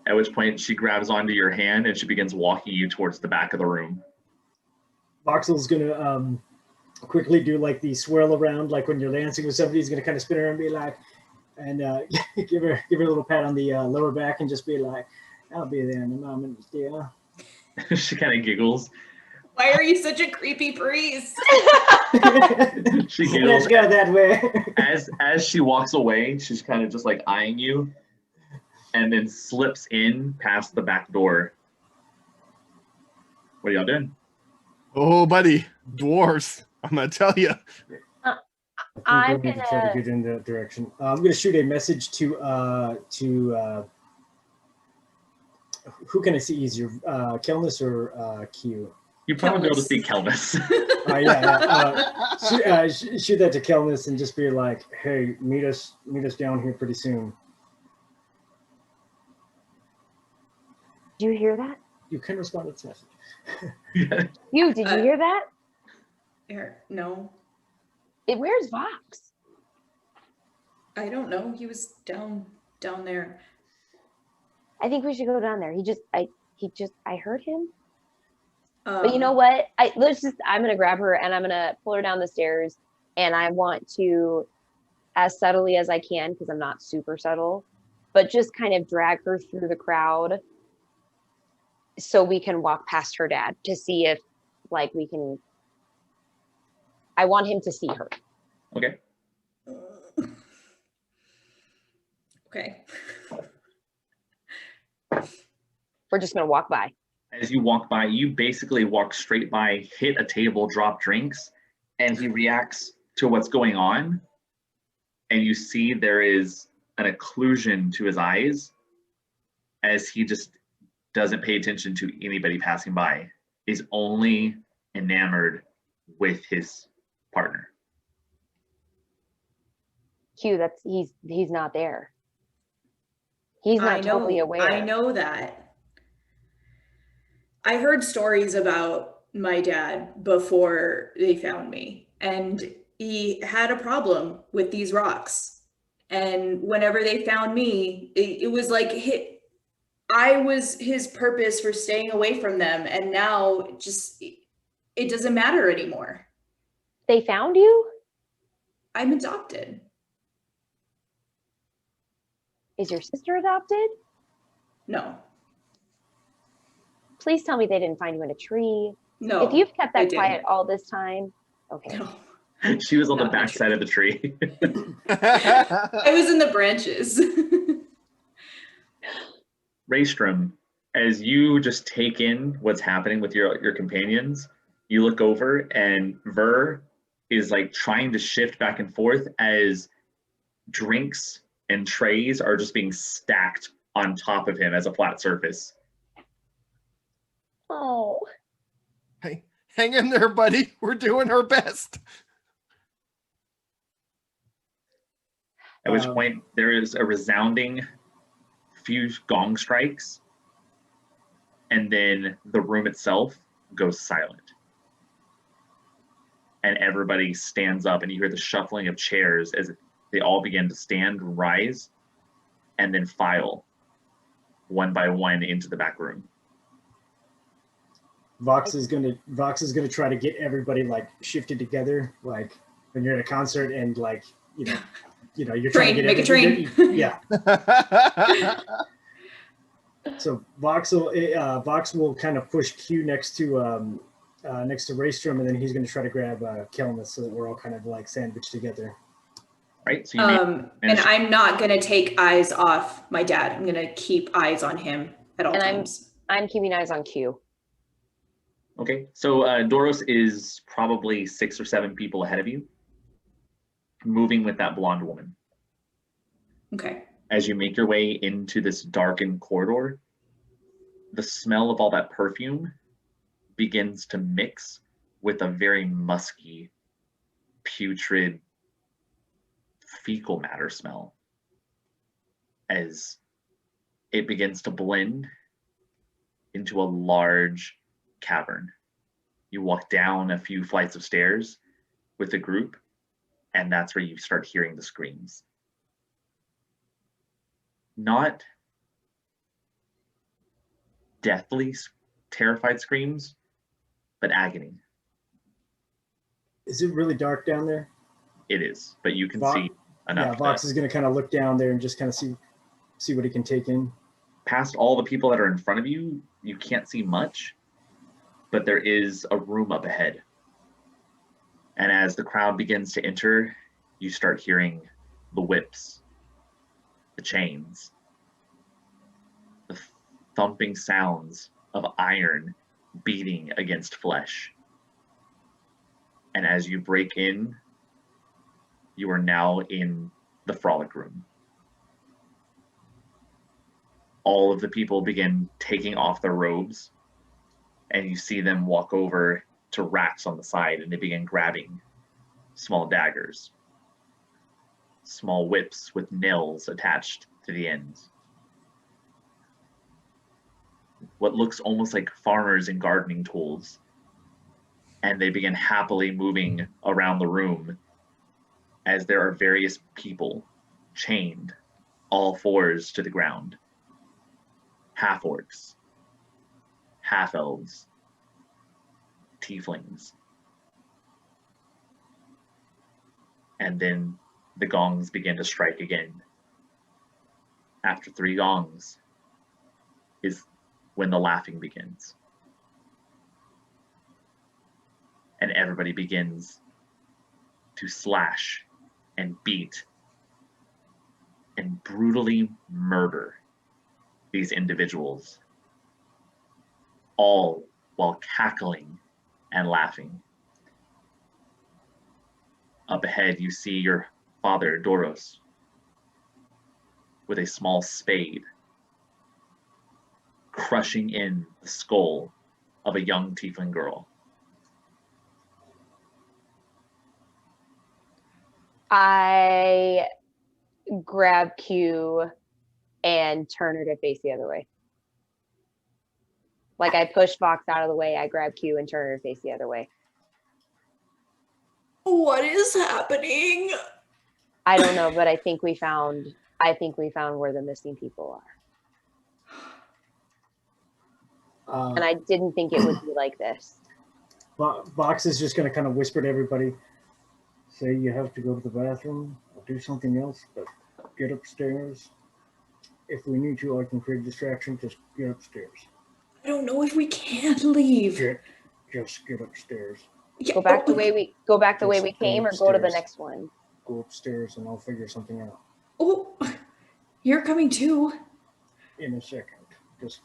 At which point she grabs onto your hand and she begins walking you towards the back of the room. Voxel's going to quickly do like the swirl around, like when you're dancing with somebody. He's going to kind of spin around and be like, and give her a little pat on the lower back and just be like, "I'll be there in a moment, dear." She kind of giggles. Why are you such a creepy priest? She giggles. Let's go that way. As she walks away, she's kind of just like eyeing you, and then slips in past the back door. What are y'all doing? Oh, buddy, dwarves! I'm gonna tell you. I'm going to try to get in that direction. I'm going to shoot a message to who can I see easier, Kelnus or Q? You probably be able to see Kelvis. Shoot that to Kelnus and just be like, "Hey, meet us down here pretty soon." Did you hear that? You can respond to this message. Did you hear that? No. Where's Vox? I don't know. He was down there. I think we should go down there. I heard him. But you know what? I'm gonna grab her and I'm gonna pull her down the stairs, and I want to, as subtly as I can, because I'm not super subtle, but just kind of drag her through the crowd so we can walk past her dad to see if we can. I want him to see her. Okay. Okay. We're just gonna walk by. As you walk by, you basically walk straight by, hit a table, drop drinks, and he reacts to what's going on. And you see there is an occlusion to his eyes as he just doesn't pay attention to anybody passing by. He's only enamored with his partner. Q, he's not there. He's not totally aware. I know that. I heard stories about my dad before they found me, and he had a problem with these rocks. And whenever they found me, it was like I was his purpose for staying away from them, and now it doesn't matter anymore. They found you? I'm adopted. Is your sister adopted? No. Please tell me they didn't find you in a tree. No. If you've kept that quiet all this time, okay. No. She was on the back side of the tree. I was in the branches. Raystrom, as you just take in what's happening with your companions, you look over and Ver is trying to shift back and forth as drinks and trays are just being stacked on top of him as a flat surface. Oh. Hey, hang in there, buddy. We're doing our best. At which point there is a resounding few gong strikes, and then the room itself goes silent. And everybody stands up and you hear the shuffling of chairs as They all begin to stand, rise, and then file one by one into the back room. Vox is gonna try to get everybody like shifted together, like when you're at a concert and like you're trying to get Make a everybody- train. Yeah. So Vox will kind of push Q next to Raystrom, and then he's going to try to grab Kelmus so that we're all kind of like sandwiched together. Right. So and I'm not going to take eyes off my dad. I'm going to keep eyes on him at all times. I'm keeping eyes on Q. Okay. So Doros is probably 6 or 7 people ahead of you, moving with that blonde woman. Okay. As you make your way into this darkened corridor, the smell of all that perfume begins to mix with a very musky, putrid, fecal matter smell as it begins to blend into a large cavern. You walk down a few flights of stairs with the group, and that's where you start hearing the screams. Not deathly terrified screams, but agony. Is it really dark down there? It is, but you can see Yeah, enough. Vox is going to kind of look down there and just kind of see what he can take in. Past all the people that are in front of you, you can't see much, but there is a room up ahead. And as the crowd begins to enter, you start hearing the whips, the chains, the thumping sounds of iron beating against flesh. And as you break in, you are now in the Frolic room. All of the people begin taking off their robes, and you see them walk over to racks on the side, and they begin grabbing small daggers, small whips with nails attached to the ends. What looks almost like farmers and gardening tools. And they begin happily moving around the room as there are various people chained, all fours to the ground. Half-orcs, half-elves, tieflings. And then the gongs begin to strike again. After 3 gongs is when the laughing begins. And everybody begins to slash and beat and brutally murder these individuals, all while cackling and laughing. Up ahead, you see your father, Doros, with a small spade, crushing in the skull of a young tiefling girl. I grab Q and turn her to face the other way. Like I push Vox out of the way, I grab Q and turn her to face the other way. What is happening? I don't know, but I think we found where the missing people are. And I didn't think it would be like this. Vox is just going to kind of whisper to everybody, say you have to go to the bathroom or do something else, but get upstairs. If we need to, I can create a distraction. Just get upstairs. I don't know if we can leave. Just get upstairs. Yeah, Go back the way we came, or go to the upstairs. next one. Go upstairs and I'll figure something out Oh, you're coming too. in a second. Just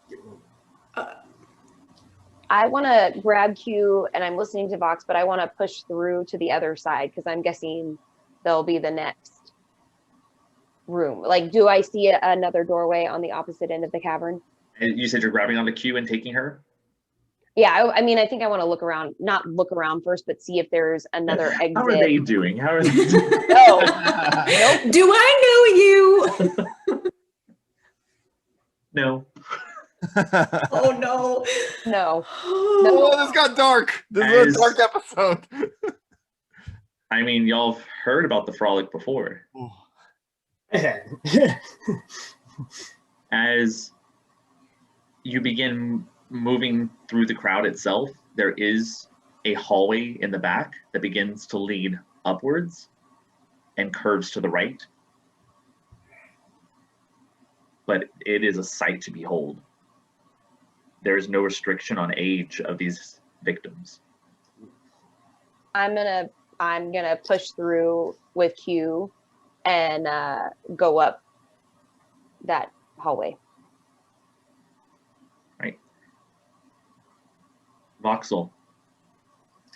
get moving. I want to grab Q, and I'm listening to Vox, but I want to push through to the other side because I'm guessing they'll be the next room. Like, do I see another doorway on the opposite end of the cavern? And you said you're grabbing onto Q and taking her? Yeah, I mean, I think I want to look around, not look around first, but see if there's another exit. How are they doing? No. Nope. Do I know you? No. Oh no. No. Oh, this got dark. This is a dark episode. I mean, y'all have heard about the Frolic before. Oh. As you begin moving through the crowd itself, there is a hallway in the back that begins to lead upwards and curves to the right. But it is a sight to behold. There is no restriction on age of these victims. I'm gonna push through with Q and go up that hallway. Right. Voxel,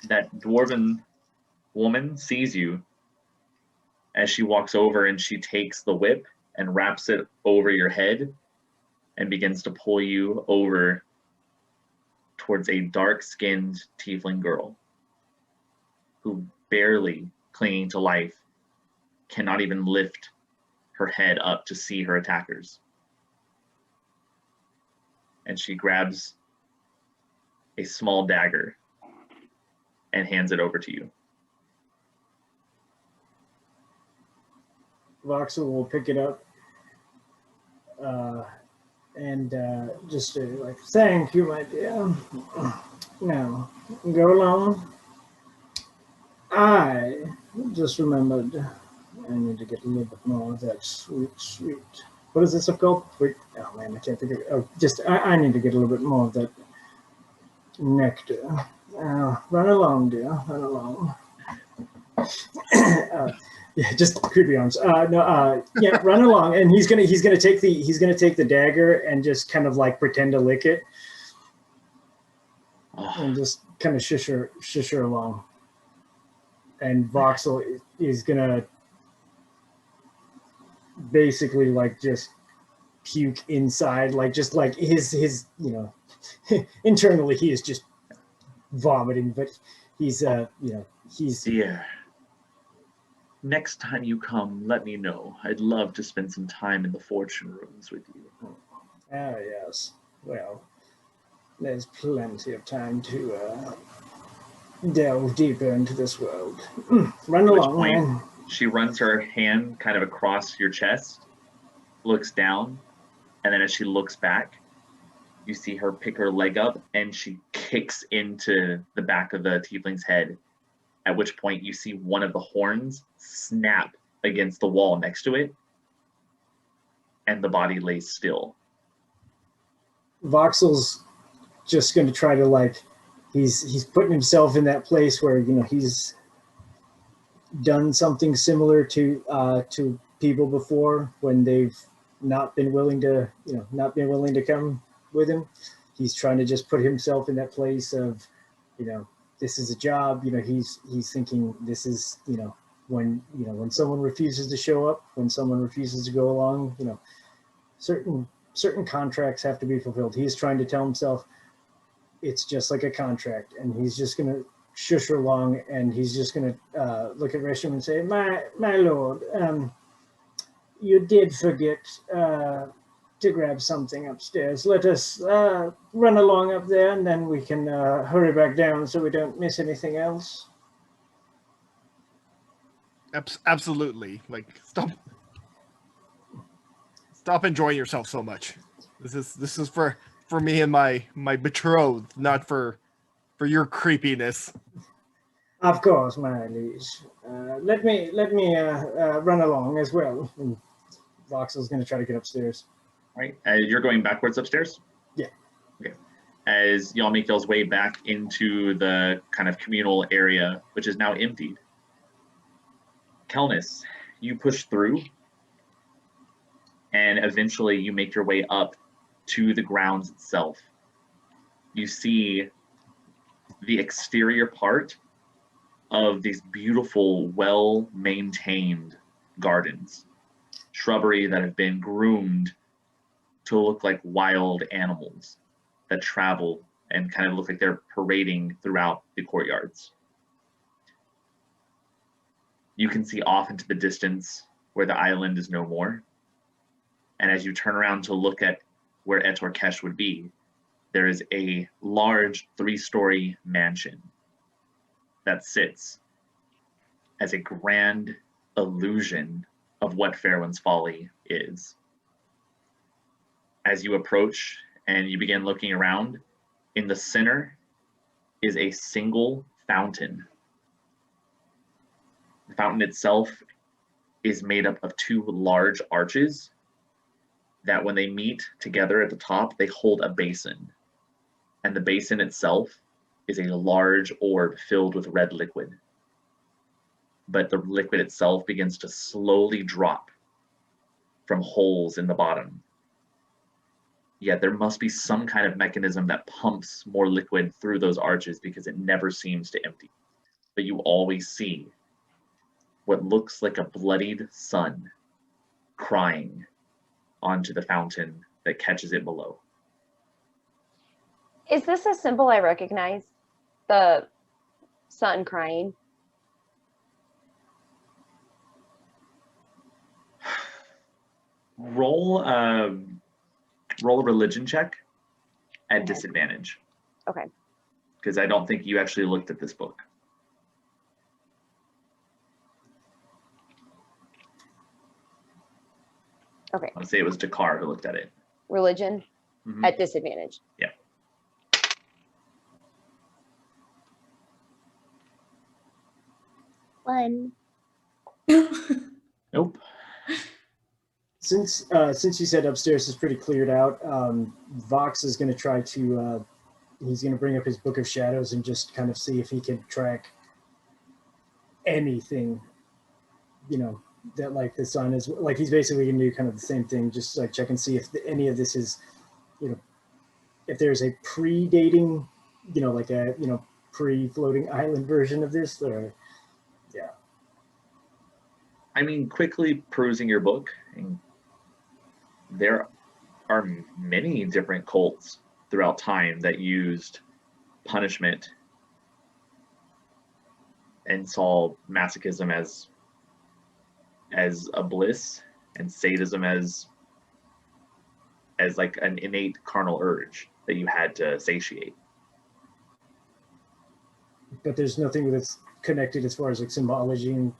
that dwarven woman sees you as she walks over, and she takes the whip and wraps it over your head and begins to pull you over towards a dark-skinned tiefling girl who, barely clinging to life, cannot even lift her head up to see her attackers. And she grabs a small dagger and hands it over to you. Voxel will pick it up and just like, thank you, my dear. Now, go along. I just remembered I need to get a little bit more of that sweet. What is this stuff called? Wait, oh man, I can't think of it. Oh, I need to get a little bit more of that nectar. Run along, dear. Run along. Yeah, just creepy arms. Yeah, run along, and he's gonna take the dagger and just kind of like pretend to lick it, and just kind of shush her along. And Voxel is gonna basically like just puke inside, like just like his internally he is just vomiting, but he's he's. Dear, next time you come, let me know. I'd love to spend some time in the fortune rooms with you. Ah, yes. Well, there's plenty of time to delve deeper into this world. Run along, man. She runs her hand kind of across your chest, looks down, and then as she looks back, you see her pick her leg up and she kicks into the back of the tiefling's head, at which point you see one of the horns snap against the wall next to it, and the body lays still. Voxel's just going to try to like, he's putting himself in that place where, he's done something similar to people before when they've not been willing to come with him. He's trying to just put himself in that place of, this is a job. He's thinking this is, when someone refuses to show up, when someone refuses to go along, certain contracts have to be fulfilled. He's trying to tell himself it's just like a contract, and he's just going to shush her along, and he's just going to look at Resham and say, my lord, you did forget to grab something upstairs. Let us run along up there, and then we can hurry back down so we don't miss anything else. Absolutely. Like, stop enjoying yourself so much. This is for me and my betrothed, not for your creepiness. Of course, my liege. Let me run along as well. And Voxel's going to try to get upstairs. Right, you're going backwards upstairs? Yeah. Okay. As y'all make y'all's way back into the kind of communal area, which is now emptied, Kelnis, you push through, and eventually you make your way up to the grounds itself. You see the exterior part of these beautiful, well-maintained gardens, shrubbery that have been groomed to look like wild animals that travel and kind of look like they're parading throughout the courtyards. You can see off into the distance where the island is no more. And as you turn around to look at where Etor Kesh would be, there is a large 3-story mansion that sits as a grand illusion of what Farrowen's Folly is. As you approach and you begin looking around, in the center is a single fountain. The fountain itself is made up of two large arches that when they meet together at the top, they hold a basin. And the basin itself is a large orb filled with red liquid. But the liquid itself begins to slowly drop from holes in the bottom. Yet there must be some kind of mechanism that pumps more liquid through those arches because it never seems to empty. But you always see what looks like a bloodied sun crying onto the fountain that catches it below. Is this a symbol I recognize? The sun crying? Roll a religion check at disadvantage. Okay. Because I don't think you actually looked at this book. Okay. I'll say it was Dakkar who looked at it. Religion Mhm. at disadvantage. Yeah. One. Nope. Since you said upstairs is pretty cleared out, Vox is going to try to, he's going to bring up his Book of Shadows and just kind of see if he can track anything, you know, that like the sun is, like he's basically going to do kind of the same thing, just like check and see if any of this is, you know, if there's a predating, you know, like a, you know, pre-floating island version of this, or, yeah. I mean, quickly perusing your book, and there are many different cults throughout time that used punishment and saw masochism as a bliss and sadism as like an innate carnal urge that you had to satiate. But there's nothing that's connected as far as like symbology and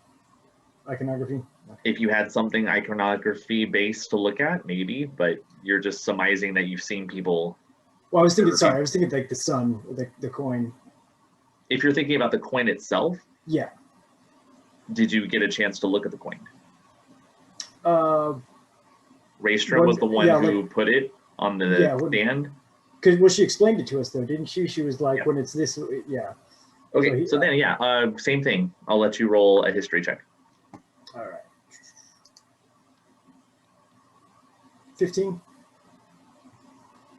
iconography. If you had something iconography based to look at, maybe, but you're just surmising that you've seen people. Well, I was thinking like the sun, the coin. If you're thinking about the coin itself, Yeah. did you get a chance to look at the coin? Uh, Raystrom was the one who put it on the stand. Because well, she explained it to us though, didn't she? She was like, when it's this, yeah. Okay, so then yeah, same thing. I'll let you roll a history check. All right. 15.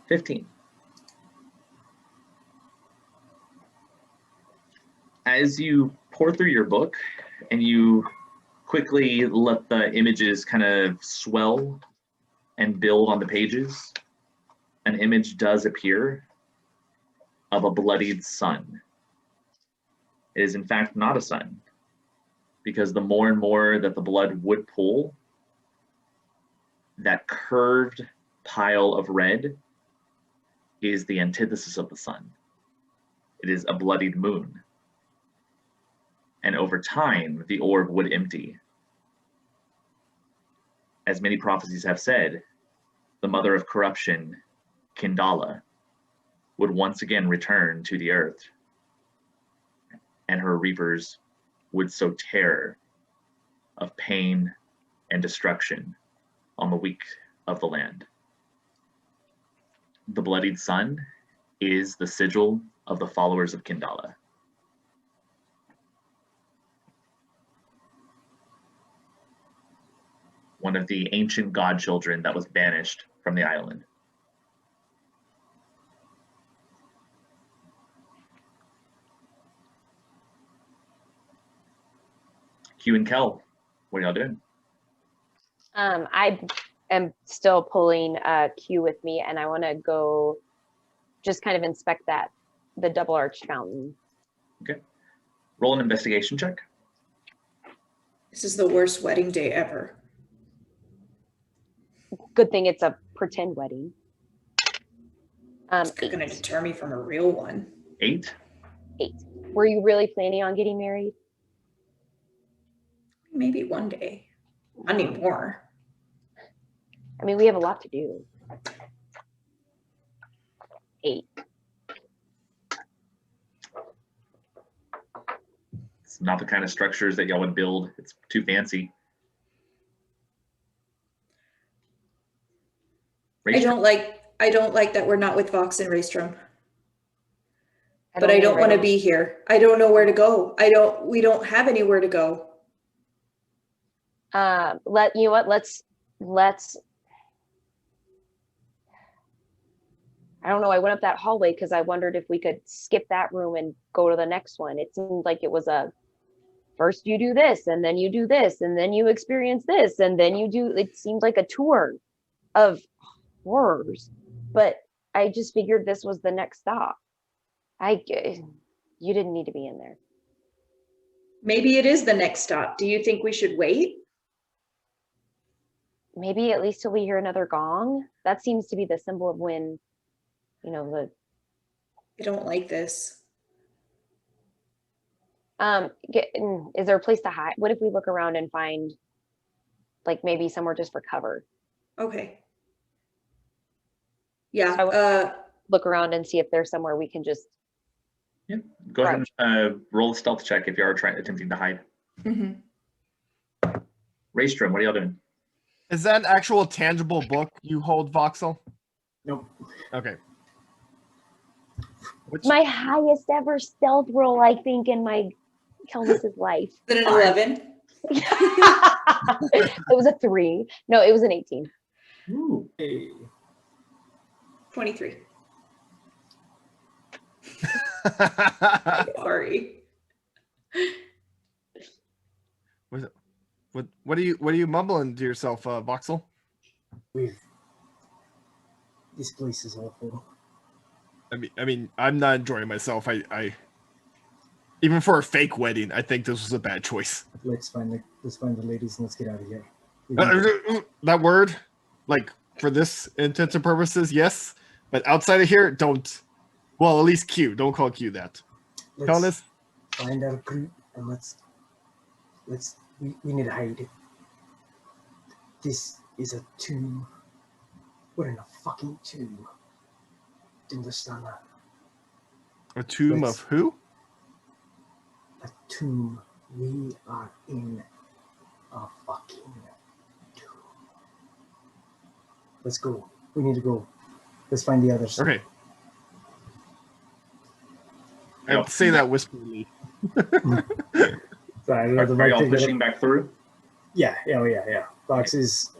15. As you pour through your book and you quickly let the images kind of swell and build on the pages, an image does appear of a bloodied sun. It is in fact not a sun, because the more and more that the blood would pool, that curved pile of red is the antithesis of the sun. It is a bloodied moon. And over time, the orb would empty. As many prophecies have said, the mother of corruption, Kindala, would once again return to the earth, and her reapers would sow terror of pain and destruction on the weak of the land. The bloodied sun is the sigil of the followers of Kindala. One of the ancient godchildren that was banished from the island. Q and Kel, what are y'all doing? I am still pulling Q with me, and I want to go just kind of inspect the double arched fountain. Okay. Roll an investigation check. This is the worst wedding day ever. Good thing it's a pretend wedding. It's going to deter me from a real one. 8. 8. Were you really planning on getting married? Maybe one day. I need more. I mean, we have a lot to do. 8. It's not the kind of structures that y'all would build. It's too fancy. I don't like that we're not with Vox and Raystrom. But I don't want to be here. I don't know where to go. We don't have anywhere to go. You know what, let's I don't know, I went up that hallway because I wondered if we could skip that room and go to the next one. It seemed like it was a first you do this and then you do this and then you experience this and then you do, it seemed like a tour of horrors, but I just figured this was the next stop. You didn't need to be in there. Maybe it is the next stop. Do you think we should wait? Maybe at least till we hear another gong. That seems to be the symbol of when, you know, I don't like this. is there a place to hide? What if we look around and find like maybe somewhere just for cover? Okay. Yeah. Look around and see if there's somewhere we can just. Yeah. Go ahead and roll a stealth check if you are attempting to hide. Mm-hmm. Raystrom, what are y'all doing? Is that an actual tangible book you hold, Voxel? Nope. Okay. My highest ever stealth roll, I think, in my Kelnis's life. Is it an 11? It was a 3. No, it was an 18. Ooh. Hey. 23. Sorry. What are you mumbling to yourself, Voxel? This place is awful. I mean, I'm not enjoying myself. I even for a fake wedding, I think this was a bad choice. Let's find the ladies and let's get out of here. That word, like for this intents and purposes, yes, but outside of here, don't. Well, at least Q. Don't call Q that. Let's find our group and we need to hide. This is a tomb. We're in a fucking tomb. Do you understand that? A tomb of who? A tomb. We are in a fucking tomb. Let's go. We need to go. Let's find the others. Okay. I have to say that whisperly. Sorry, are y'all pushing back through? Yeah. Vox is,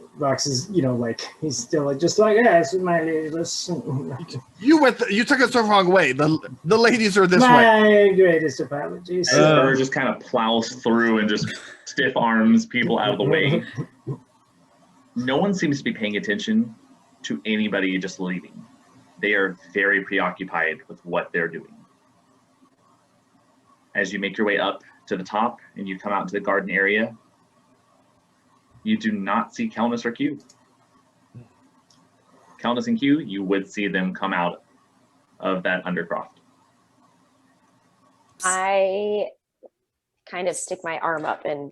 you know, like he's still like just like, yeah, it's my lady. Listen. You took us the wrong way. The ladies are this way. My greatest apologies. As Burr just kind of plows through and just stiff arms people out of the way. No one seems to be paying attention to anybody just leaving. They are very preoccupied with what they're doing. As you make your way up to the top and you come out into the garden area, you do not see Kelnis or Q. Kelnis and Q, you would see them come out of that undercroft. I kind of stick my arm up and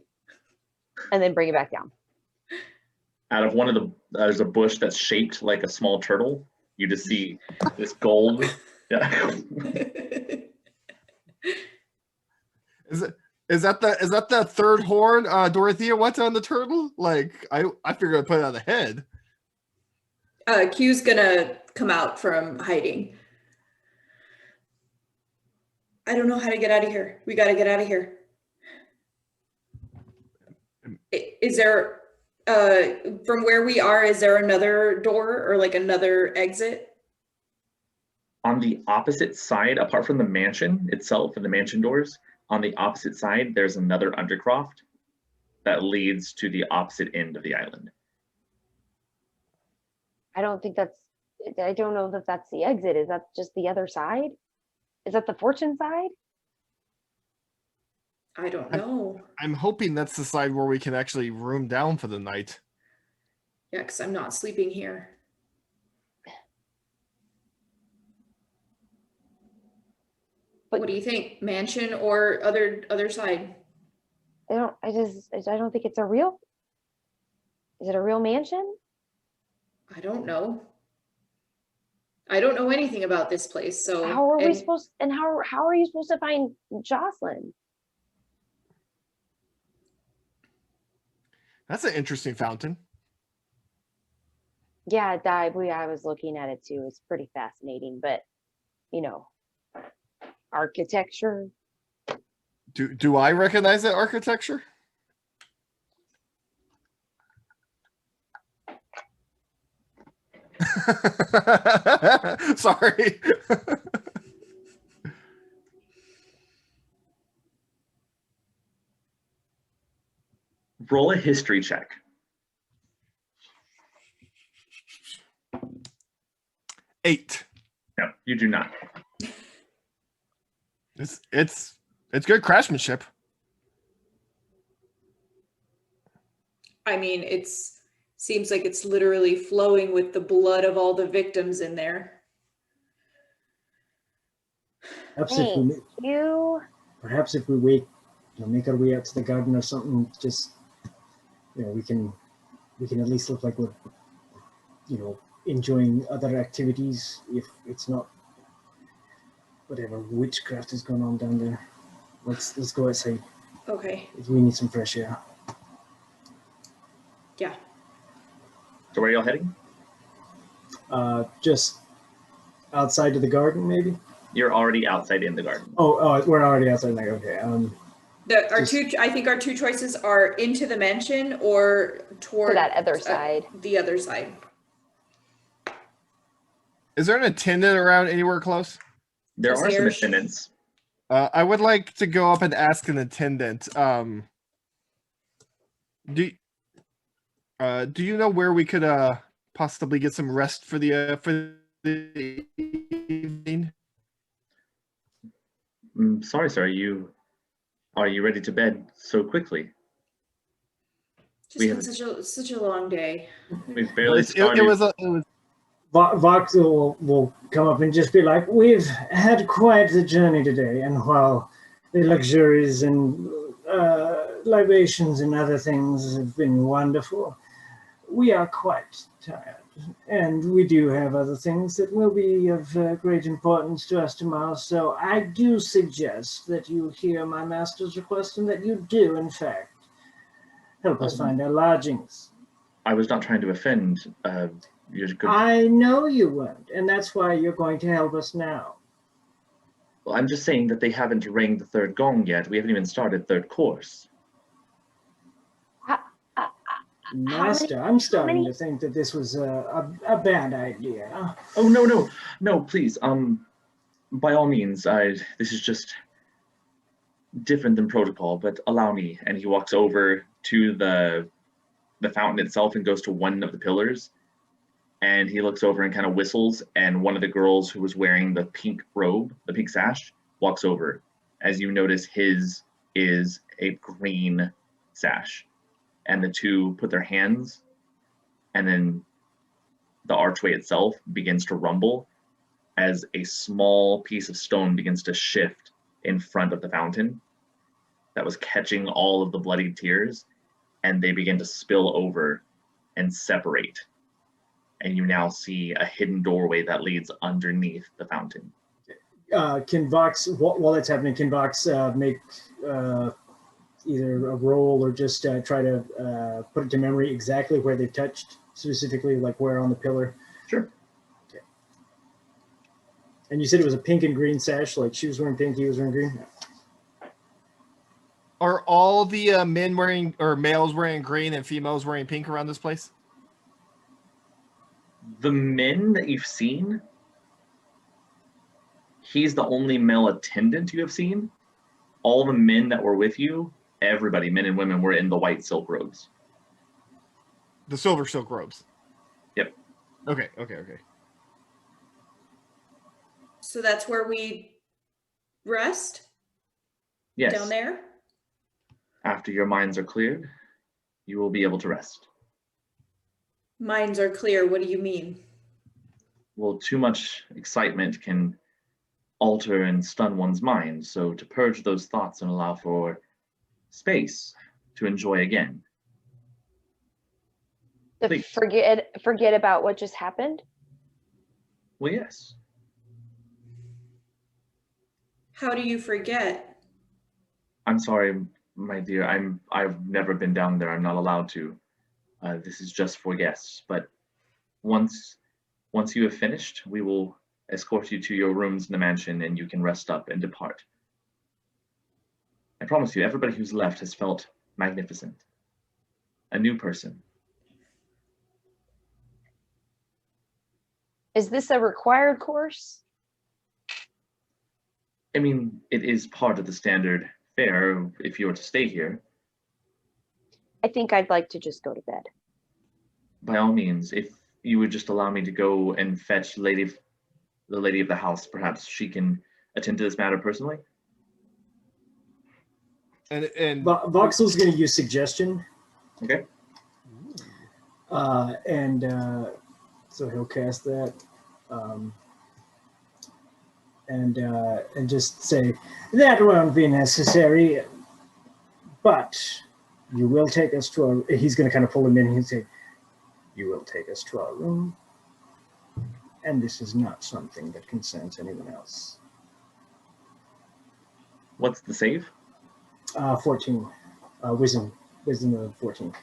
then bring it back down. Out of one of there's a bush that's shaped like a small turtle. You just see this gold. Yeah. Is that the third horn, Dorothea? What's on the turtle? Like I figured I'd put it on the head. Q's gonna come out from hiding. I don't know how to get out of here. We gotta get out of here. Is there, from where we are, is there another door or like another exit? On the opposite side, apart from the mansion itself and the mansion doors, on the opposite side, there's another undercroft that leads to the opposite end of the island. I don't know that that's the exit. Is that just the other side? Is that the fortune side? I don't know. I'm hoping that's the side where we can actually room down for the night. Yeah, because I'm not sleeping here. But what do you think? Mansion or other side? I don't think it's a real. Is it a real mansion? I don't know. I don't know anything about this place. So How are we supposed? And how are you supposed to find Jocelyn? That's an interesting fountain. Yeah, I was looking at it too. It's pretty fascinating, but you know, architecture. Do I recognize that architecture? Sorry. Roll a history check. 8. No, you do not. It's good craftsmanship. I mean, seems like it's literally flowing with the blood of all the victims in there. Perhaps Thank you. Perhaps if we wait, make our way out to the garden or something, just we can at least look like we're enjoying other activities if it's not whatever witchcraft is going on down there. Let's go outside. Okay. We need some fresh air. Yeah. So where are y'all heading? Just outside of the garden, maybe. You're already outside in the garden. Oh, we're already outside. Okay. I think our two choices are into the mansion or toward that other side. The other side. Is there an attendant around anywhere close? There are some attendants. I would like to go up and ask an attendant. Do you know where we could possibly get some rest for the evening? Sorry, sir. Are you ready to bed so quickly? Just been such a long day. We've barely started. It was Vox will come up and just be like, "We've had quite the journey today, and while the luxuries and libations and other things have been wonderful, we are quite tired, and we do have other things that will be of great importance to us tomorrow. So I do suggest that you hear my master's request and that you do, in fact, help us find our lodgings." I was not trying to offend. You're good. I know you weren't, and that's why you're going to help us now. Well, I'm just saying that they haven't rang the third gong yet. We haven't even started third course. Master, I'm starting to think that this was a bad idea. Oh, no, please. By all means, this is just different than protocol, but allow me. And he walks over to the fountain itself and goes to one of the pillars. And he looks over and kind of whistles, and one of the girls who was wearing the pink robe, the pink sash, walks over. As you notice, his is a green sash. And the two put their hands, and then the archway itself begins to rumble as a small piece of stone begins to shift in front of the fountain that was catching all of the bloodied tears, and they begin to spill over and separate. And you now see a hidden doorway that leads underneath the fountain. Can Vox, while that's happening, can Vox make either a roll or just try to put it to memory exactly where they've touched, specifically like where on the pillar? Sure. Okay. And you said it was a pink and green sash, like she was wearing pink, he was wearing green? Are all the men wearing, or males wearing green and females wearing pink around this place? The men that you've seen, he's the only male attendant you have seen. All the men that were with you, everybody, men and women, were in the white silk robes. The silver silk robes. Yep. Okay. So that's where we rest? Yes. Down there? After your minds are cleared, you will be able to rest. Minds are clear. What do you mean? Well, too much excitement can alter and stun one's mind. So to purge those thoughts and allow for space to enjoy again. To Please. forget about what just happened. Well, yes. How do you forget? I'm sorry, my dear. I've never been down there. I'm not allowed to. This is just for guests. But once you have finished, we will escort you to your rooms in the mansion, and you can rest up and depart. I promise you, everybody who's left has felt magnificent. A new person. Is this a required course? I mean, it is part of the standard fare if you were to stay here. I think I'd like to just go to bed. By all means, if you would just allow me to go and fetch the lady of the house, perhaps she can attend to this matter personally. And Voxel's going to use suggestion. Okay. So he'll cast that, and just say that won't be necessary, but you will take us to our. He's going to kind of pull him in. He'll say, "You will take us to our room, and this is not something that concerns anyone else." What's the save? 14, wisdom of 14.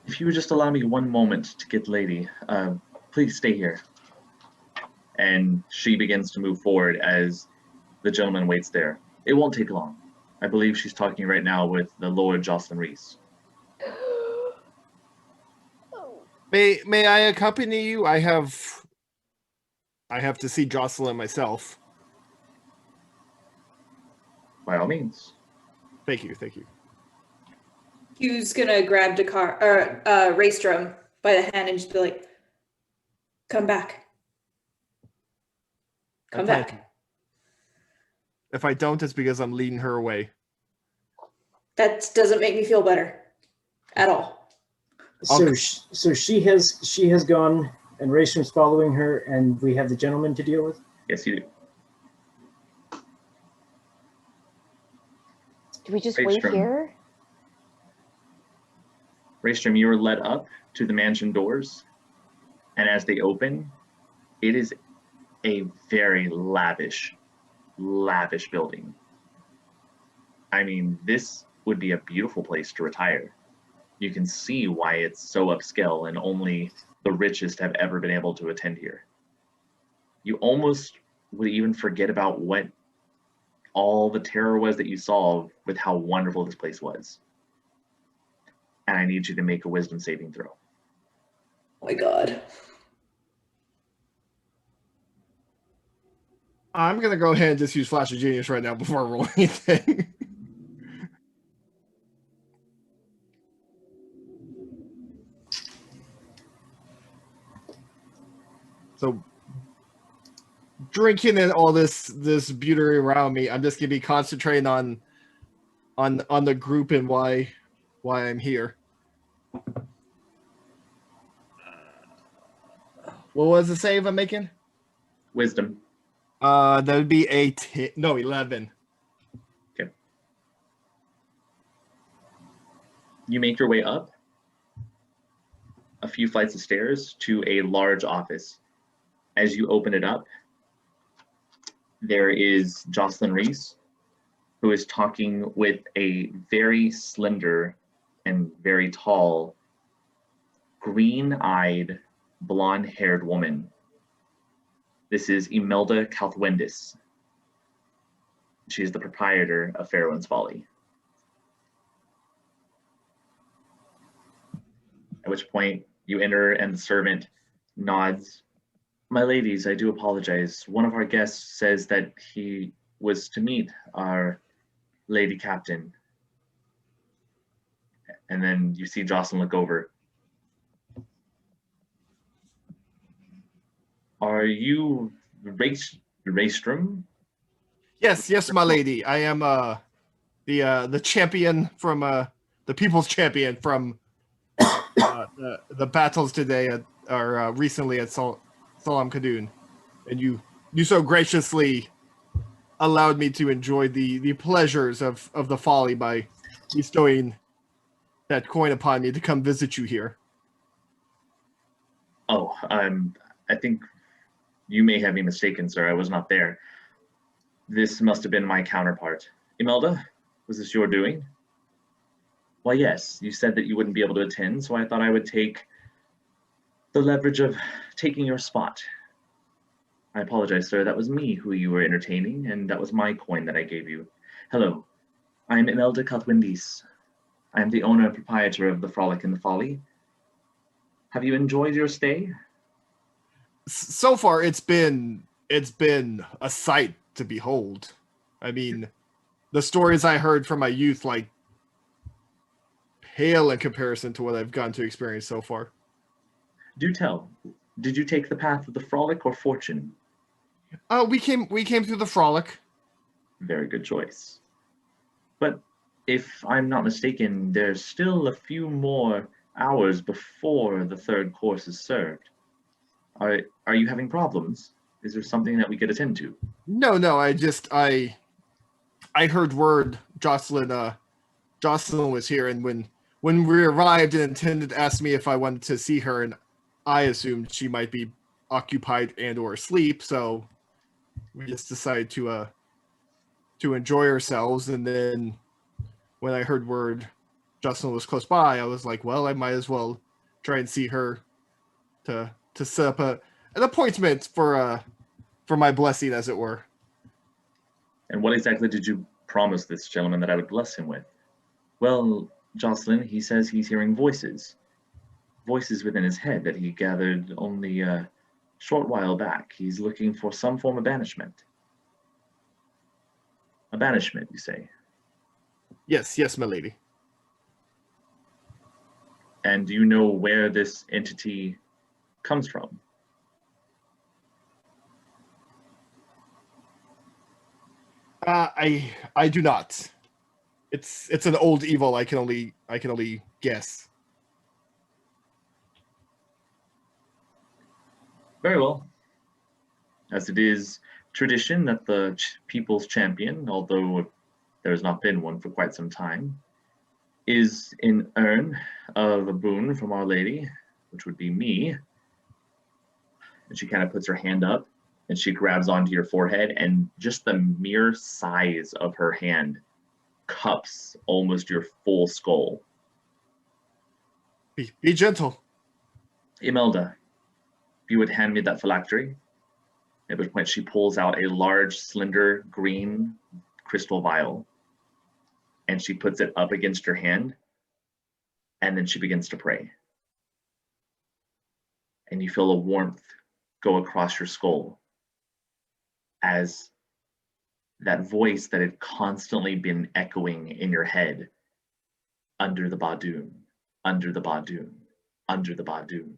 If you would just allow me one moment to get the lady, please stay here. And she begins to move forward as the gentleman waits there. It won't take long. I believe she's talking right now with the Lord Jocelyn Reese. may I accompany you? I have to see Jocelyn myself. By all means. Thank you. Hugh's gonna grab Dakkar or Raystrom by the hand and just be like, "Come back. Come back." If I don't, it's because I'm leading her away. That doesn't make me feel better at all. So she has gone, and Raystrom's following her, and we have the gentleman to deal with. Yes, you do. Do we just wait here? Raystrom, you are led up to the mansion doors, and as they open, it is a very lavish building. I mean, this would be a beautiful place to retire. You can see why it's so upscale and only the richest have ever been able to attend here. You almost would even forget about what all the terror was that you saw with how wonderful this place was. And I need you to make a wisdom saving throw. Oh my god. I'm going to go ahead and just use Flash of Genius right now before I roll anything. So, drinking in all this beauty around me, I'm just going to be concentrating on the group and why I'm here. What was the save I'm making? Wisdom. That would be 11. Okay. You make your way up a few flights of stairs to a large office. As you open it up, there is Jocelyn Reese, who is talking with a very slender and very tall, green-eyed, blonde-haired woman. This is Imelda Kalthwendis. She is the proprietor of Farrowen's Folly. At which point you enter and the servant nods. My ladies, I do apologize. One of our guests says that he was to meet our lady captain. And then you see Jocelyn look over. Are you Raystrom? Yes, my lady. I am the champion from the people's champion from the battles today or recently at Salam Kadun. And you you so graciously allowed me to enjoy the pleasures of the Folly by bestowing that coin upon me to come visit you here. Oh, I think you may have me mistaken, sir. I was not there. This must have been my counterpart. Imelda, was this your doing? Why, yes. You said that you wouldn't be able to attend, so I thought I would take the leverage of taking your spot. I apologize, sir. That was me who you were entertaining, and that was my coin that I gave you. Hello, I am Imelda Cutwindis. I am the owner and proprietor of the Frolic and the Folly. Have you enjoyed your stay? So far, it's been a sight to behold. I mean, the stories I heard from my youth, like, pale in comparison to what I've gotten to experience so far. Do tell. Did you take the path of the Frolic or Fortune? We came through the Frolic. Very good choice. But if I'm not mistaken, there's still a few more hours before the third course is served. Are you having problems? Is there something that we could attend to? No, I heard word Jocelyn was here, and when we arrived, an attendant asked me if I wanted to see her, and I assumed she might be occupied and or asleep, so we just decided to enjoy ourselves. And then when I heard word Jocelyn was close by, I was like, well, I might as well try and see her to set up an appointment for my blessing, as it were. And what exactly did you promise this gentleman that I would bless him with? Well, Jocelyn, he says he's hearing voices within his head that he gathered only a short while back. He's looking for some form of banishment. A banishment, you say? Yes, my lady. And do you know where this entity comes from? I do not. It's an old evil. I can only guess. Very well. As it is tradition that the people's champion, although there has not been one for quite some time, is in urn of a boon from Our Lady, which would be me. And she kind of puts her hand up and she grabs onto your forehead, and just the mere size of her hand cups almost your full skull. Be gentle. Imelda, if you would hand me that phylactery, at which point she pulls out a large, slender, green crystal vial, and she puts it up against your hand, and then she begins to pray. And you feel a warmth go across your skull as that voice that had constantly been echoing in your head, under the Badoon, under the Badoon, under the Badoon,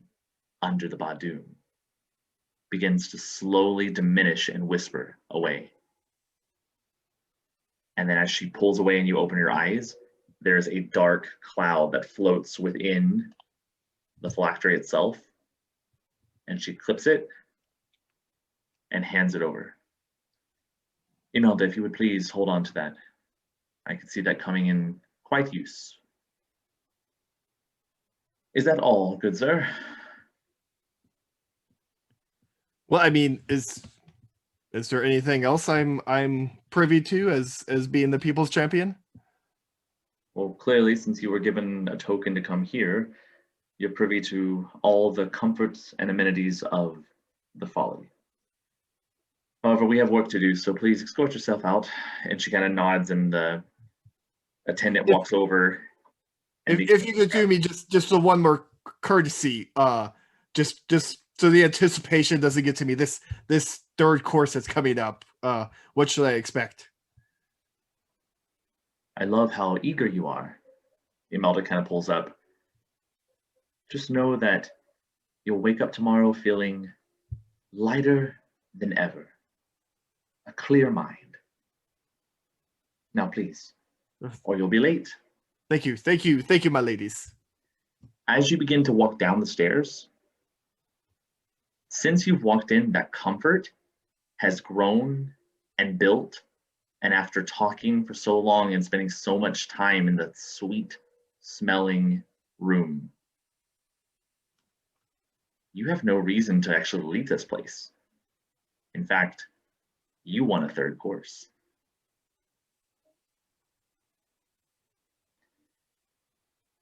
under the Badoon, begins to slowly diminish and whisper away. And then as she pulls away and you open your eyes, there's a dark cloud that floats within the phylactery itself. And she clips it and hands it over. Imelda, if you would please hold on to that. I can see that coming in quite use. Is that all, good sir? Well, I mean, is there anything else I'm privy to as being the people's champion? Well, clearly, since you were given a token to come here, you're privy to all the comforts and amenities of the Folly. However, we have work to do, so please escort yourself out. And she kind of nods, and the attendant walks over. And If you could do me just the one more courtesy, just so the anticipation doesn't get to me. This third course that's coming up, what should I expect? I love how eager you are. Imelda kind of pulls up. Just know that you'll wake up tomorrow feeling lighter than ever. A clear mind. Now, please, or you'll be late. Thank you, my ladies. As you begin to walk down the stairs, since you've walked in, that comfort has grown and built, and after talking for so long and spending so much time in that sweet smelling room, you have no reason to actually leave this place. In fact, you want a third course.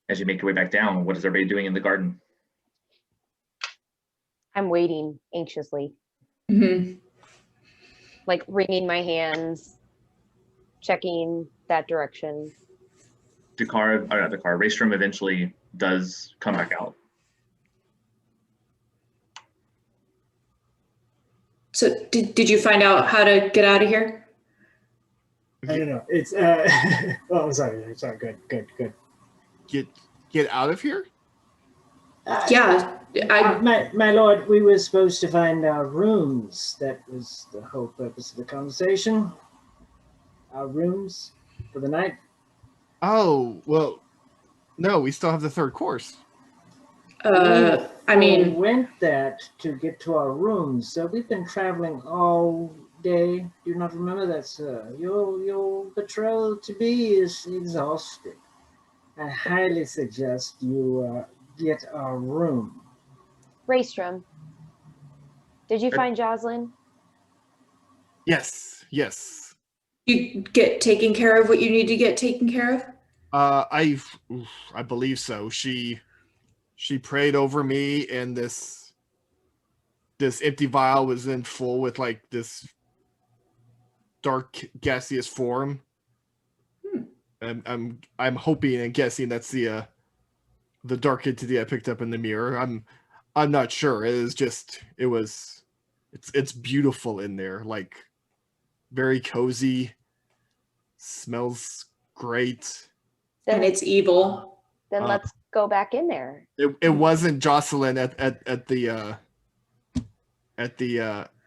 As you make your way back down, what is everybody doing in the garden? I'm waiting anxiously, Mhm. like wringing my hands, checking that direction. Dakkar, or not Dakkar, Raystrom eventually does come back out. So did you find out how to get out of here? I don't know. It's oh, sorry. Good. Get out of here. Yeah, My lord, we were supposed to find our rooms. That was the whole purpose of the conversation. Our rooms for the night. Oh, well, no, we still have the third course. I mean, Went that to get to our rooms. So we've been traveling all day. Do you not remember that, sir? Your betrothed to be is exhausted. I highly suggest you get our room. Raystrom, did you find Jocelyn? Yes. you get taken care of what you need to get taken care of? I believe so. She prayed over me, and this empty vial was then full with like this dark gaseous form. I'm hoping and guessing that's the dark entity I picked up in the mirror. I'm not sure. It's beautiful in there, like very cozy, smells great. Then, And it's evil. then let's go back in there. It wasn't Jocelyn at the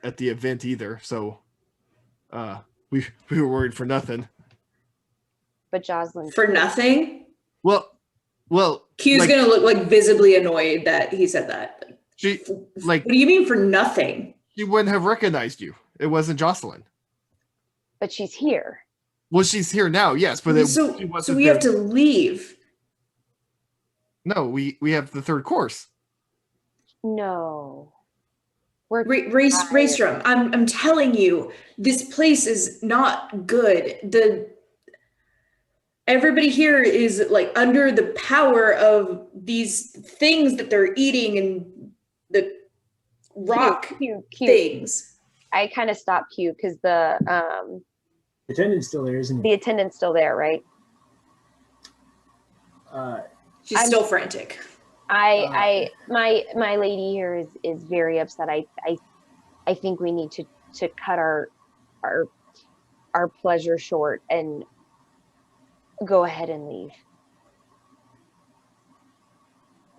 event either, so we were worried for nothing. But Jocelyn, For nothing? Well, Q's like, gonna look like visibly annoyed that he said that. she like What do you mean for nothing? she wouldn't have recognized you. It wasn't Jocelyn. but she's here. Well, she's here now, yes, but So she wasn't we there. have to leave. No, we have the third course. No. We're Raystrom, I'm telling you, this place is not good. Everybody here is like under the power of these things that they're eating and the rock Q. things. I kind of stopped Q because the Attendant's still there, isn't he? attendant's still there, right? She's still frantic. My lady here is very upset. I think we need to cut our pleasure short and go ahead and leave.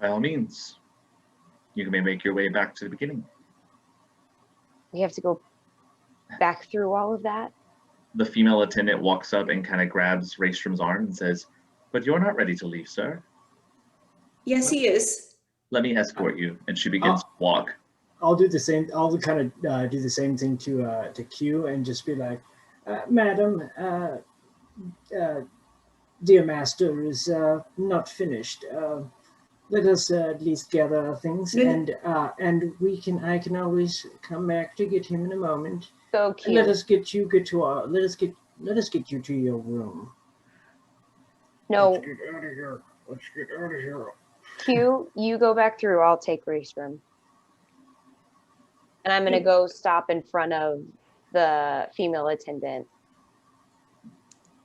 By all means, you may make your way back to the beginning. We have to go back through all of that. The female attendant walks up and kind of grabs Raystrom's arm and says, "But you're not ready to leave, sir. Yes, he is. Let me escort you." And she begins to walk. I'll do the same. I'll kind of do the same thing to Q and just be like, "Madam, dear master is not finished. Let us at least gather our things, and I can always come back to get him in a moment. Go Q. Let us get you to your room. No, Let's get out of here. Let's get out of here." Q, you go back through. I'll take Raystrom. And I'm gonna go stop in front of the female attendant.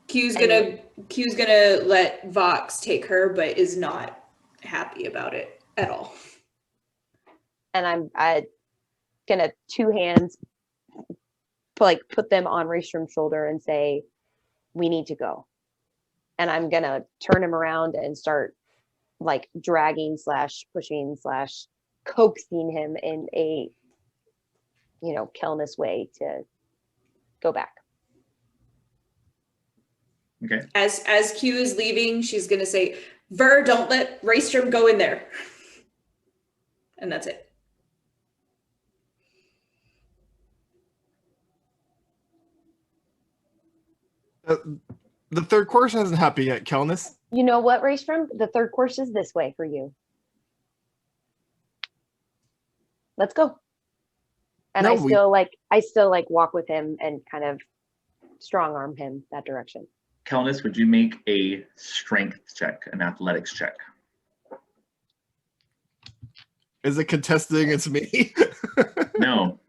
Q's gonna let Vox take her, but is not happy about it at all. And I'm gonna two hands put them on Raystrom's shoulder and say, "We need to go." And I'm gonna turn him around and start like dragging / pushing / coaxing him in a Kelness way to go back. Okay. As Q is leaving, she's gonna say, "Ver, don't let Raystrom go in there." And that's it. The third course hasn't happened yet, Kelnis. You know what, Raystrom? The third course is this way for you. Let's go. And No, I still like walk with him and kind of strong arm him that direction. Kelnis, would you make a strength check, an athletics check? Is it contested against me? No.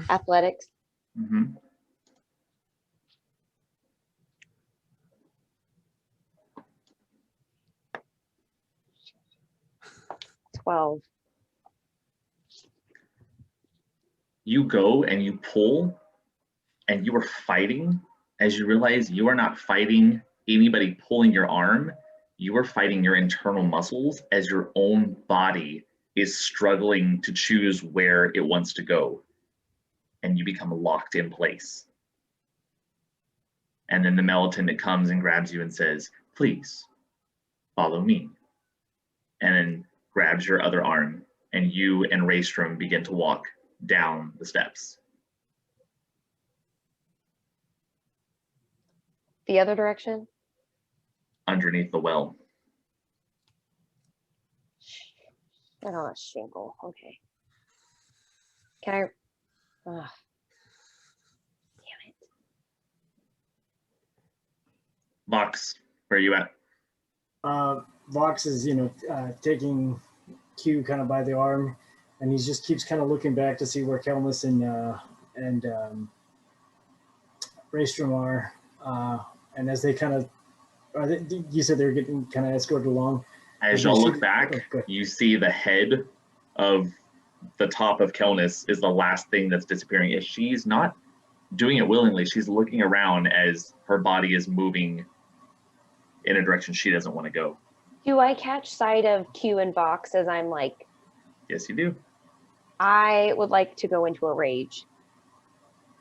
Athletics. Mm-hmm. 12. You go and you pull, and you are fighting as you realize you are not fighting anybody pulling your arm. You are fighting your internal muscles as your own body is struggling to choose where it wants to go. And you become locked in place. And then the male attendant comes and grabs you and says, please follow me. And then grabs your other arm, and you and Raystrom begin to walk down the steps. The other direction? Underneath the well. I don't know, shingle. Okay. Can I? Damn it. Vox, where are you at? Vox is, taking Q kind of by the arm, and he just keeps kind of looking back to see where Kelnis and Raystrom are. And as they kind of, you said they're getting kind of escorted along. As y'all look back, you see the head of the top of Kelnis is the last thing that's disappearing. If she's not doing it willingly, she's looking around as her body is moving in a direction she doesn't want to go. Do I catch sight of Q and Vox as I'm like? Yes, you do. I would like to go into a rage.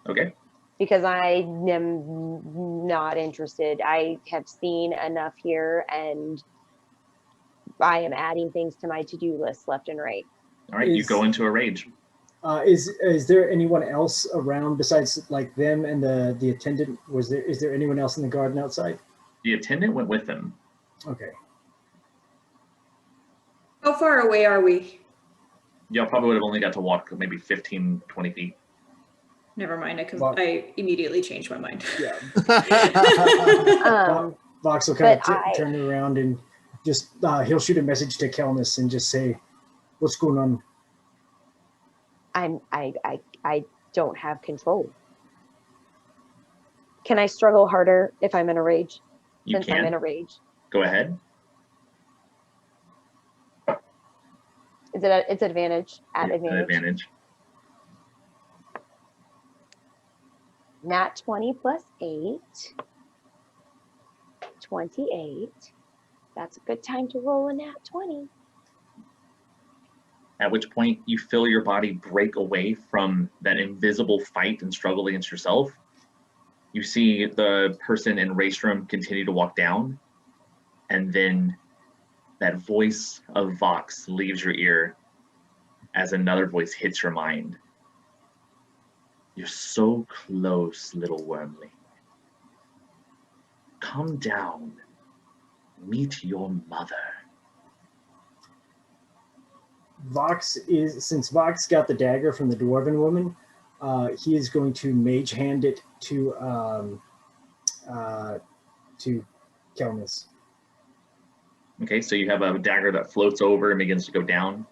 Okay. Because I am not interested. I have seen enough here, and I am adding things to my to-do list left and right. All right, you go into a rage. Is there anyone else around besides like them and the attendant? Is there anyone else in the garden outside? The attendant went with them. Okay. How far away are we? Y'all probably would have only got to walk maybe 15, 20 feet. Never mind. I immediately changed my mind. Yeah. Um, Vox will kind of turn around and just he'll shoot a message to Kelnis and just say, "What's going on?" I don't have control. Can I struggle harder if I'm in a rage? You can. I'm in a rage. Go ahead. It's advantage at An advantage. Nat 20 plus 8. 28. That's a good time to roll a nat 20. At which point you feel your body break away from that invisible fight and struggle against yourself. You see the person in Raystrom continue to walk down, and then that voice of Vox leaves your ear as another voice hits your mind. You're so close, little wormling. Come down, meet your mother. Since Vox got the dagger from the dwarven woman, he is going to mage hand it to Kelnis. Okay, so you have a dagger that floats over and begins to go down.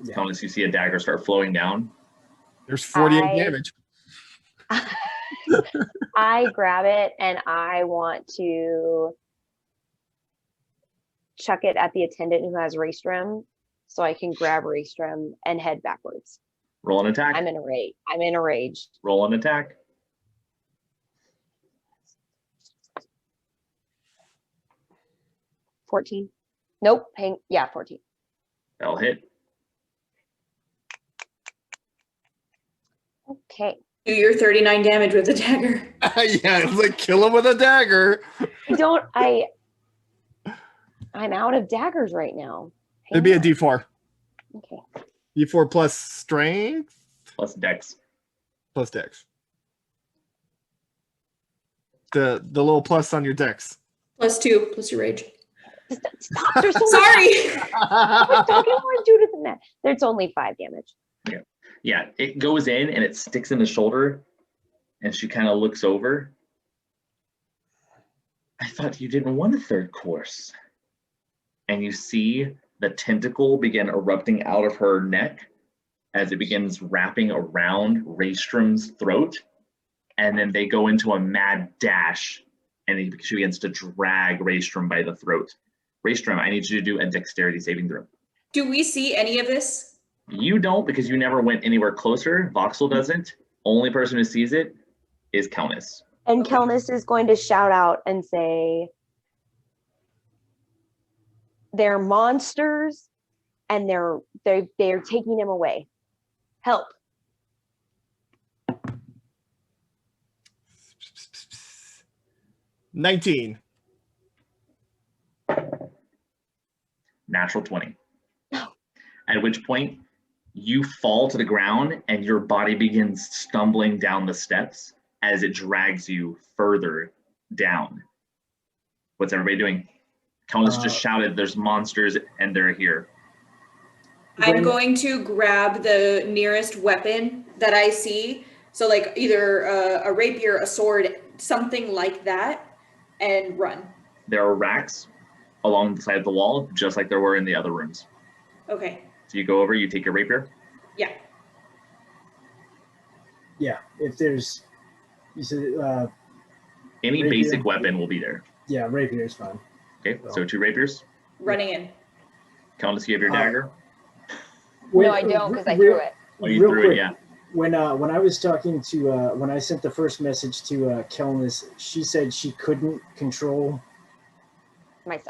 Yeah. Kelnis, you see a dagger start flowing down. There's 48 damage. I grab it and I want to chuck it at the attendant who has Raystrom, so I can grab Raystrom and head backwards. Roll an attack. I'm in a rage. Roll an attack. 14. Nope. 14. That'll hit. Okay. Do your 39 damage with the dagger. Yeah, it's like kill him with a dagger. I'm out of daggers right now. It'd be a D4. Okay. D4 plus strength. Plus dex. Plus dex. the little plus on your dex. +2 plus your rage. Stop. There's so Sorry. much talking more do to that. There's only 5 damage. Yeah, it goes in and it sticks in the shoulder, and she kind of looks over. I thought you didn't want a third course. And you see the tentacle begin erupting out of her neck as it begins wrapping around Raystrom's throat. And then they go into a mad dash, and she begins to drag Raystrom by the throat. Raystrom, I need you to do a dexterity saving throw. Do we see any of this? You don't, because you never went anywhere closer. Voxel doesn't. Only person who sees it is Kelnis. And Kelnis is going to shout out and say, they're monsters and they're taking him away. Help. $19. Natural 20. At which point you fall to the ground and your body begins stumbling down the steps as it drags you further down. What's everybody doing? Kelnis just shouted, there's monsters and they're here. I'm going to grab the nearest weapon that I see. So like either a rapier, a sword, something like that, and run. There are racks along the side of the wall, just like there were in the other rooms. Okay. So you go over, you take your rapier. Yeah. Yeah, if there's, you said, Any rapier. basic weapon will be there. Yeah, rapier is fine. Okay, so 2 rapiers. Running in. Kelnis, you have your dagger. No, I don't, because I threw it. Oh, you real threw quick, it, yeah. When I was talking to when I sent the first message to Kelnis, she said she couldn't control.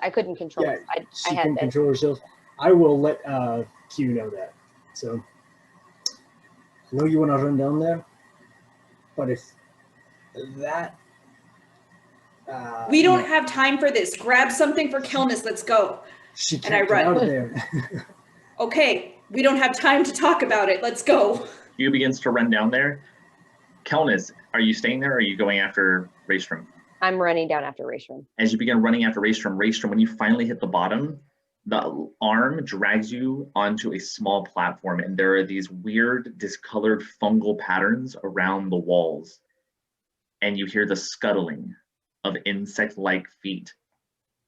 I couldn't control Yeah, it. I she had couldn't this. control herself. I will let Q know that. So I know you want to run down there, but if that We don't have time for this. Grab something for Kelnis. Let's go. she and I can't get run. out of there. Okay. We don't have time to talk about it. Let's go. You begins to run down there. Kelnis, are you staying there or are you going after Raystrom? I'm running down after Raystrom. As you begin running after Raystrom, when you finally hit the bottom, the arm drags you onto a small platform, and there are these weird, discolored fungal patterns around the walls. And you hear the scuttling of insect-like feet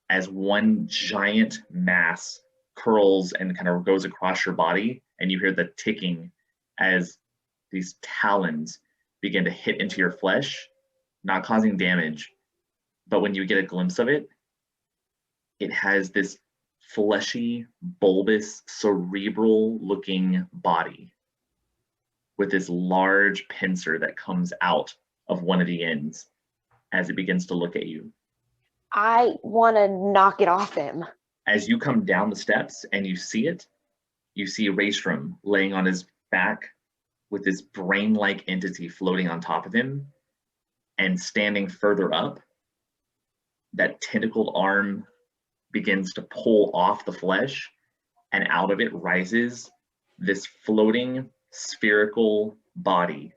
as one giant mass curls and kind of goes across your body, and you hear the ticking as these talons begin to hit into your flesh, not causing damage. But when you get a glimpse of it, it has this fleshy, bulbous, cerebral-looking body with this large pincer that comes out of one of the ends as it begins to look at you. I want to knock it off him. As you come down the steps and you see it, you see Raystrom laying on his back with this brain-like entity floating on top of him, and standing further up, that tentacled arm begins to pull off the flesh, and out of it rises this floating spherical body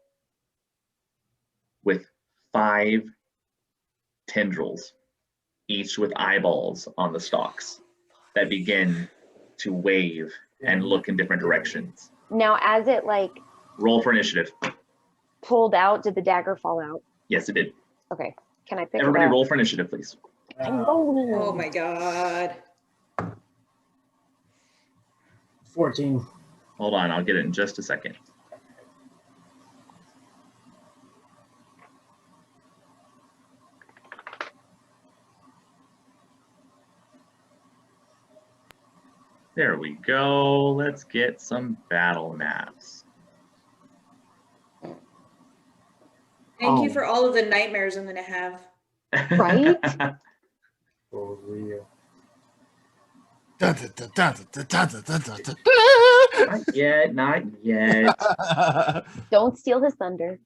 with 5 tendrils, each with eyeballs on the stalks, that begin to wave and look in different directions. Now, as it like Roll for initiative. pulled out, did the dagger fall out? Yes, it did. Okay. Can I pick Everybody it up? roll for initiative, please. I'm rolling. Oh my God. 14. Hold on, I'll get it in just a second. There we go. Let's get some battle maps. Thank you for all of the nightmares I'm going to have. Right? For real. Not yet, not yet. Don't steal his thunder.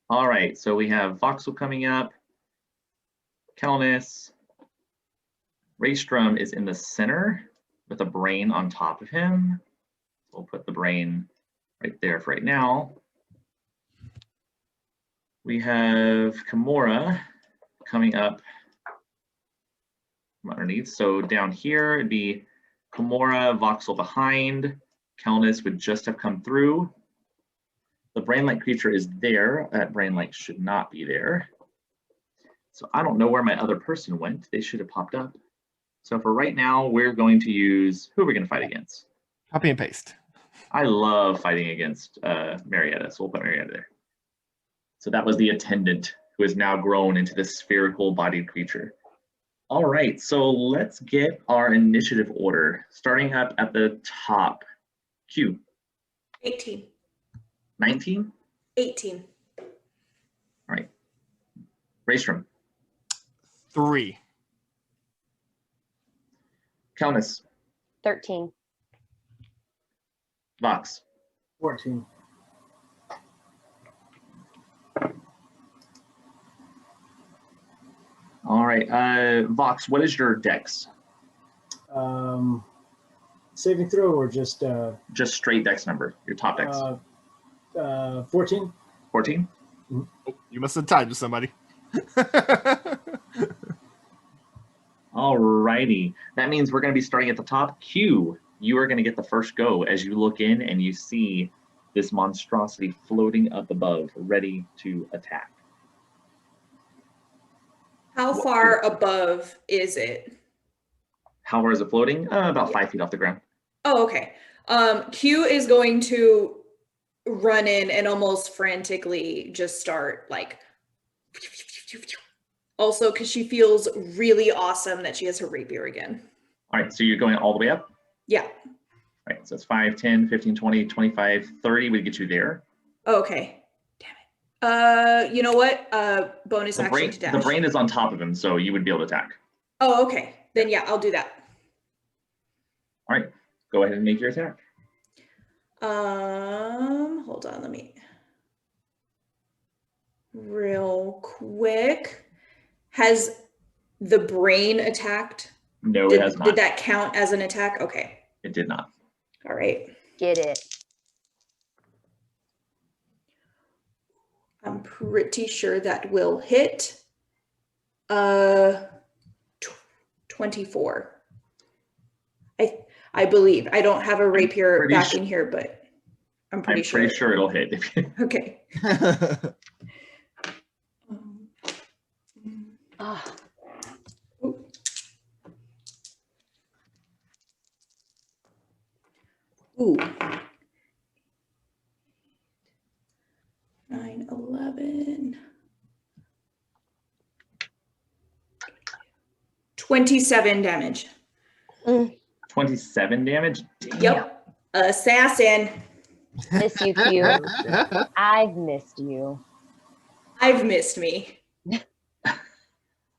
All right, so we have Voxel coming up. Kelnis. Raystrom is in the center with a brain on top of him. We'll put the brain right there for right now. We have Kimura coming up from underneath. So down here, it'd be Kimura, voxel behind. Kelnis would just have come through. The brain-like creature is there. That brain-like should not be there. So I don't know where my other person went. They should have popped up. So for right now, we're going to use, who are we going to fight against? Copy and paste. I love fighting against Marietta, so we'll put Marietta there. So that was the attendant who has now grown into this spherical bodied creature. All right, so let's get our initiative order, starting up at the top. Q. 18. 19? 18. All right. Raystrom. 3. Kelnis. 13. Vox. 14. All right, Vox, what is your dex? Saving throw or just Just straight dex number, your top dex. 14? 14? Oh, you must have tied to somebody. All righty. That means we're going to be starting at the top. Q, you are going to get the first go as you look in and you see this monstrosity floating up above, ready to attack. How far above is it? How far is it floating? About 5 feet off the ground. Oh, okay. Q is going to run in and almost frantically just start like, also because she feels really awesome that she has her rapier again. All right, so you're going all the way up? Yeah. All right, so it's 5, 10, 15, 20, 25, 30 would get you there. Oh, okay. Damn it. You know what? Bonus action to dash. The brain is on top of him, so you would be able to attack. Oh, okay. Then yeah, I'll do that. All right, go ahead and make your attack. Hold on, let me real quick. Has the brain attacked? No, it has not. Did that count as an attack? Okay. It did not. All right. Get it. I'm pretty sure that will hit. 24. I believe. I don't have a rapier back in here, but I'm pretty sure. I'm pretty sure it'll hit. Okay. Ooh. 9, 11. 27 damage. 27 damage? Damn. Yep. Assassin. Miss you, Q. I've missed you. I've missed me.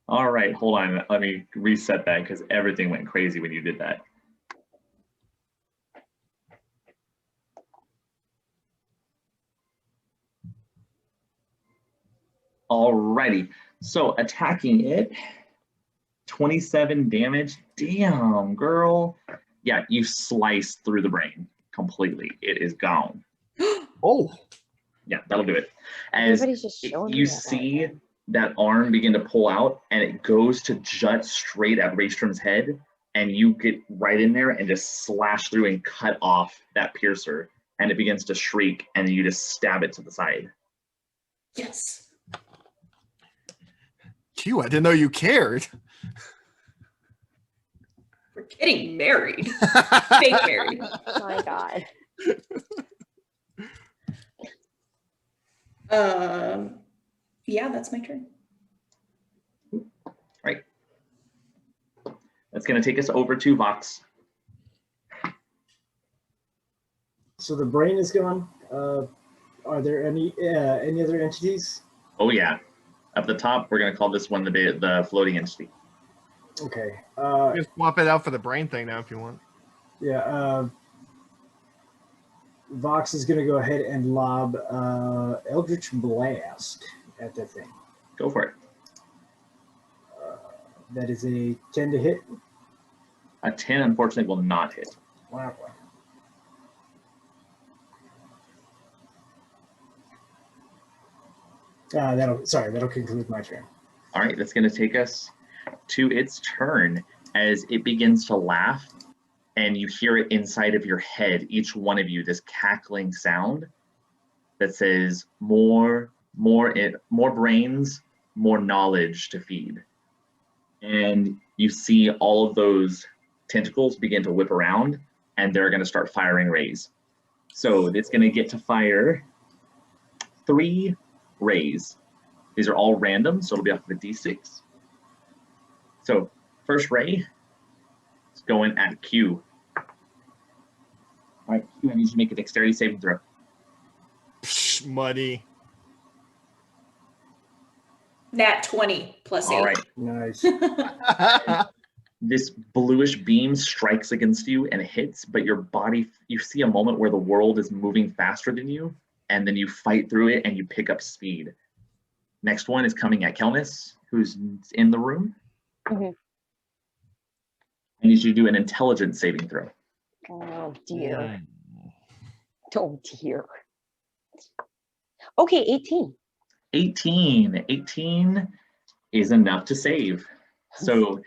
All right, hold on. Let me reset that because everything went crazy when you did that. Alrighty, so attacking it, 27 damage. Damn, girl. Yeah, you slice through the brain completely. It is gone. Oh. Yeah, that'll do it. As Everybody's just showing you me that. see that arm begin to pull out and it goes to jut straight at Raystrom's head, and you get right in there and just slash through and cut off that piercer, and it begins to shriek, and then you just stab it to the side. Yes. Q, I didn't know you cared. We're getting married. Fake married. Oh my God. Yeah, that's my turn. Right. That's going to take us over to Vox. So the brain is gone. Are there any other entities? Oh yeah. Up the top, we're going to call this one the floating entity. Okay. You can swap it out for the brain thing now if you want. Yeah. Vox is going to go ahead and lob Eldritch Blast at that thing. Go for it. That is a 10 to hit. A 10, unfortunately, will not hit. Wow. That'll conclude my turn. All right, that's going to take us to its turn as it begins to laugh, and you hear it inside of your head, each one of you, this cackling sound that says, more brains, more knowledge to feed. And you see all of those tentacles begin to whip around, and they're going to start firing rays. So it's going to get to fire 3 rays. These are all random, so it'll be off of a d6. So first ray is going at Q. All right, Q, I need you to make a dexterity saving throw. Psh, muddy. Nat 20 plus 8. All right. Nice. This bluish beam strikes against you and hits, but your body, you see a moment where the world is moving faster than you, and then you fight through it and you pick up speed. Next one is coming at Kelnis, who's in the room. Mhm. I need you to do an intelligence saving throw. Oh dear. Oh dear. Okay, 18. 18 is enough to save. So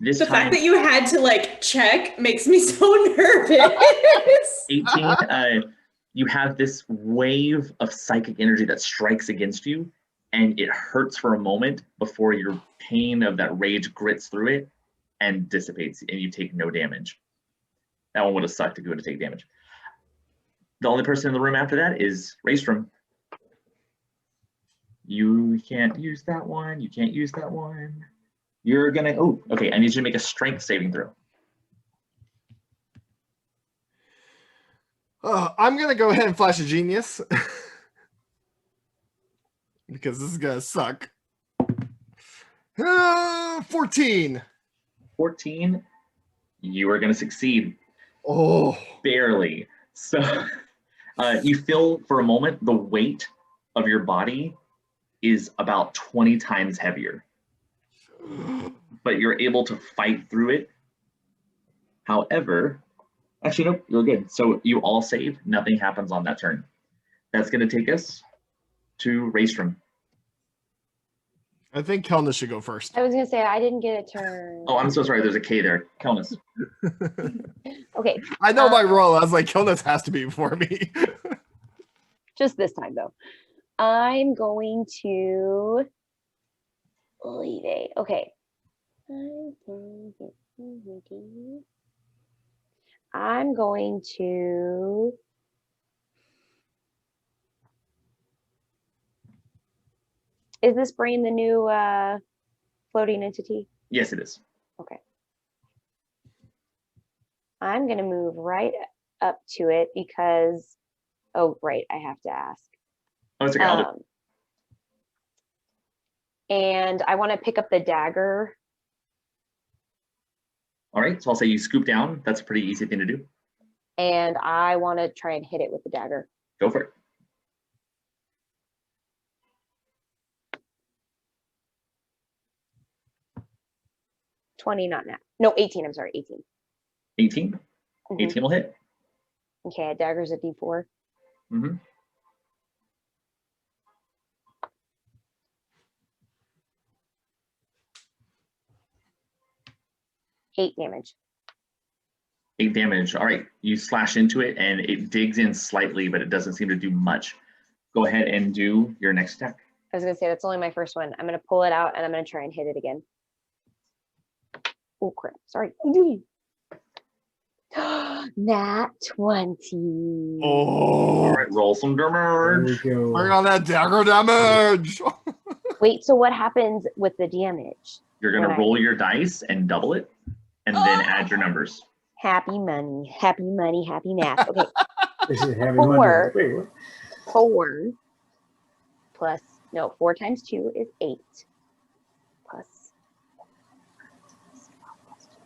this The time, fact that you had to like check makes me so nervous. 18, you have this wave of psychic energy that strikes against you, and it hurts for a moment before your pain of that rage grits through it and dissipates, and you take no damage. That one would have sucked if you would have taken damage. The only person in the room after that is Raystrom. You can't use that one. You can't use that one. You're gonna, oh, okay, I need you to make a strength saving throw. I'm going to go ahead and flash a genius. Because this is going to suck. 14. 14, you are gonna succeed. Oh. Barely. So you feel for a moment the weight of your body is about 20 times heavier, but you're able to fight through it. However, actually, nope, you're good. So you all save, nothing happens on that turn. That's going to take us to Raystrom. I think Kelnis should go first. I was gonna say I didn't get a turn. Oh, I'm so sorry. There's a K there. Kelnis. Okay. I know my role. I was like, Kelnis has to be before me. Just this time though. I'm going to leave it. Okay. I'm going to is this brain the new floating entity? Yes, it is. Okay. I'm going to move right up to it because, oh, right, I have to ask. Oh, it's okay. I'll do it. And I want to pick up the dagger. All right, so I'll say you scoop down. That's a pretty easy thing to do. And I want to try and hit it with the dagger. Go for it. Not now. No, 18. I'm sorry, 18. 18? Mhm. 18 will hit. Okay, a dagger's a D4. Mm-hmm. 8 damage. 8 damage. All right, you slash into it and it digs in slightly, but it doesn't seem to do much. Go ahead and do your next attack. I was gonna say that's only my first one. I'm gonna pull it out and I'm gonna try and hit it again. Oh crap! Sorry. Nat 20. Oh. All right, roll some There damage. we go. Bring on that dagger damage. Wait, so what happens with the damage? You're gonna Right. roll your dice and double it, and then add your numbers. Happy money, happy money, happy math. Okay, This is heavy 4. money. Wait, what? 4 plus, no, 4 times 2 is 8 plus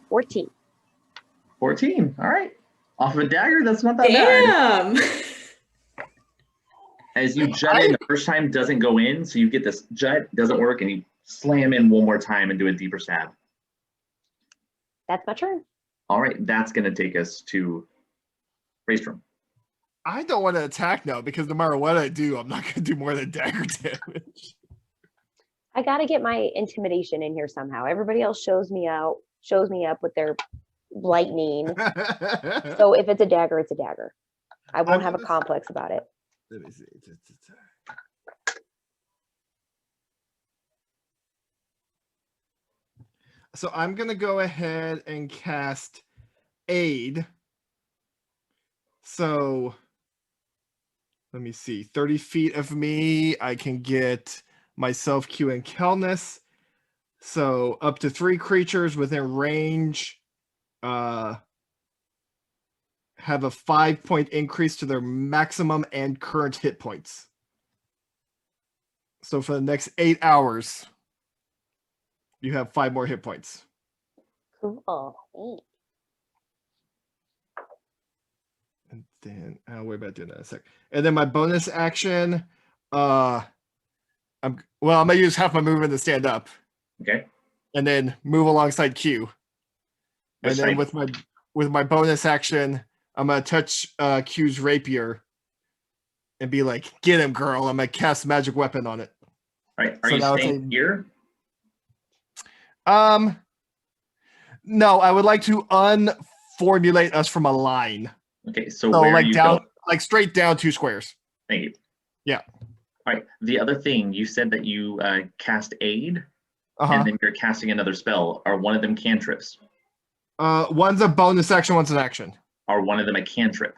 14. 14. All right. Off of a dagger, that's not that bad. Damn. As you jut in, the first time doesn't go in, so you get this jut, doesn't work, and you slam in one more time and do a deeper stab. That's my turn. All right, that's going to take us to Raystrom. I don't want to attack now because no matter what I do, I'm not going to do more than dagger damage. I gotta get my intimidation in here somehow. Everybody else shows me up with their lightning. So if it's a dagger, it's a dagger. I won't have a complex about it. Let me see. So I'm gonna go ahead and cast Aid. So let me see. 30 feet of me, I can get myself Q and Kelness. So up to 3 creatures within range have a 5-point increase to their maximum and current hit points. So for the next 8 hours, you have 5 more hit points. Cool. And then I'll worry about doing that in a sec. And then my bonus action, I'm gonna use half my movement to stand up. Okay. And then move alongside Q. Which and then side? with my bonus action, I'm gonna touch Q's rapier and be like, "Get him, girl!" I'm gonna cast magic weapon on it. All right. Are So you now it's staying here? No, I would like to unformulate us from a line. Okay. So, So where are like you down, going? like straight down 2 squares. Thank you. Yeah. All right. The other thing you said that you cast Aid, Uh-huh. and then you're casting another spell. Are one of them cantrips? One's a bonus action, one's an action. Are one of them a cantrip?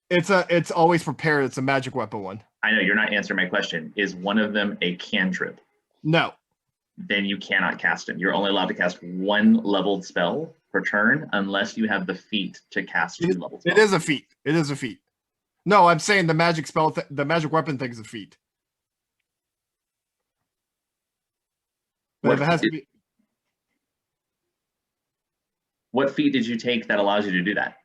It's always prepared. It's a magic weapon one. I know you're not answering my question. Is one of them a cantrip? No. Then you cannot cast it. You're only allowed to cast 1 leveled spell per turn unless you have the feat to cast 2 leveled spells. It is a feat. It is a feat. No, I'm saying the magic spell, the magic weapon thing is a feat. But if it has to be, What feat did you take that allows you to do that?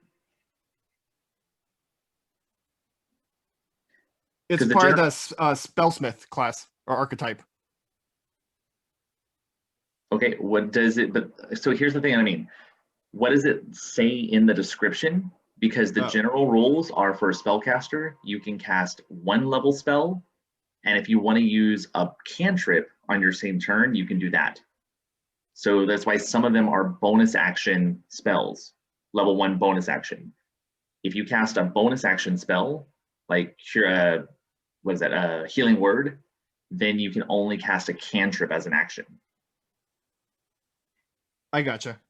it's 'Cause the part of the spellsmith class or archetype. Okay, what does it, but so here's the thing I mean. What does it say in the description? Because the Oh. general rules are for a spellcaster, you can cast 1 level spell, and if you want to use a cantrip on your same turn, you can do that. So that's why some of them are bonus action spells, level 1 bonus action. If you cast a bonus action spell, like what is that, a healing word, then you can only cast a cantrip as an action. I gotcha.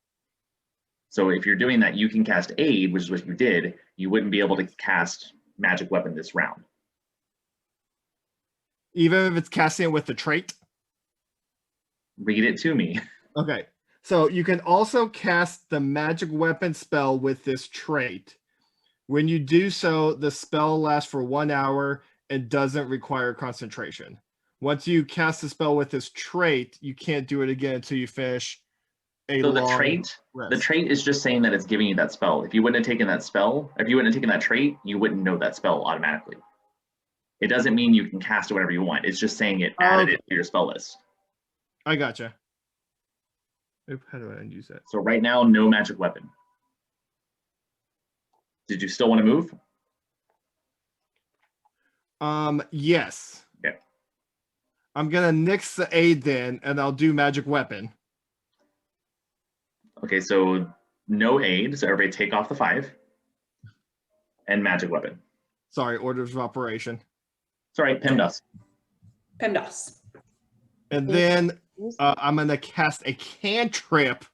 So if you're doing that, you can cast Aid, which is what you did. You wouldn't be able to cast Magic Weapon this round. Even if it's casting it with the trait. Read it to me. Okay. So you can also cast the magic weapon spell with this trait. When you do so, the spell lasts for 1 hour and doesn't require concentration. Once you cast the spell with this trait, you can't do it again until you finish a So long the rest. trait is just saying that it's giving you that spell. If you wouldn't have taken that spell, if you wouldn't have taken that trait, you wouldn't know that spell automatically. It doesn't mean you can cast it whenever you want. It's just saying it added it to your spell list. I gotcha. Oop, how do I use that? So right now, no magic weapon. Did you still want to move? Yes. Okay. I'm gonna nix the aid then, and I'll do magic weapon. Okay, so no aid. So everybody take off the 5. And magic weapon. Sorry, orders of operation. Sorry, PEMDAS. PEMDAS. And then I'm gonna cast a cantrip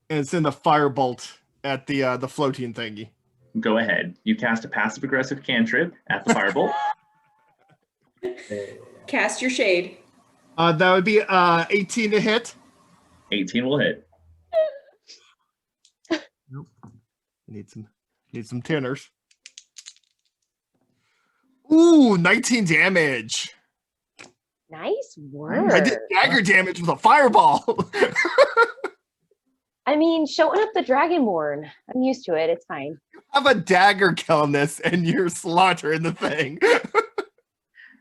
and send a firebolt at the floating thingy. Go ahead. You cast a passive aggressive cantrip at the firebolt. Cast your shade. That would be 18 to hit. 18 will hit. Nope. Need some tinners. Ooh, 19 damage. Nice work. I did dagger damage with a fireball. I mean, showing up the Dragonborn. I'm used to it. It's fine. Have a dagger killing this and you're slaughtering the thing.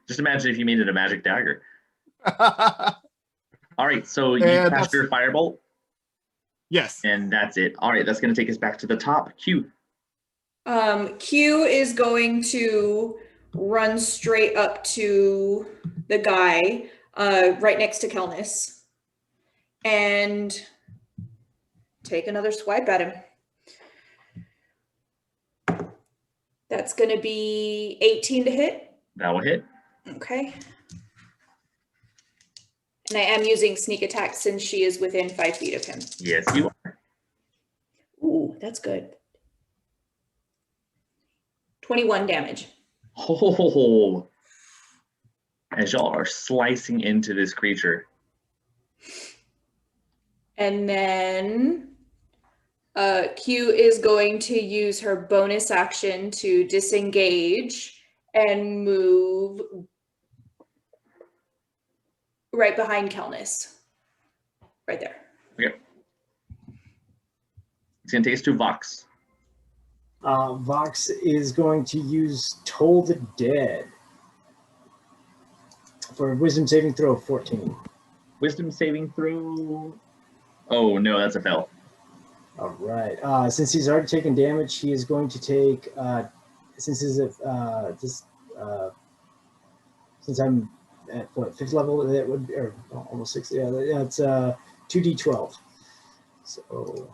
Just imagine if you made it a magic dagger. All right, so you And cast your firebolt, Yes. and that's it. All right, that's going to take us back to the top. Q. Q is going to run straight up to the guy. right next to Kelnis, and take another swipe at him. That's going to be 18 to hit. That will hit. Okay. And I am using sneak attack since she is within 5 feet of him. Yes, you are. Ooh, that's good. 21 damage. Oh, as y'all are slicing into this creature. And then Q is going to use her bonus action to disengage and move right behind Kelnis. Right there. Okay. It's going to take us to Vox. Vox is going to use Toll the Dead for a wisdom saving throw of 14. Wisdom saving throw. Oh, no, that's a fail. All right. Since he's already taken damage, he is going to take, since I'm at what, 5th level, that would, or almost 6th, yeah, that's 2d12. So,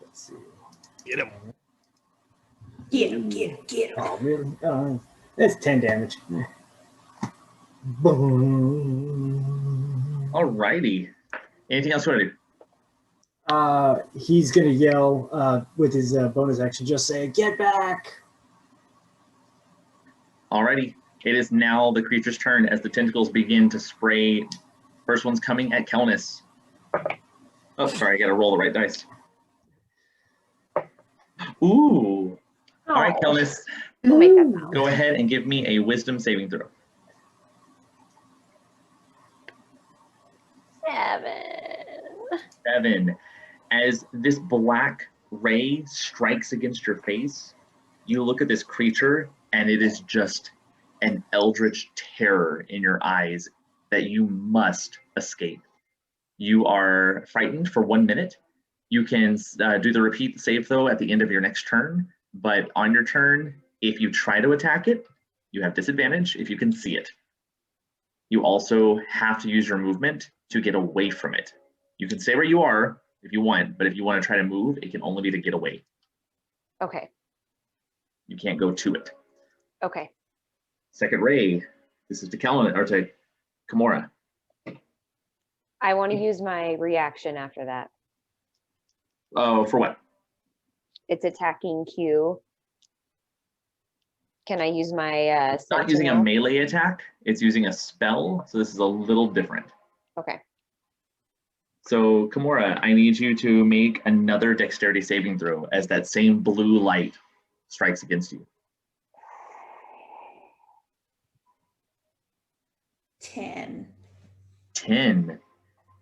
let's see. Get him. Get him, get him, get him. Oh, really? That's 10 damage. Boom. Alrighty. Anything else you want to do? He's going to yell with his bonus action, just say, "Get back!" Alrighty. It is now the creature's turn as the tentacles begin to spray. First one's coming at Kelnis. Oh, sorry, I got to roll the right dice. Ooh. All right, Kelnis, We'll make that sound. go ahead and give me a wisdom saving throw. 7. As this black ray strikes against your face, you look at this creature and it is just an eldritch terror in your eyes that you must escape. You are frightened for 1 minute. You can do the repeat save though at the end of your next turn, but on your turn, if you try to attack it, you have disadvantage if you can see it. You also have to use your movement to get away from it. You can stay where you are if you want, but if you want to try to move, it can only be to get away. Okay. You can't go to it. Okay. Second ray, this is to Kelvin or to Kimura. I want to use my reaction after that. Oh, for what? It's attacking Q. Can I use my It's not using a melee attack, it's using a spell, so this is a little different. Okay. So, Kimura, I need you to make another dexterity saving throw as that same blue light strikes against you. 10. 10.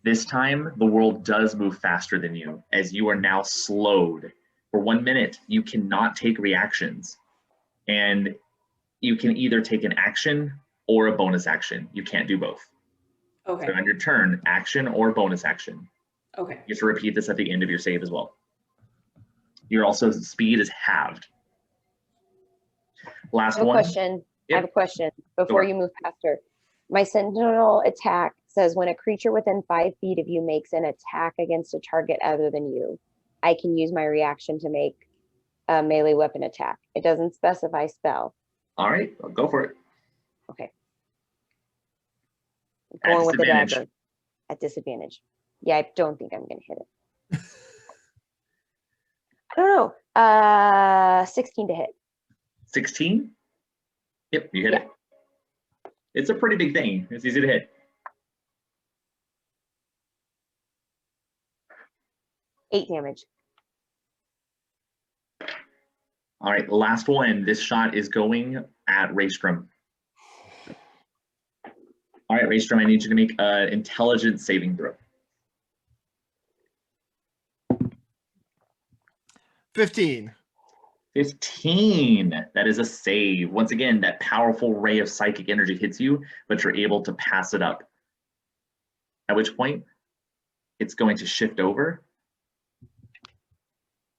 This time, the world does move faster than you, as you are now slowed. For 1 minute, you cannot take reactions. And you can either take an action or a bonus action. You can't do both. Okay. So on your turn, action or bonus action. Okay. You have to repeat this at the end of your save as well. Your also speed is halved. Last I have a one. question. Yep. I have a question before Sure. you move faster. My sentinel attack says when a creature within 5 feet of you makes an attack against a target other than you, I can use my reaction to make a melee weapon attack. It doesn't specify spell. All right, I'll go for it. Okay. At Going with the disadvantage. dagger at disadvantage. Yeah, I don't think I'm going to hit it. I don't know. 16 to hit. 16? Yep, you hit Yeah. it. It's a pretty big thing. It's easy to hit. 8 damage. All right, last one. This shot is going at Raystrom. All right, Raystrom, I need you to make an intelligence saving throw. 15. 15. That is a save. Once again, that powerful ray of psychic energy hits you, but you're able to pass it up. At which point, it's going to shift over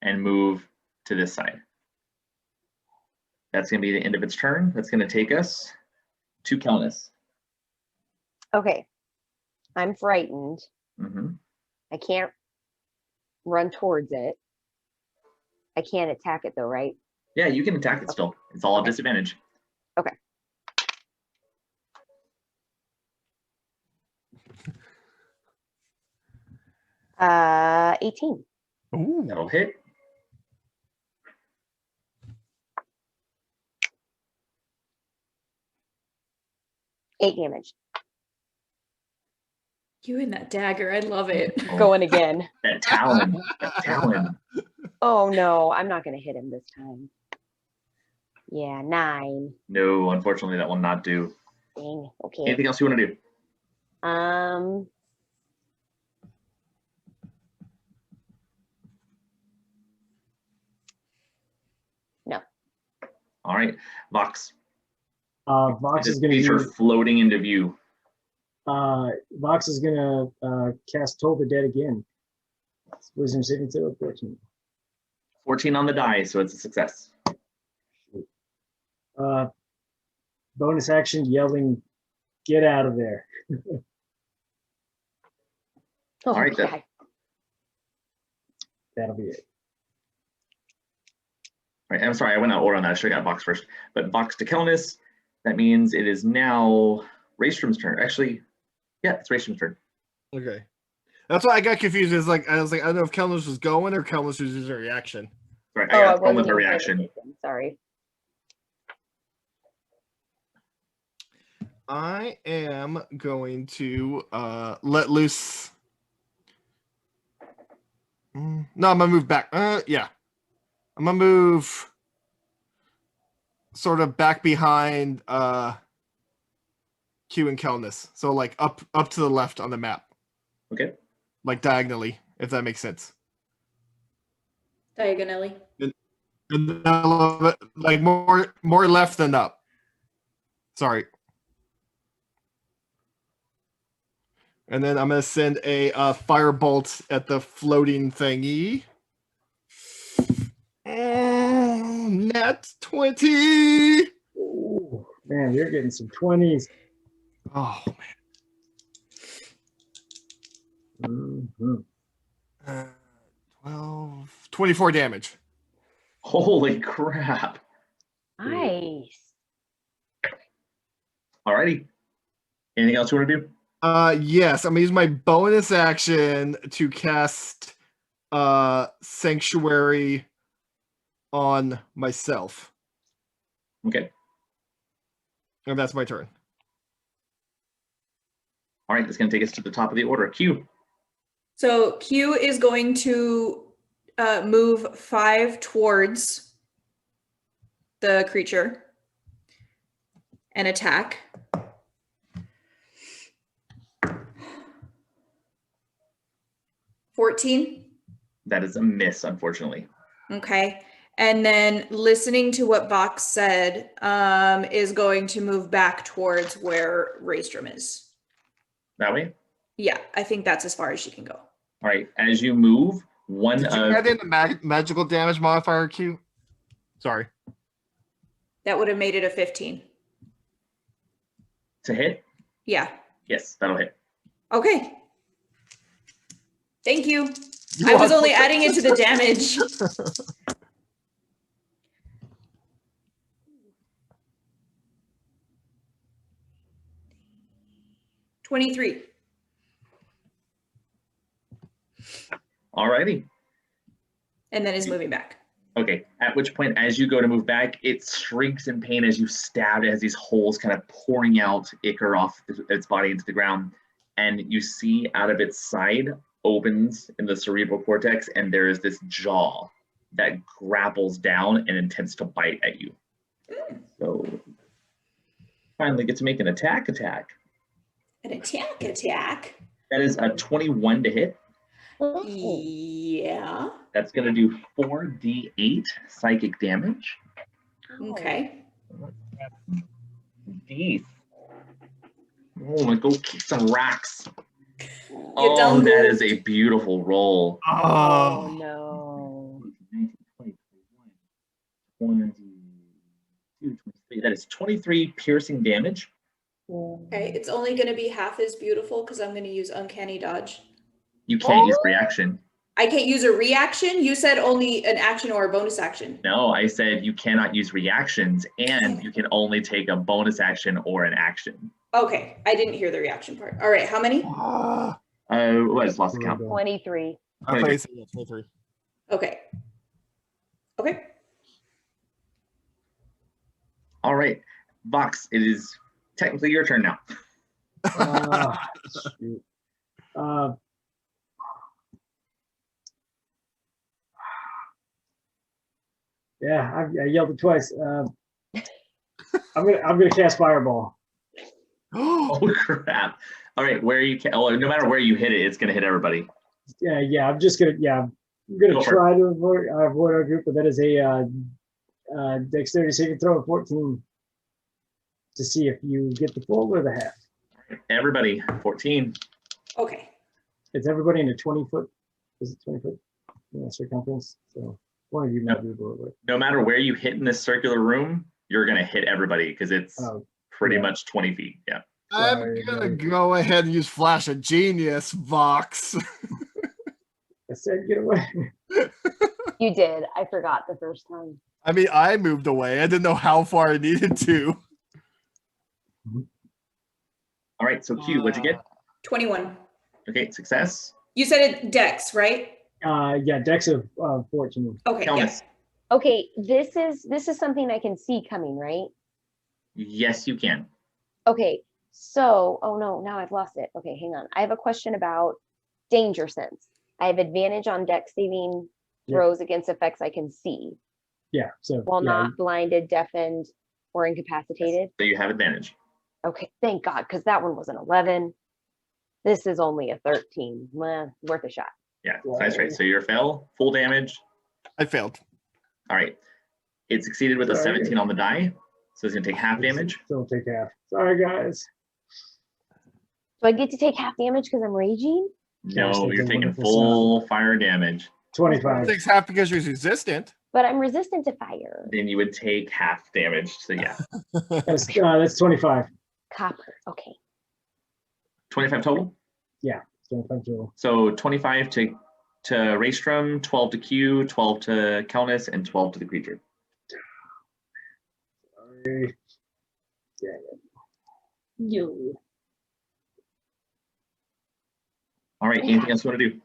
and move to this side. That's going to be the end of its turn. That's going to take us to Kelnis. Okay. I'm frightened. Mm-hmm. I can't run towards it. I can't attack it though, right? Yeah, you can attack it still. It's all a Okay. disadvantage. Okay. Uh, 18. Ooh. That'll hit. Eight damage. You and that dagger, I love it. Oh, Going again. that talon. That talon. Oh no, I'm not gonna hit him this time. Yeah, 9. No, unfortunately, that will not do. Dang. Okay. Anything else you want to do? No. All right, Vox. Vox This is going to creature use. floating into view. Vox is going to cast Toll the Dead again. Wisdom saving throw 14. 14 on the die, so it's a success. Bonus action yelling, "Get out of there!" Oh, All right, then. God. That'll be it. All right, I'm sorry, I went out of order on that. I should have got Vox first. But Vox to Kelnis, that means it is now Raystrom's turn. Actually, yeah, it's Raystrom's turn. Okay. That's why I got confused. It's like I don't know if Kelnis was going or Kelnis was using a reaction. Right, Oh, I I got one with wasn't her even paying reaction. attention. Sorry. I am going to let loose. No, I'm gonna move back. Yeah, I'm gonna move sort of back behind Q and Kelnis. So like up to the left on the map, Okay. like diagonally, if that makes sense. Diagonally. And then a little bit, like more left than up. Sorry. And then I'm gonna send a firebolt at the floating thingy. Nat 20. Ooh, man, you're getting some 20s. Oh man. Mhm. 12, 24 damage. Holy crap. Nice. Alrighty. Anything else you want to do? Yes, I'm gonna use my bonus action to cast Sanctuary on myself. Okay. And that's my turn. All right, that's going to take us to the top of the order. Q. So Q is going to move 5 towards the creature and attack. $14. That is a miss, unfortunately. Okay. And then listening to what Vox said, is going to move back towards where Raystrom is. That way? Yeah, I think that's as far as she can go. All right, as you move, one Did you of... add in the magical damage modifier, Q? Sorry. That would have made it a 15. To hit? Yeah. Yes, that'll hit. Okay. Thank you. I was only adding it to the damage. $23. All righty. And then is moving back. Okay, at which point, as you go to move back, it shrieks in pain as you stab it, as these holes kind of pouring out ichor off its body into the ground. And you see out of its side opens in the cerebral cortex, and there is this jaw that grapples down and intends to bite at you. So finally get to make an attack. An attack. That is a 21 to hit. Yeah. That's going to do 4d8 psychic damage. Okay. Jeez. Oh, my, go kick some racks. Get down, that Gold. is a beautiful roll. Oh no. 22, 23. That is 23 piercing damage. Oh. Okay, it's only going to be half as beautiful because I'm going to use Uncanny Dodge. You can't use reaction. I can't use a reaction? You said only an action or a bonus action. No, I said you cannot use reactions, and you can only take a bonus action or an action. Okay, I didn't hear the reaction part. All right, how many? What is lost count? 23. I thought you said 23. Okay. Okay. All right, Vox, it is technically your turn now. Shoot. Yeah, I yelled it twice. I'm gonna cast Fireball. Oh crap! All right, where you can, no matter where you hit it, it's gonna hit everybody. Yeah. I'm just gonna. Yeah, I'm gonna Go for try to avoid our group, but that is a dexterity saving throw of 14 to see if you get the full or the half. Everybody, 14. Okay. It's everybody in a 20-foot. Is it 20-foot? Yeah, circumference. So one of you might be able to. No matter where you hit in this circular room, you're gonna hit everybody because it's pretty much 20 feet. Yeah. I'm gonna go ahead and use Flash of Genius, Vox. I said get away. You did. I forgot the first time. I mean, I moved away. I didn't know how far I needed to. All right, so Q, what'd you get? 21. Okay, success. You said it Dex, right? Yeah, dex of 14. Okay, Count yes. it. Okay, this is something I can see coming, right? Yes, you can. Okay, so, oh no, now I've lost it. Okay, hang on. I have a question about danger sense. I have advantage on dex saving throws against effects I can see, Yeah, so while not blinded, deafened, or incapacitated. So you have advantage. Okay, thank God, because that one was an 11. This is only a 13. Well, worth a shot. Yeah, that's right. So you're fail, full damage. I failed. All right. It succeeded with a 17 on the die, so it's gonna take half damage. Still take half. Sorry, guys. Do I get to take half damage because I'm raging? No, you're taking full fire damage. 25. Takes half because you're resistant. But I'm resistant to fire. Then you would take half damage. So yeah, That's 25. Copper. Okay. 25 total. Yeah, 25 total. So 25 to Raystrom, 12 to Q, 12 to Kelnis, and 12 to the creature. Sorry. Yeah. You. All right. Anything else you want to do?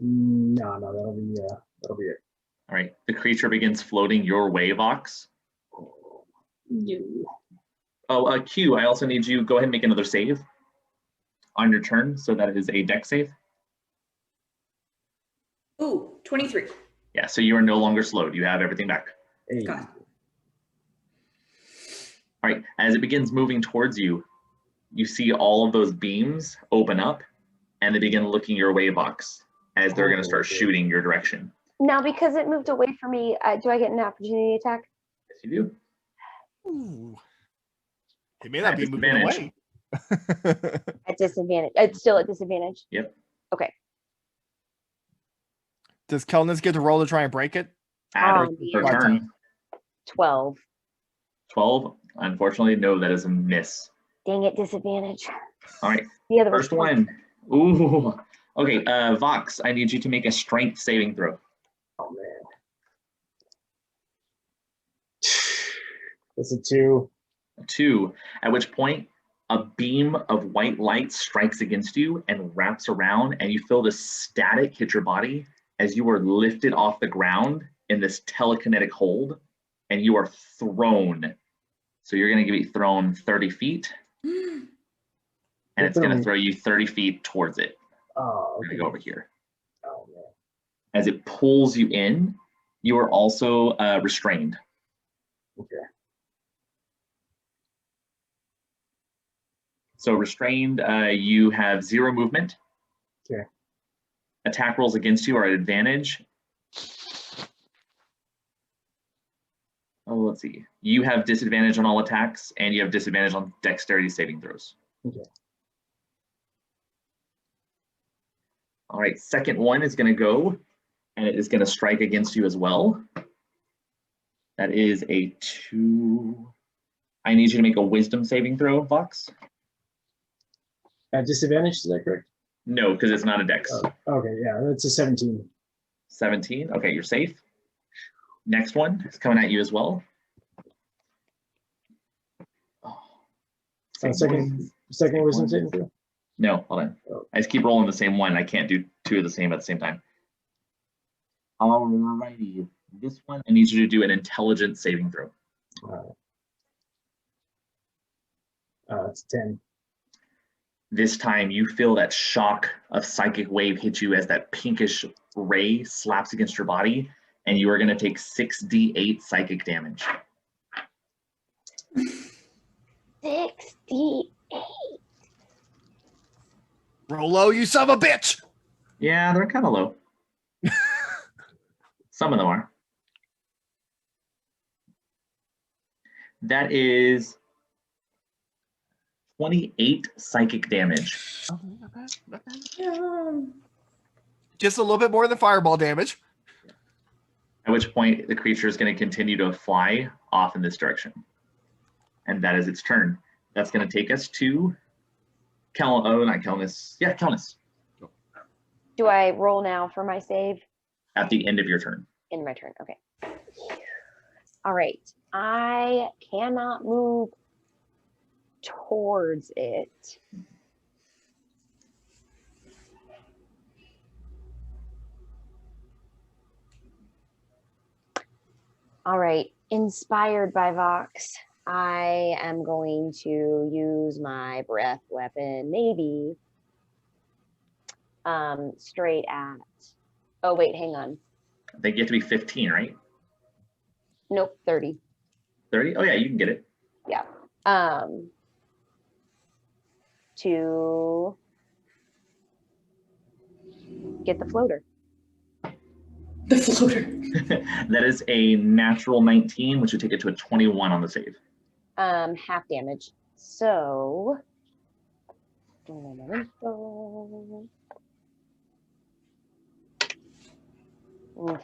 No, that'll be it. All right. The creature begins floating your way, Vox. You. Oh, Q, I also need you go ahead and make another save on your turn. So that is a dex save. Ooh, 23. Yeah, so you are no longer slowed. You have everything back. Hey. Got it. All right, as it begins moving towards you, you see all of those beams open up and they begin looking your way, Vox, as they're going to start shooting your direction. Now, because it moved away from me, do I get an opportunity attack? Yes, you do. Ooh. It may not be moving Disadvantage. away. At disadvantage. It's still at disadvantage? Yep. Okay. Does Kelnis get to roll to try and break it? Add dear. her turn. 12. 12. Unfortunately, no, that is a miss. Dang it, disadvantage. All right, The other first was 20. one. Ooh. Okay, Vox, I need you to make a strength saving throw. Oh man. That's a 2. 2, at which point a beam of white light strikes against you and wraps around, and you feel this static hit your body as you are lifted off the ground in this telekinetic hold, and you are thrown. So you're going to be thrown 30 feet, and it's going to throw you 30 feet towards it. Oh, We're going to go over here. Oh man. As it pulls you in, you are also restrained. Okay. So restrained, you have 0 movement. Okay. Attack rolls against you are at advantage. Oh, let's see. You have disadvantage on all attacks, and you have disadvantage on dexterity saving throws. Okay. All right, second one is going to go, and it is going to strike against you as well. That is a 2. I need you to make a wisdom saving throw, Vox. At disadvantage, is that correct? No, because it's not a dex. Oh, okay, yeah, that's a 17. 17. Okay, you're safe. Next one is coming at you as well. Oh, Second wisdom saving throw? No, hold on. Oh. I just keep rolling the same one. I can't do 2 of the same at the same time. Alrighty. This one, I need you to do an intelligence saving throw. It's 10. This time you feel that shock of psychic wave hit you as that pinkish ray slaps against your body, and you are going to take 6d8 psychic damage. 68. Roll low, you son of a bitch! Yeah, they're kind of low. Some of them are. That is 28 psychic damage. Oh, not bad, not bad. Yeah. Just a little bit more than fireball damage. At which point the creature is going to continue to fly off in this direction. And that is its turn. That's going to take us to not Kelnis. Yeah, Kelnis. Do I roll now for my save? At the end of your turn. In my turn, okay. All right, I cannot move towards it. All right, inspired by Vox, I am going to use my breath weapon, maybe straight at, oh wait, hang on. I think you have to be 15, right? Nope, 30. 30? Oh yeah, you can get it. Yeah. To get the floater. The floater. That is a natural 19, which would take it to a 21 on the save. Half damage. So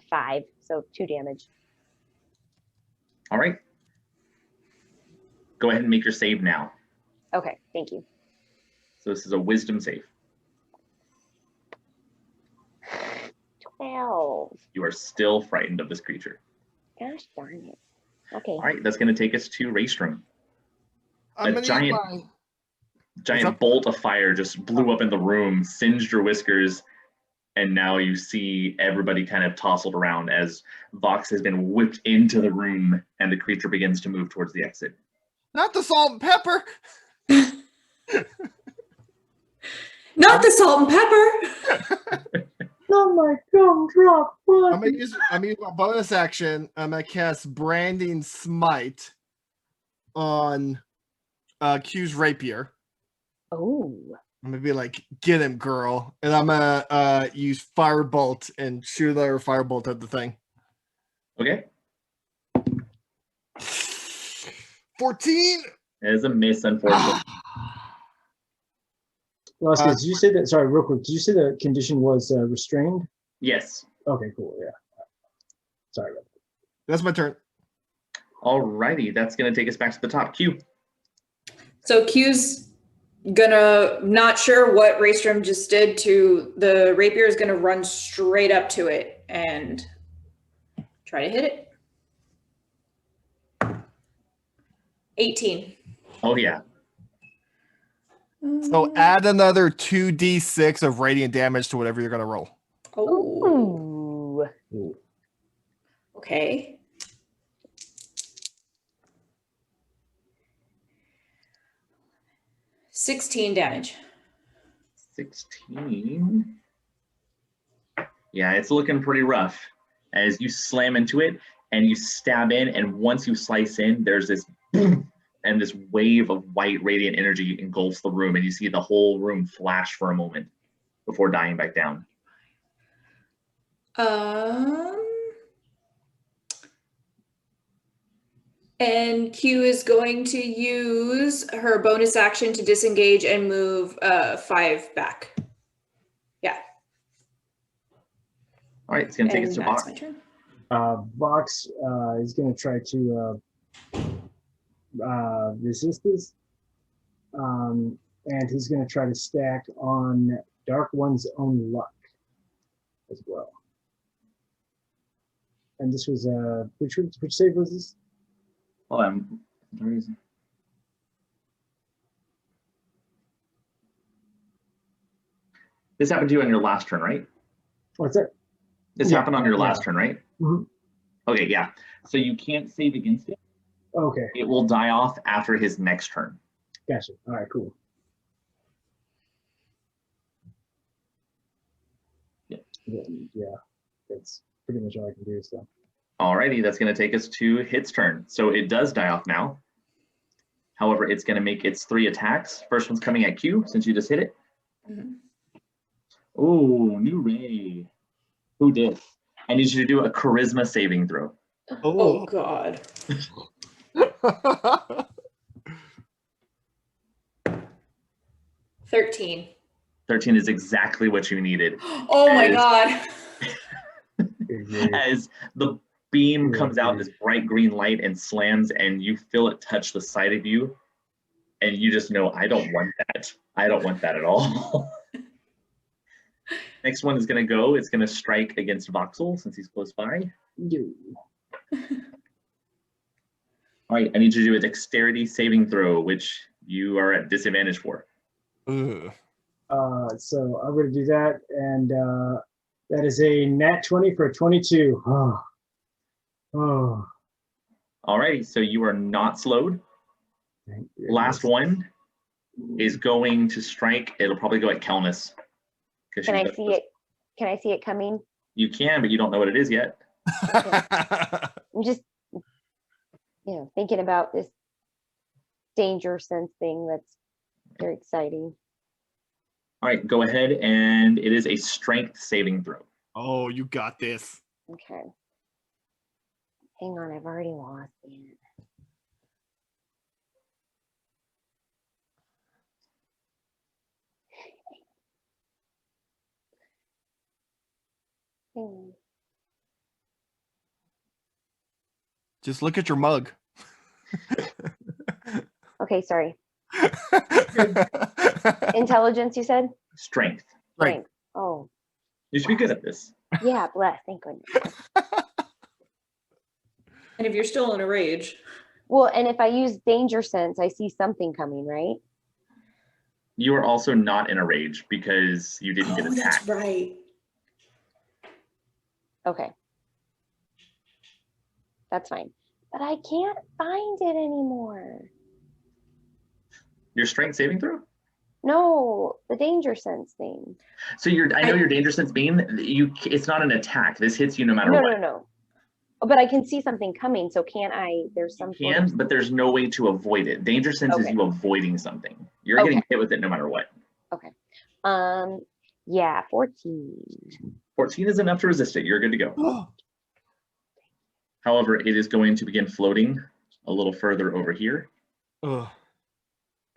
5, so 2 damage. All right. Go ahead and make your save now. Okay, thank you. So this is a wisdom save. 12. You are still frightened of this creature. Gosh darn it. Okay. All right, that's going to take us to Raystrom. I'm A gonna use my- giant bolt of fire just blew up in the room, singed your whiskers, and now you see everybody kind of tousled around as Vox has been whipped into the room and the creature begins to move towards the exit. Not the salt and pepper. Not the salt and pepper. Not my gumdrop. I'm gonna use my bonus action. I'm gonna cast Branding Smite on Q's rapier. Oh. I'm gonna be like, get him, girl. And I'm gonna use Firebolt and shoot our Firebolt at the thing. Okay, 14. that is a miss, unfortunately. Alaska, did you say that? Sorry, real quick. Did you say the condition was restrained? Yes. Okay, cool. Yeah. Sorry. That's my turn. Alrighty, that's going to take us back to the top. Q. So Q's gonna, not sure what Raystrom just did to the rapier, is gonna run straight up to it and try to hit it. 18. Oh yeah. So add another 2d6 of radiant damage to whatever you're gonna roll. Oh, Ooh. okay. $16 damage. 16. Yeah, it's looking pretty rough as you slam into it and you stab in, and once you slice in, there's this boom, and this wave of white radiant energy engulfs the room, and you see the whole room flash for a moment before dying back down. And Q is going to use her bonus action to disengage and move 5 back. Yeah. All right, it's going to take us And to that's Vox. my turn. Vox is going to try to resist this. And he's going to try to stack on Dark One's own luck as well. And this was which save was this? Well, this happened to you on your last turn, right? What's that? This happened on your last turn, right? Mm-hmm. Okay, yeah. So you can't save against it. Okay. It will die off after his next turn. Gotcha. All right, cool. Yeah, that's pretty much all I can do. So. Alrighty, that's going to take us to Hit's turn. So it does die off now. However, it's going to make its 3 attacks. First one's coming at Q, since you just hit it. Oh, new Ray. Who did? I need you to do a charisma saving throw. Oh God. 13. 13 is exactly what you needed. Oh my God. As the beam comes out, this bright green light and slams, and you feel it touch the side of you, and you just know, I don't want that. I don't want that at all. Next one is going to go. It's going to strike against Voxel since he's close by. All right, I need you to do a dexterity saving throw, which you are at disadvantage for. So I'm going to do that, and that is a nat 20 for a 22. Oh. All righty, so you are not slowed. Last one is going to strike. It'll probably go at Kelnis. Can I see it? Can I see it coming? You can, but you don't know what it is yet. I'm just, thinking about this danger sense thing that's very exciting. All right, go ahead, and it is a strength saving throw. Oh, you got this. Okay. Hang on, I've already lost it. Just look at your mug. Okay, sorry. Intelligence, you said? Strength. Strength. Oh. You should be good at this. Yeah, bless. Thank goodness. And if you're still in a rage. Well, and if I use danger sense, I see something coming, right? You are also not in a rage because you didn't get attacked. That's right. Okay. That's fine. But I can't find it anymore. Your strength saving throw? No, the danger sense thing. So I know your danger sense beam, it's not an attack. This hits you no matter what. No. But I can see something coming, so can't I? There's some. You can, but there's no way to avoid it. Danger sense is you avoiding something. You're getting hit with it no matter what. Okay. Yeah, 14. 14 is enough to resist it. You're good to go. However, it is going to begin floating a little further over here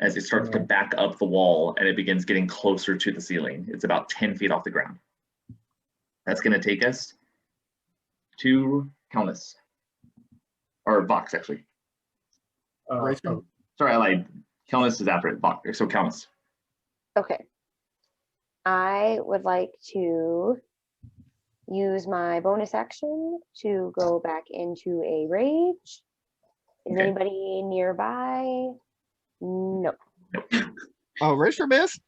as it starts to back up the wall and it begins getting closer to the ceiling. It's about 10 feet off the ground. That's going to take us to Kelnis. Or Vox, actually. Sorry, I lied. Kelnis is after it. Vox, so Kelnis. Okay. I would like to use my bonus action to go back into a rage. Is anybody nearby? No. Oh, raise your miss?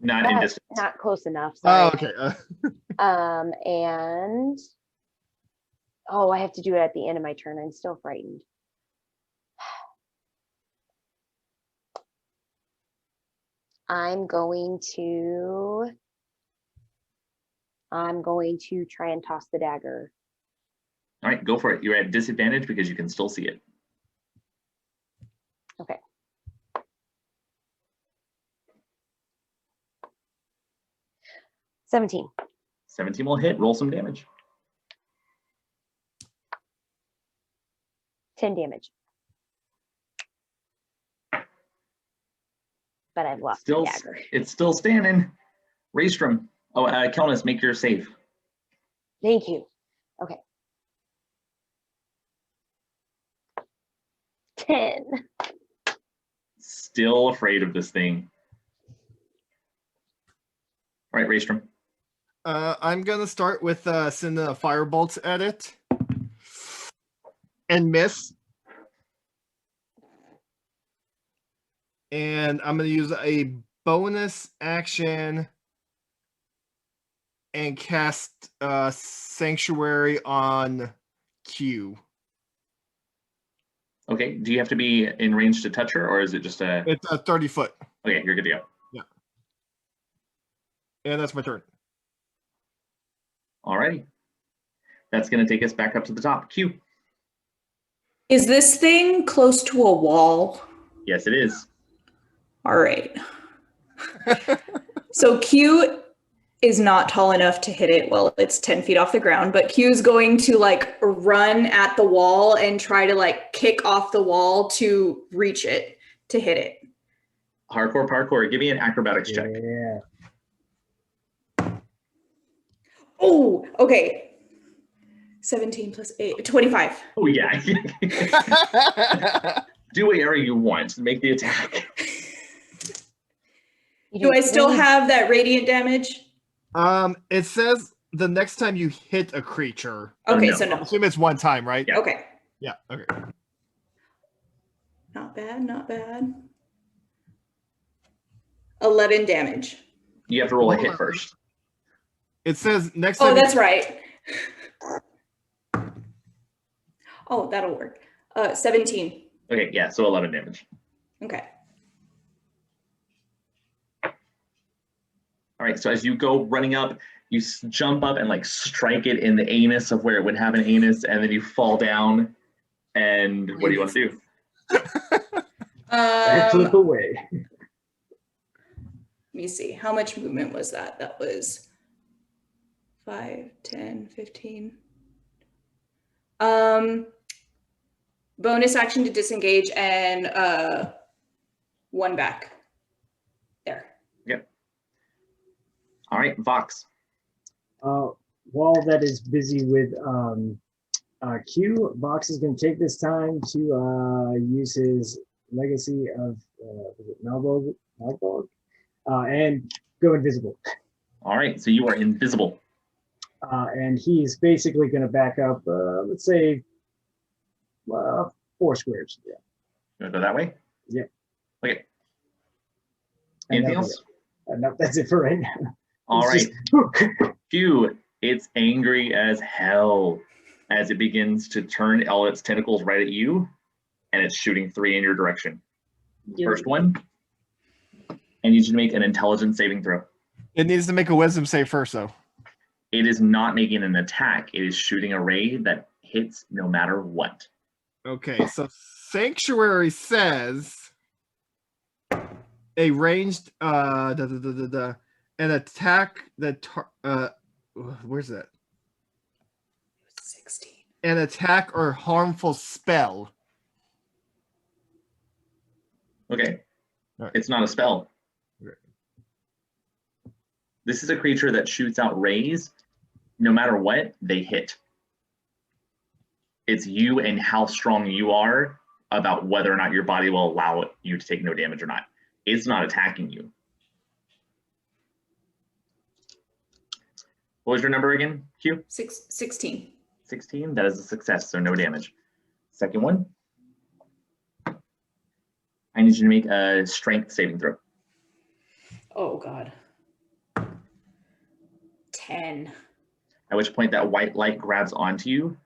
Not in distance. Not close enough. Sorry. Oh, okay. And I have to do it at the end of my turn. I'm still frightened. I'm going to try and toss the dagger. All right, go for it. You're at disadvantage because you can still see it. Okay. $17. 17 will hit. Roll some damage. 10 damage. But I've lost the dagger. It's still standing. Raystrom. Oh, Kelnis, make your save. Thank you. Okay. 10. Still afraid of this thing. All right, Raystrom. I'm gonna start with send the fire bolts at it and miss. And I'm gonna use a bonus action and cast Sanctuary on Q. Okay, do you have to be in range to touch her, or is it just a... It's a 30 foot. Okay, you're good to go. Yeah. And that's my turn. All righty. That's going to take us back up to the top. Q. Is this thing close to a wall? Yes, it is. All right. So Q is not tall enough to hit it. Well, it's 10 feet off the ground, but Q is going to like run at the wall and try to like kick off the wall to reach it, to hit it. Hardcore parkour. Give me an acrobatics check. Yeah. Oh, okay. 17 plus 8, 25. Oh, yeah. Do whatever you want. Make the attack. Do I still have that radiant damage? It says the next time you hit a creature. Okay, no. so I no. assume it's one time, right? Yeah. Okay. Yeah. Okay. Not bad, not bad. 11 damage. You have to roll a hit first. It says next time. Oh, that's right. Oh, that'll work. 17. Okay, yeah, so 11 damage. Okay. All right, so as you go running up, you jump up and like strike it in the anus of where it would have an anus, and then you fall down. And what do you want to do? Flip away. Let me see. How much movement was that? That was 5, 10, 15. Bonus action to disengage and 1 back. There. Yep. All right, Vox. While that is busy with Q, Vox is going to take this time to use his legacy of was it Malbog, and go invisible. All right, so you are invisible. And he's basically going to back up, let's say, 4 squares. Yeah. You want to go that way? Yeah. Okay. And Anything else? No, that's it for right now. All right. Just- Q, it's angry as hell as it begins to turn all its tentacles right at you, and it's shooting 3 in your direction. First one, I need you to make an intelligence saving throw. It needs to make a wisdom save first, though. It is not making an attack. It is shooting a ray that hits no matter what. Okay, so Sanctuary says a ranged an attack that where's that? 16. An attack or harmful spell. Okay. All right. It's not a spell. Okay. This is a creature that shoots out rays. No matter what, they hit. It's you and how strong you are about whether or not your body will allow you to take no damage or not. It's not attacking you. What was your number again, Q? 16. 16. That is a success, so no damage. Second one. I need you to make a strength saving throw. Oh, God. 10. At which point that white light grabs onto you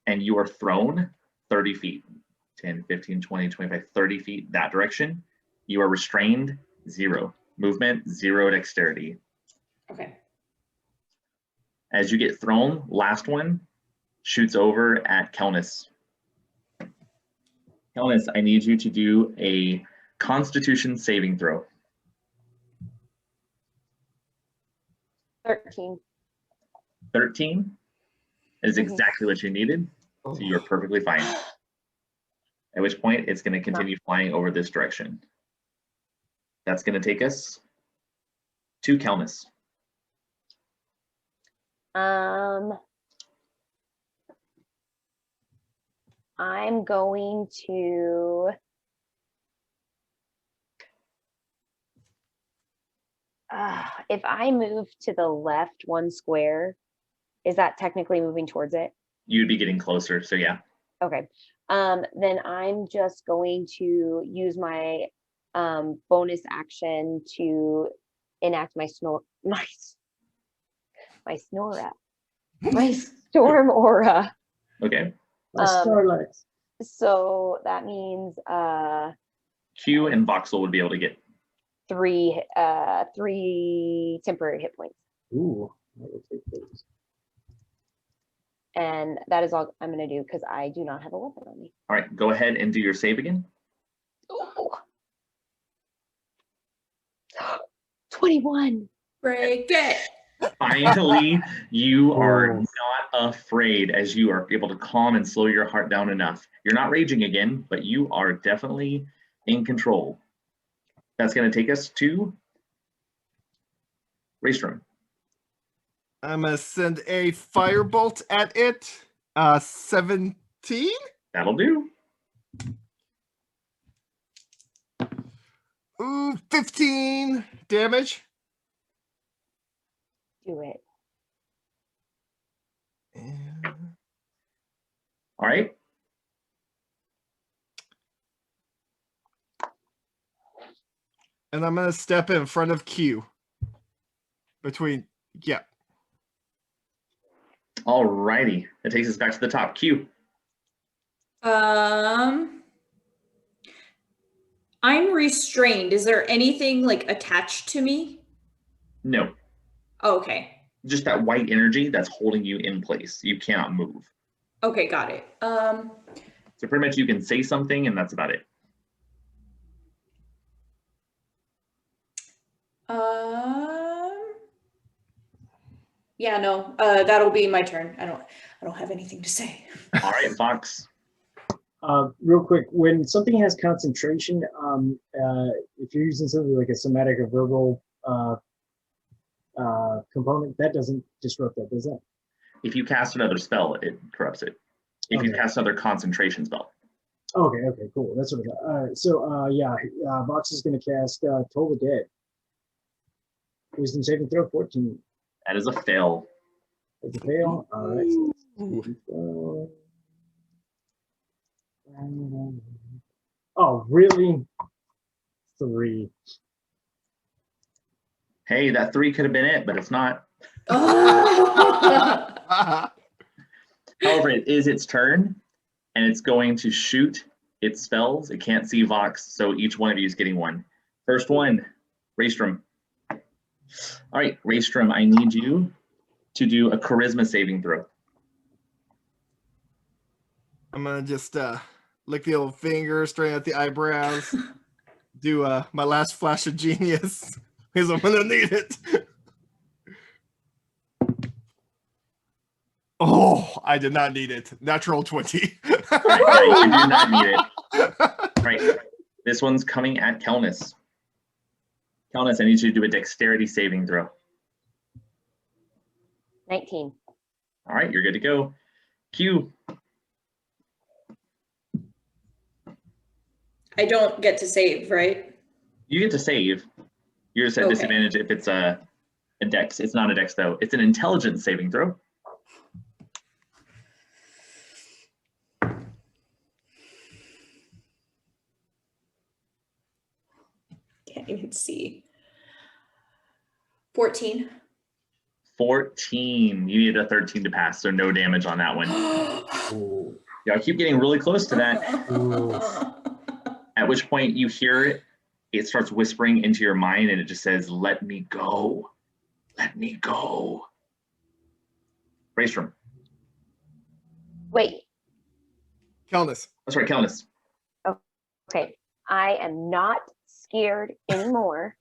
and you are thrown 30 feet. 10, 15, 20, 25, 30 feet that direction. You are restrained, 0. Movement, 0 dexterity. Okay. As you get thrown, last one shoots over at Kelnis. Kelnis, I need you to do a Constitution saving throw. 13. 13 is exactly what you needed, so you're perfectly fine. At which point it's going to continue flying over this direction. That's going to take us to Kelnis. I'm I'm going to if I move to the left 1 square, is that technically moving towards it? You'd be getting closer, so yeah. Okay. Then I'm just going to use my bonus action to enact my my storm aura. Okay. Starlight. So that means Q and Voxel would be able to get. 3 temporary hit points. Ooh, I will take those. And that is all I'm going to do because I do not have a weapon on me. All right, go ahead and do your save again. Ooh. 21. Break it. Finally, you are not afraid as you are able to calm and slow your heart down enough. You're not raging again, but you are definitely in control. That's going to take us to Raystrom. I'm gonna send a firebolt at it. 17. That'll do. Ooh, 15 damage. Do it. All right. And I'm gonna step in front of Q. All righty. That takes us back to the top. Q. I'm restrained. Is there anything like attached to me? No. Oh, okay. Just that white energy that's holding you in place. You cannot move. Okay, got it. So pretty much you can say something and that's about it. Yeah, no, that'll be my turn. I don't have anything to say. All right, Fox. Real quick, when something has concentration, if you're using something like a somatic or verbal component, that doesn't disrupt that, does that? If you cast another spell, it corrupts it. If you cast another concentration spell. Okay, cool. That's what I thought. Vox is going to cast Toll the Dead. Wisdom saving throw 14. That is a fail. It's a fail. All right. Oh, really? 3. Hey, that 3 could have been it, but it's not. However, it is its turn, and it's going to shoot its spells. It can't see Vox, so each one of you is getting one. First one, Raystrom. All right, Raystrom, I need you to do a charisma saving throw. I'm gonna just lick the old finger, straighten out the eyebrows, do my last flash of genius, because I'm gonna need it. Oh, I did not need it. Natural 20. Right, you do not need it. Right, this one's coming at Kelnis. Kelnis, I need you to do a dexterity saving throw. 19. All right, you're good to go. Q. I don't get to save, right? You get to save. You're just at disadvantage if it's a dex. It's not a dex, though. It's an intelligence saving throw. Can't even see. 14. 14. You needed a 13 to pass, so no damage on that one. Yeah, I keep getting really close to that. At which point you hear it. It starts whispering into your mind, and it just says, "Let me go. Let me go." Raystrom. Wait. Kelnis. That's right, Kelnis. Okay. I am not scared anymore.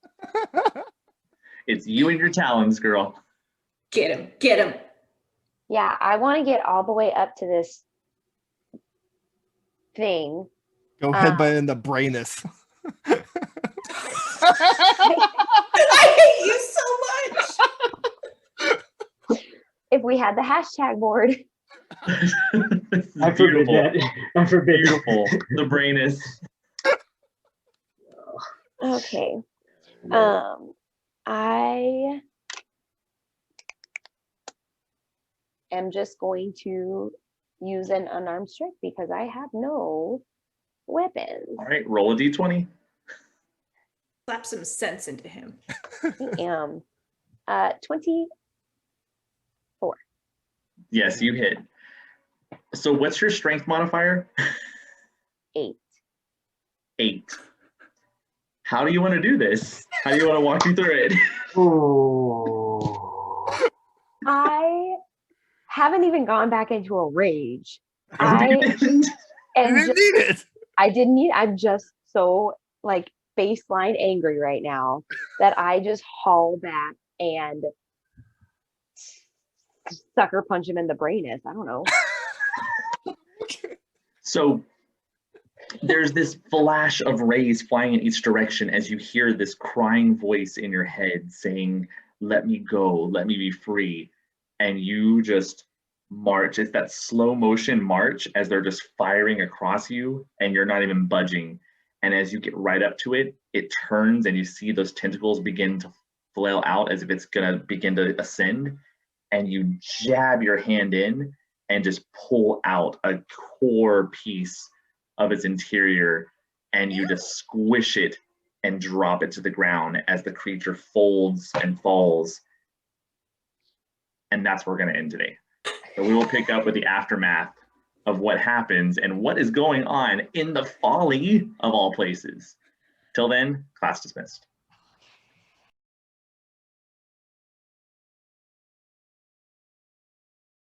It's you and your talons, girl. Get him. Get him. Yeah, I want to get all the way up to this thing. Go headbutt in the brainus. I hate you so much. If we had the hashtag board. I forget that. Forbidden. Beautiful. The brain is. Okay. I am just going to use an unarmed strike because I have no weapons. All right, roll a d20. Slap some sense into him. I am 24. Yes, you hit. So what's your strength modifier? 8. 8. How do you want to do this? How do you want to walk me through it? Oh. I haven't even gone back into a rage. You I didn't? You am didn't just, need it. I didn't need, I'm just so like baseline angry right now that I just haul back and sucker punch him in the brainus. I don't know. So there's this flash of rays flying in each direction as you hear this crying voice in your head saying, let me go, let me be free. And you just march. It's that slow motion march as they're just firing across you and you're not even budging. And as you get right up to it, it turns and you see those tentacles begin to flail out as if it's gonna begin to ascend. And you jab your hand in and just pull out a core piece of its interior, and you just squish it and drop it to the ground as the creature folds and falls. And that's where we're going to end today. So we will pick up with the aftermath of what happens and what is going on in the Folly of all places. Till then, class dismissed.